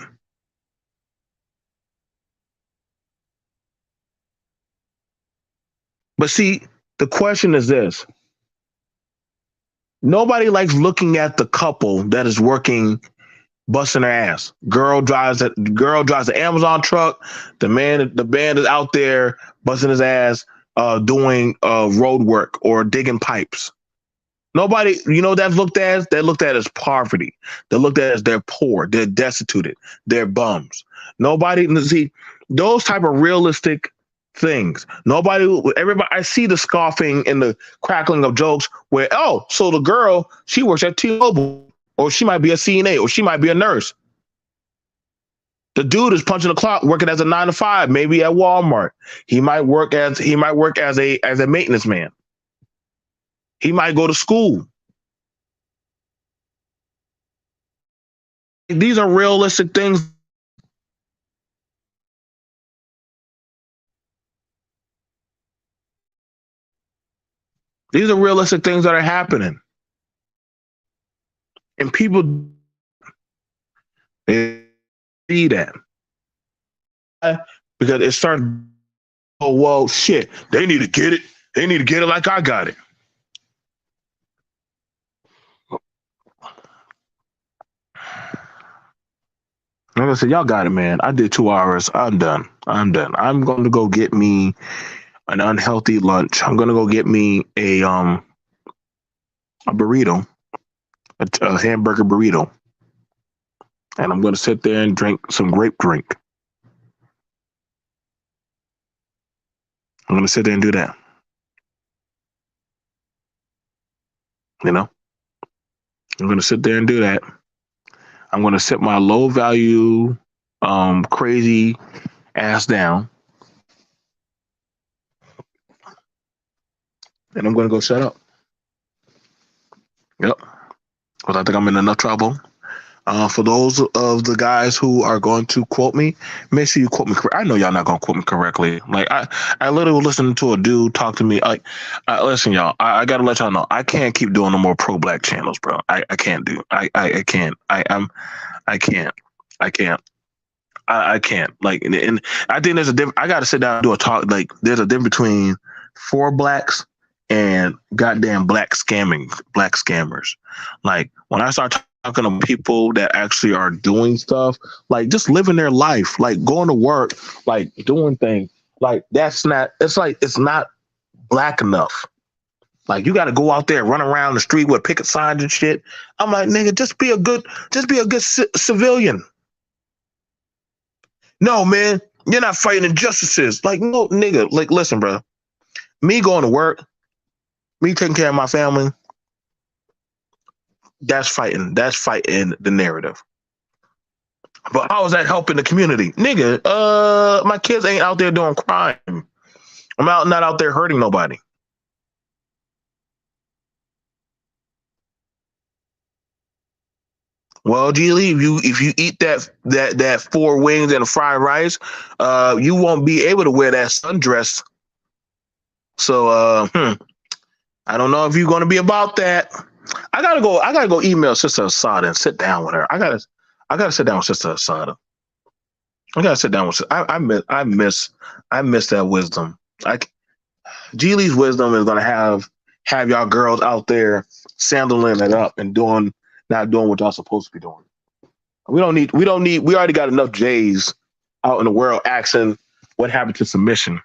Speaker 1: But see, the question is this. Nobody likes looking at the couple that is working, busting their ass. Girl drives the Amazon truck. The band is out there busting his ass, doing road work or digging pipes. Nobody, that's looked at as? They're looked at as poverty. They're looked at as they're poor, they're destituted, they're bums. Nobody, see, those type of realistic things. Everybody, I see the scoffing and the crackling of jokes where, oh, so the girl, she works at T-Mobile, or she might be a CNA, or she might be a nurse. The dude is punching the clock, working as a 9 to 5, maybe at Walmart. He might work as a maintenance man. He might go to school. These are realistic things. These are realistic things that are happening. And people see that. Because it starts, oh, well, shit, they need to get it. They need to get it like I got it. Like I said, y'all got it, man. I did 2 hours. I'm done. I'm going to go get me an unhealthy lunch. I'm going to go get me a burrito, a hamburger burrito. And I'm going to sit there and drink some grape drink. I'm going to sit there and do that. I'm going to sit there and do that. I'm going to sit my low value, crazy ass down. And I'm going to go shut up. Yep. Because I think I'm in enough trouble. For those of the guys who are going to quote me, make sure you quote me correctly. I know y'all not going to quote me correctly. Like, I literally was listening to a dude talk to me. Like, listen, y'all, I got to let y'all know, I can't keep doing no more pro-black channels, bro. I can't do. I can't. I can't. Like, and I think there's a difference. I got to sit down and do a talk. Like, there's a difference between for blacks and goddamn black scammers. Like, when I start talking to people that actually are doing stuff, like just living their life, like going to work, like doing things, like it's not black enough. Like, you got to go out there, run around the street with picket signs and shit. I'm like, nigga, just be a good civilian. No, man, you're not fighting injustices. Like, no, nigga, like, listen, bro, me going to work, me taking care of my family, that's fighting the narrative. But how is that helping the community? Nigga, my kids ain't out there doing crime. I'm not out there hurting nobody. Well, G Lee, if you eat that 4 wings and a fried rice, you won't be able to wear that sundress. So I don't know if you're gonna be about that. I gotta go email Sister Asada and sit down with her. I gotta sit down with Sister Asada. I gotta sit down with. I miss that wisdom. G Lee's wisdom is gonna have y'all girls out there sandling it up and not doing what y'all supposed to be doing. We already got enough J's out in the world asking what happened to submission.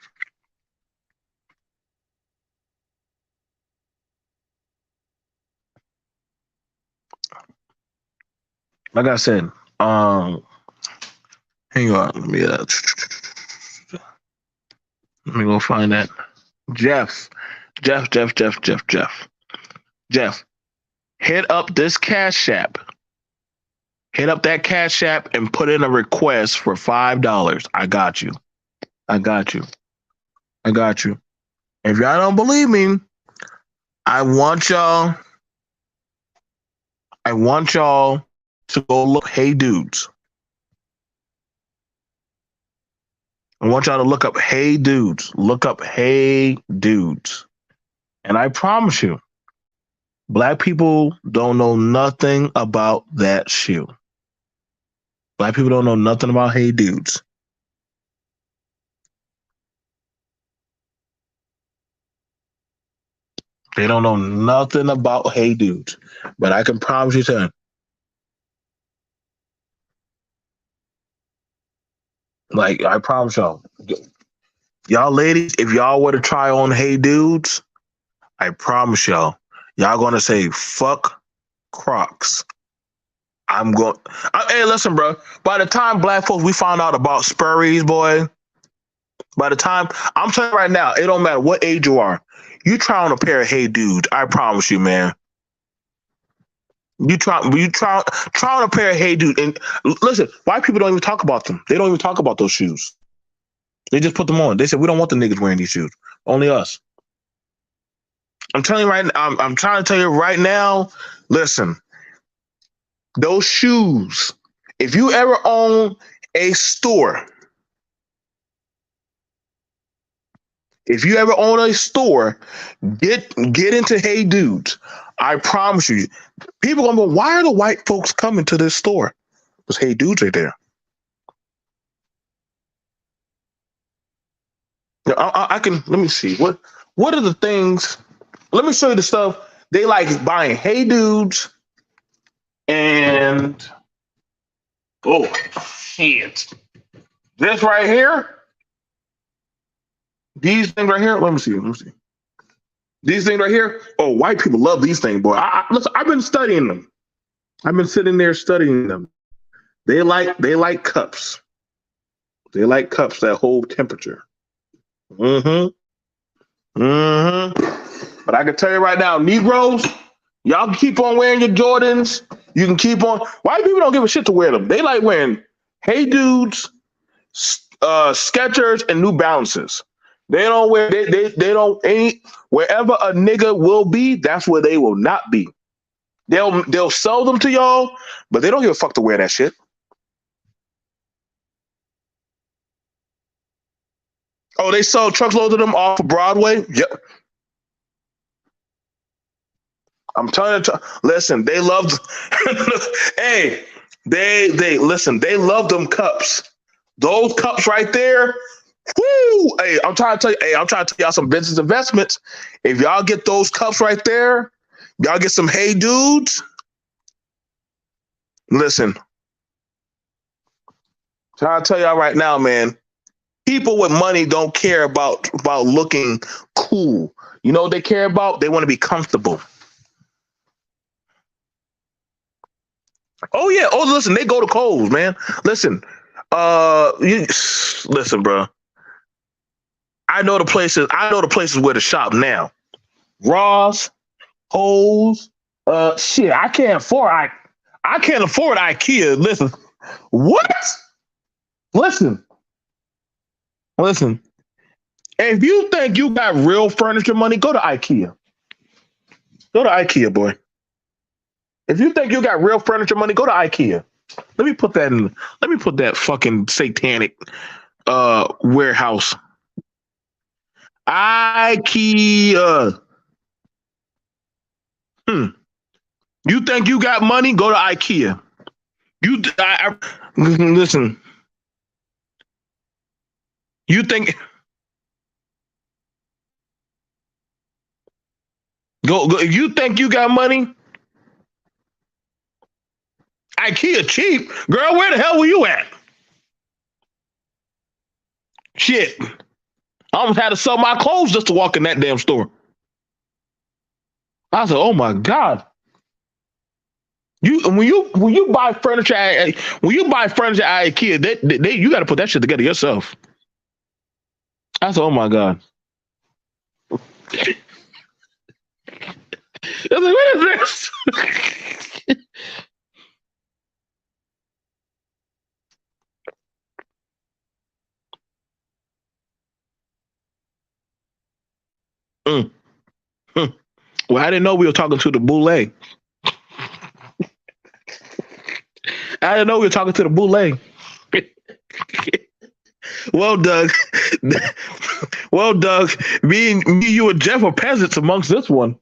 Speaker 1: Like I said, hang on, let me go find that. Jeff, hit up this Cash App. Hit up that Cash App and put in a request for $5. I got you. If y'all don't believe me, I want y'all to go look Hey Dudes. I want y'all to look up Hey Dudes. Look up Hey Dudes. And I promise you, black people don't know nothing about that shoe. Black people don't know nothing about Hey Dudes. They don't know nothing about Hey Dudes. But I can promise you something. Like, I promise y'all. Y'all ladies, if y'all were to try on Hey Dudes, I promise y'all, Y'all gonna say fuck Crocs. Hey, listen, bro. By the time black folks we found out about Sperry's, boy. By the time I'm telling you right now, it don't matter what age you are. You try on a pair of Hey Dudes, I promise you, man. Try on a pair of Hey Dude, and listen. White people don't even talk about them. They don't even talk about those shoes. They just put them on. They said we don't want the niggas wearing these shoes. Only us. I'm telling you right now. I'm trying to tell you right now. Listen, those shoes. If you ever own a store, get into Hey Dudes. I promise you, people gonna go. Why are the white folks coming to this store? Because Hey Dudes right there. I can. Let me see. What are the things? Let me show you the stuff they like buying. Hey Dudes and oh shit, this right here. These things right here. Let me see. These things right here. Oh, white people love these things, boy. Listen, I've been studying them. I've been sitting there studying them. They like cups. They like cups that hold temperature. But I can tell you right now, Negroes, y'all can keep on wearing your Jordans. You can keep on. White people don't give a shit to wear them. They like wearing Hey Dudes, Skechers, and New Balances. They don't wear. They don't any wherever a nigga will be. That's where they will not be. They'll sell them to y'all, but they don't give a fuck to wear that shit. Oh, they sell truckloads of them off of Broadway. Yep. I'm telling you. Listen, they love. Hey, they listen. They love them cups. Those cups right there. Woo! Hey, I'm trying to tell you. Hey, I'm trying to tell y'all some business investments. If y'all get those cups right there, y'all get some Hey Dudes. Listen, I'm trying to tell y'all right now, man. People with money don't care about looking cool. You know what they care about? They want to be comfortable. Oh yeah. Oh, listen, they go to Kohl's, man. Listen, listen, bro. I know the places. I know the places where to shop now. Ross, Kohl's. Shit. I can't afford. I can't afford IKEA. Listen. What? Listen. Listen. If you think you got real furniture money, go to IKEA. Go to IKEA, boy. If you think you got real furniture money, go to IKEA. Let me put that in. Let me put that fucking satanic warehouse. IKEA. You think you got money? Go to IKEA. Listen. You think go if you think you got money? IKEA cheap, girl. Where the hell were you at? Shit, I almost had to sell my clothes just to walk in that damn store. I said, "Oh my god." When you buy furniture at IKEA, they you got to put that shit together yourself. I said, "Oh my god." I was like, what is this? Well, I didn't know we were talking to the boule. I didn't know we were talking to the boule. Well, Doug. Well, Doug, me, you, and Jeff are peasants amongst this one.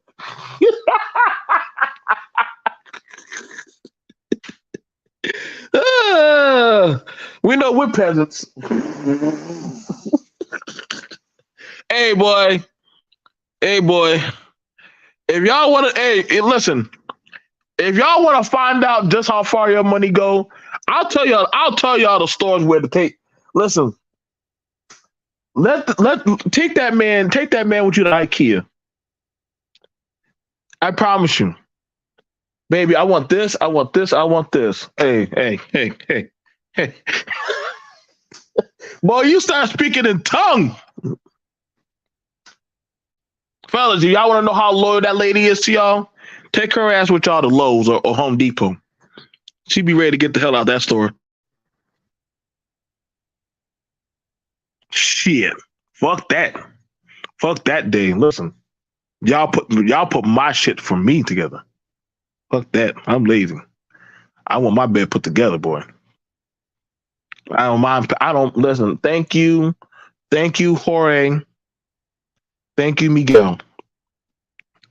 Speaker 1: We know we're peasants. Hey, boy. Hey, boy. If y'all want to, hey, listen. If y'all want to find out just how far your money go, I'll tell y'all the stores where to take. Listen. Take that man with you to IKEA. I promise you, baby. I want this. I want this. I want this. Hey, hey, hey, hey, hey. Boy, you start speaking in tongue. Fellas, do y'all want to know how loyal that lady is to y'all? Take her ass with y'all to Lowe's or Home Depot. She be ready to get the hell out of that store. Shit. Fuck that. Fuck that day. Listen, y'all put my shit for me together. Fuck that. I'm lazy. I want my bed put together, boy. I don't mind. I don't listen. Thank you. Thank you, Jorge. Thank you, Miguel.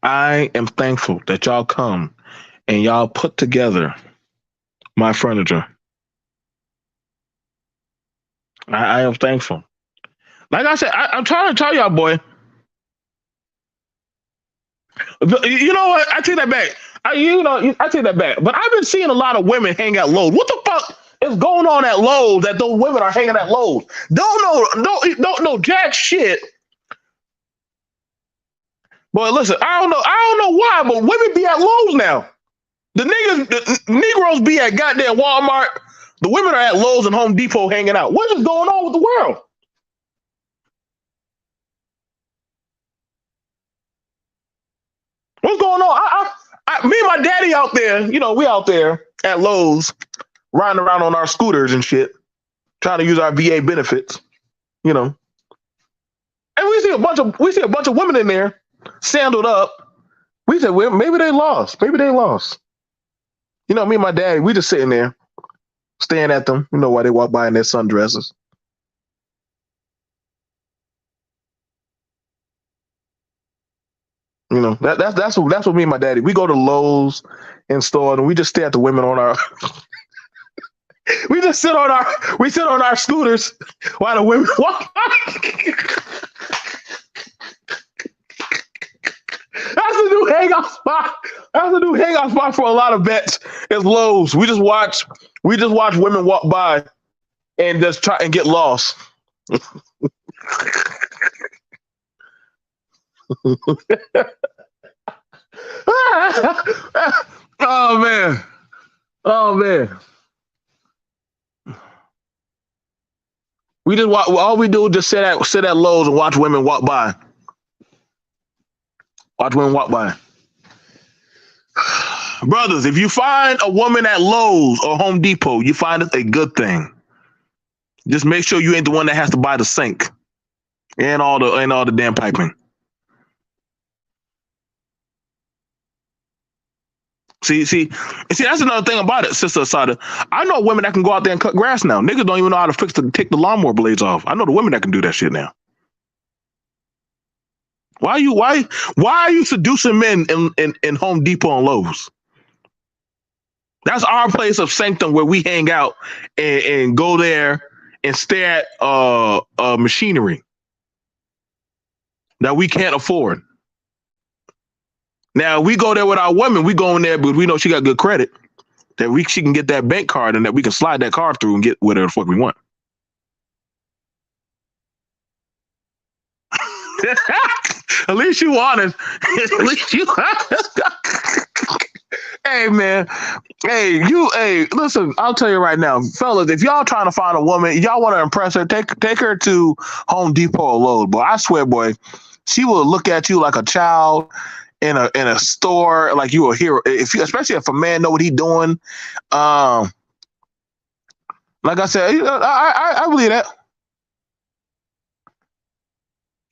Speaker 1: I am thankful that y'all come and y'all put together my furniture. I am thankful. Like I said, I'm trying to tell y'all, boy. You know what? I take that back. I take that back. But I've been seeing a lot of women hang at Lowe's. What the fuck is going on at Lowe's that those women are hanging at Lowe's? Don't know jack shit. Boy, listen, I don't know why, but women be at Lowe's now. The Negroes be at goddamn Walmart. The women are at Lowe's and Home Depot hanging out. What is going on with the world? What's going on? Me and my daddy out there, we out there at Lowe's, riding around on our scooters and shit, trying to use our VA benefits, And we see a bunch of women in there, sandaled up. We said, well, maybe they lost. Maybe they lost. Me and my daddy, we just sitting there, staring at them, while they walk by in their sundresses. That's what me and my daddy. We go to Lowe's and store, and we just stare at the women on our. We sit on our scooters while the women walk by. That's the new hangout spot. That's the new hangout spot for a lot of vets. Is Lowe's. We just watch women walk by and just try and get lost. Oh man. Oh man. We just watch, all we do is just sit at Lowe's and watch women walk by. Watch women walk by. Brothers, if you find a woman at Lowe's or Home Depot, you find it a good thing. Just make sure you ain't the one that has to buy the sink and all the damn piping. See, that's another thing about it, Sister Asada. I know women that can go out there and cut grass now. Niggas don't even know how to take the lawnmower blades off. I know the women that can do that shit now. Why are you seducing men in Home Depot and Lowe's? That's our place of sanctum where we hang out and go there and stare at machinery that we can't afford. Now we go there with our women. We go in there because we know she got good credit. That she can get that bank card and that we can slide that card through and get whatever the fuck we want. At least you honest. At least you honest. Hey man, hey, listen, I'll tell you right now, fellas, if y'all trying to find a woman, y'all want to impress her, take her to Home Depot or Lowe's, boy. I swear, boy, she will look at you like a child in a store, like you a hero. Especially if a man know what he doing. Like I said, I believe that.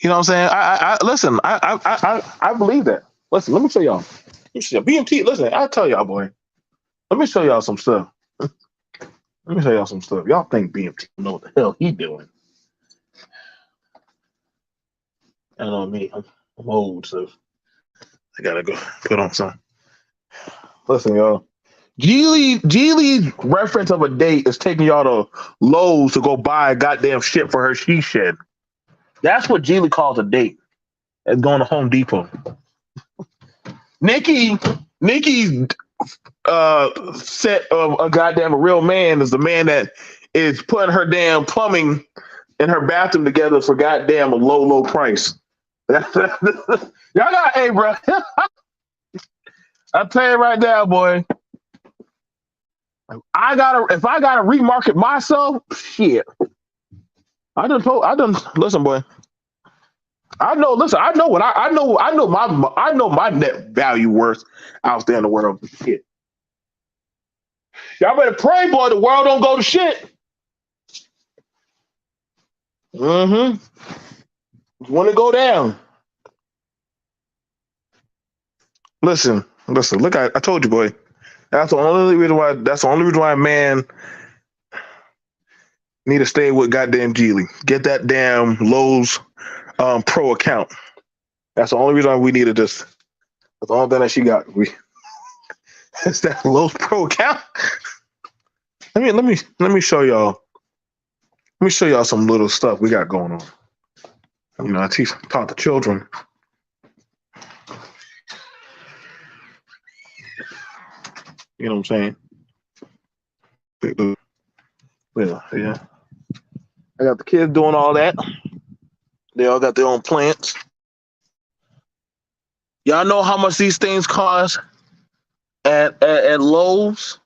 Speaker 1: You know what I'm saying? Listen, I believe that. Listen, let me show y'all. BMT, listen, I tell y'all, boy. Let me show y'all some stuff. Let me show y'all some stuff. Y'all think BMT know what the hell he doing. I know me. I'm old, so I gotta go put on some. Listen, y'all. Geely's reference of a date is taking y'all to Lowe's to go buy goddamn shit for her she shed. That's what Geely calls a date. It's going to Home Depot. Nikki's set of a goddamn real man is the man that is putting her damn plumbing in her bathroom together for goddamn a low price. Y'all got, hey, bro. I tell you right now, boy. If I gotta remarket myself, shit. Listen, boy. I know what I know my net value worth out there in the world. Shit. Y'all better pray, boy, the world don't go to shit. Mm-hmm. When it go down. Listen. Look, I told you, boy. That's the only reason why a man need to stay with goddamn Geely. Get that damn Lowe's Pro account. That's the only reason why we needed this. That's the only thing that she got. It's that Lowe's Pro account. Let me show y'all. Let me show y'all some little stuff we got going on. You know, I taught the children. You know what I'm saying? Yeah. I got the kids doing all that. They all got their own plants. Y'all know how much these things cost at Lowe's?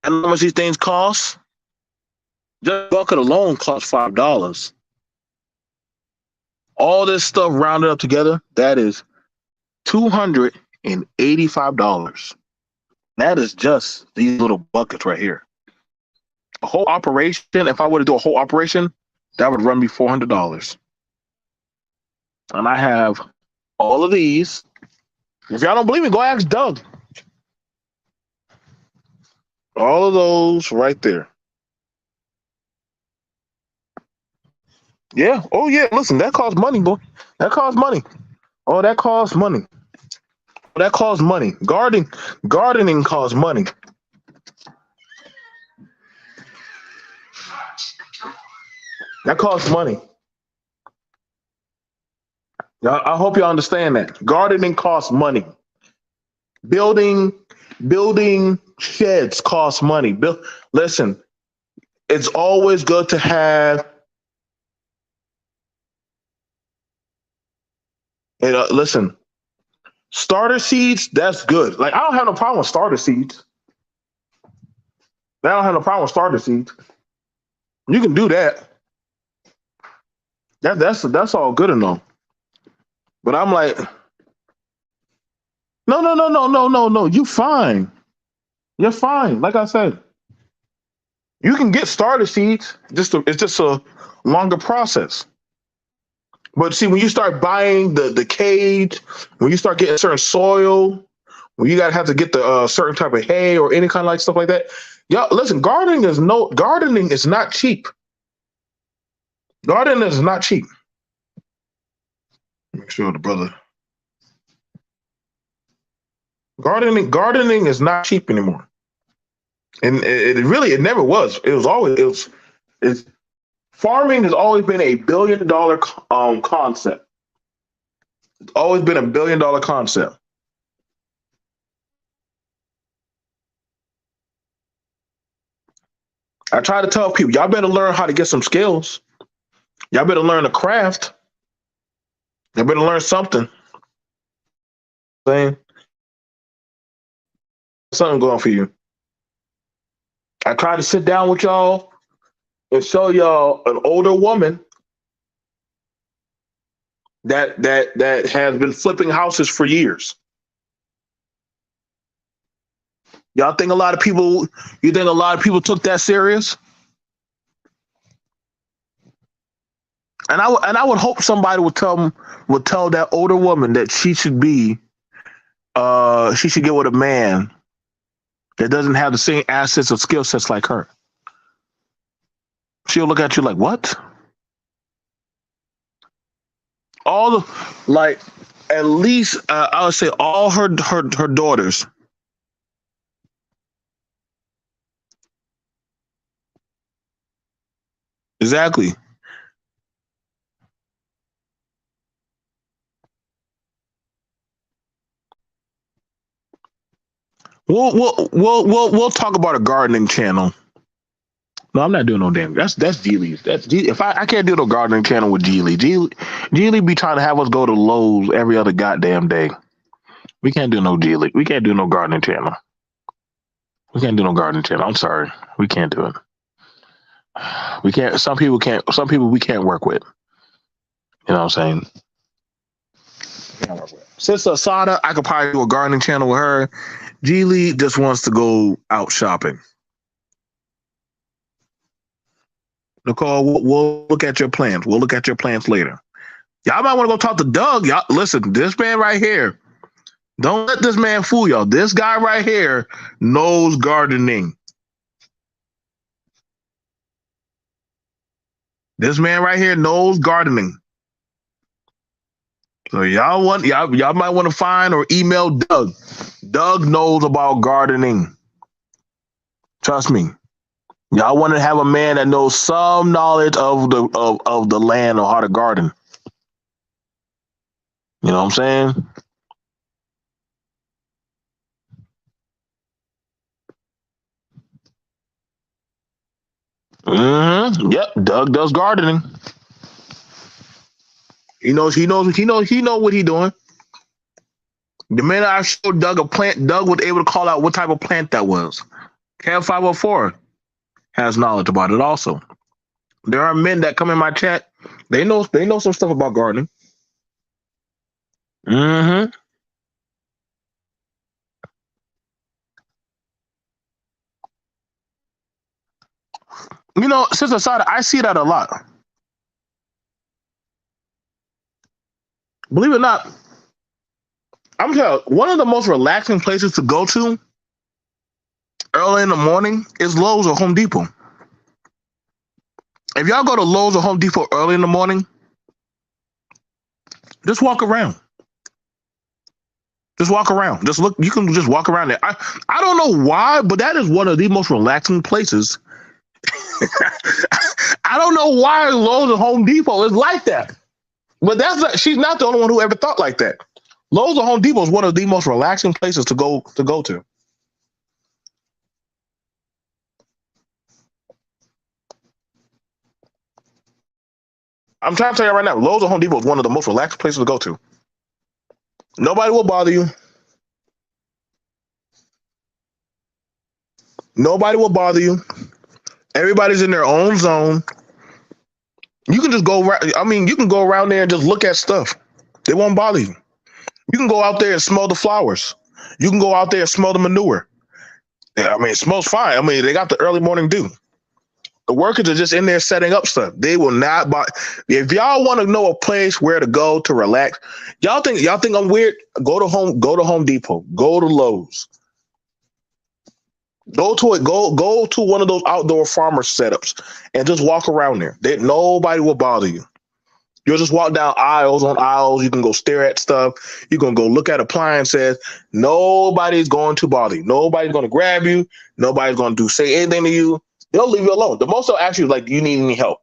Speaker 1: And how much these things cost? Just a bucket alone costs $5. All this stuff rounded up together, that is $285. That is just these little buckets right here. A whole operation, if I were to do a whole operation, that would run me $400. And I have all of these. If y'all don't believe me, go ask Doug. All of those right there. Yeah. Oh, yeah. Listen, that costs money, boy. That costs money. Oh, that costs money. That costs money. Gardening costs money. That costs money. I hope you understand that. Gardening costs money. Building sheds costs money. Listen, it's always good to have. Listen, starter seeds, that's good. Like, I don't have no problem with starter seeds. I don't have no problem with starter seeds. You can do that. That's all good enough. But I'm like, no. You fine. You're fine. Like I said, you can get starter seeds. It's just a longer process. But see, when you start buying the cage, when you start getting certain soil, when you gotta have to get the certain type of hay or any kind of like stuff like that. Y'all, listen, gardening is not cheap. Gardening is not cheap. Make sure the brother. Gardening is not cheap anymore, and it never was. Farming has always been a $1 billion concept. It's always been a $1 billion concept. I try to tell people, y'all better learn how to get some skills. Y'all better learn a craft. Y'all better learn something. Saying something going for you. I try to sit down with y'all and show y'all an older woman that has been flipping houses for years. You think a lot of people took that serious? And I would hope somebody would tell that older woman that she should get with a man that doesn't have the same assets or skill sets like her. She'll look at you like, what? At least I would say all her daughters. Exactly. We'll talk about a gardening channel. No, I'm not doing no damn. That's Geely's. If I can't do no gardening channel with Geely. Geely be trying to have us go to Lowe's every other goddamn day. We can't do no G League. We can't do no gardening channel. We can't do no gardening channel. I'm sorry. We can't do it. We can't. Some people can't. Some people we can't work with. You know what I'm saying? Sister Asada, I could probably do a gardening channel with her. G League just wants to go out shopping. Nicole, we'll look at your plans. We'll look at your plans later. Y'all might want to go talk to Doug. Y'all listen, this man right here. Don't let this man fool y'all. This guy right here knows gardening. This man right here knows gardening. So y'all might want to find or email Doug. Doug knows about gardening. Trust me. Y'all want to have a man that knows some knowledge of the land or how to garden. You know what I'm saying? Mm-hmm. Yep, Doug does gardening. He knows what he's doing. The minute I showed Doug a plant, Doug was able to call out what type of plant that was. Kev 504 has knowledge about it also. There are men that come in my chat. They know some stuff about gardening. Mm-hmm. You know, Sister Sada, I see that a lot. Believe it or not, I'm telling you, one of the most relaxing places to go to early in the morning is Lowe's or Home Depot. If y'all go to Lowe's or Home Depot early in the morning, just walk around. Just walk around. Just look. You can just walk around there. I don't know why, but that is one of the most relaxing places. I don't know why Lowe's or Home Depot is like that. But she's not the only one who ever thought like that. Lowe's or Home Depot is one of the most relaxing places to go to. I'm trying to tell you right now, Lowe's or Home Depot is one of the most relaxed places to go to. Nobody will bother you. Nobody will bother you. Everybody's in their own zone. You can just go around. I mean, you can go around there and just look at stuff. They won't bother you. You can go out there and smell the flowers. You can go out there and smell the manure. Yeah, I mean, it smells fine. I mean, they got the early morning dew. The workers are just in there setting up stuff. They will not buy. If y'all want to know a place where to go to relax, y'all think I'm weird? Go to Home Depot. Go to Lowe's. Go to one of those outdoor farmer setups and just walk around there. Nobody will bother you. You'll just walk down aisles on aisles. You can go stare at stuff. You can go look at appliances. Nobody's going to bother you. Nobody's going to grab you. Nobody's going to say anything to you. They'll leave you alone. The most they'll ask you is like, do you need any help?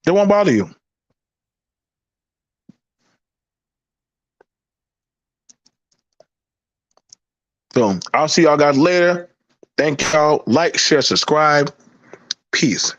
Speaker 1: They won't bother you. So I'll see y'all guys later. Thank y'all. Like, share, subscribe. Peace.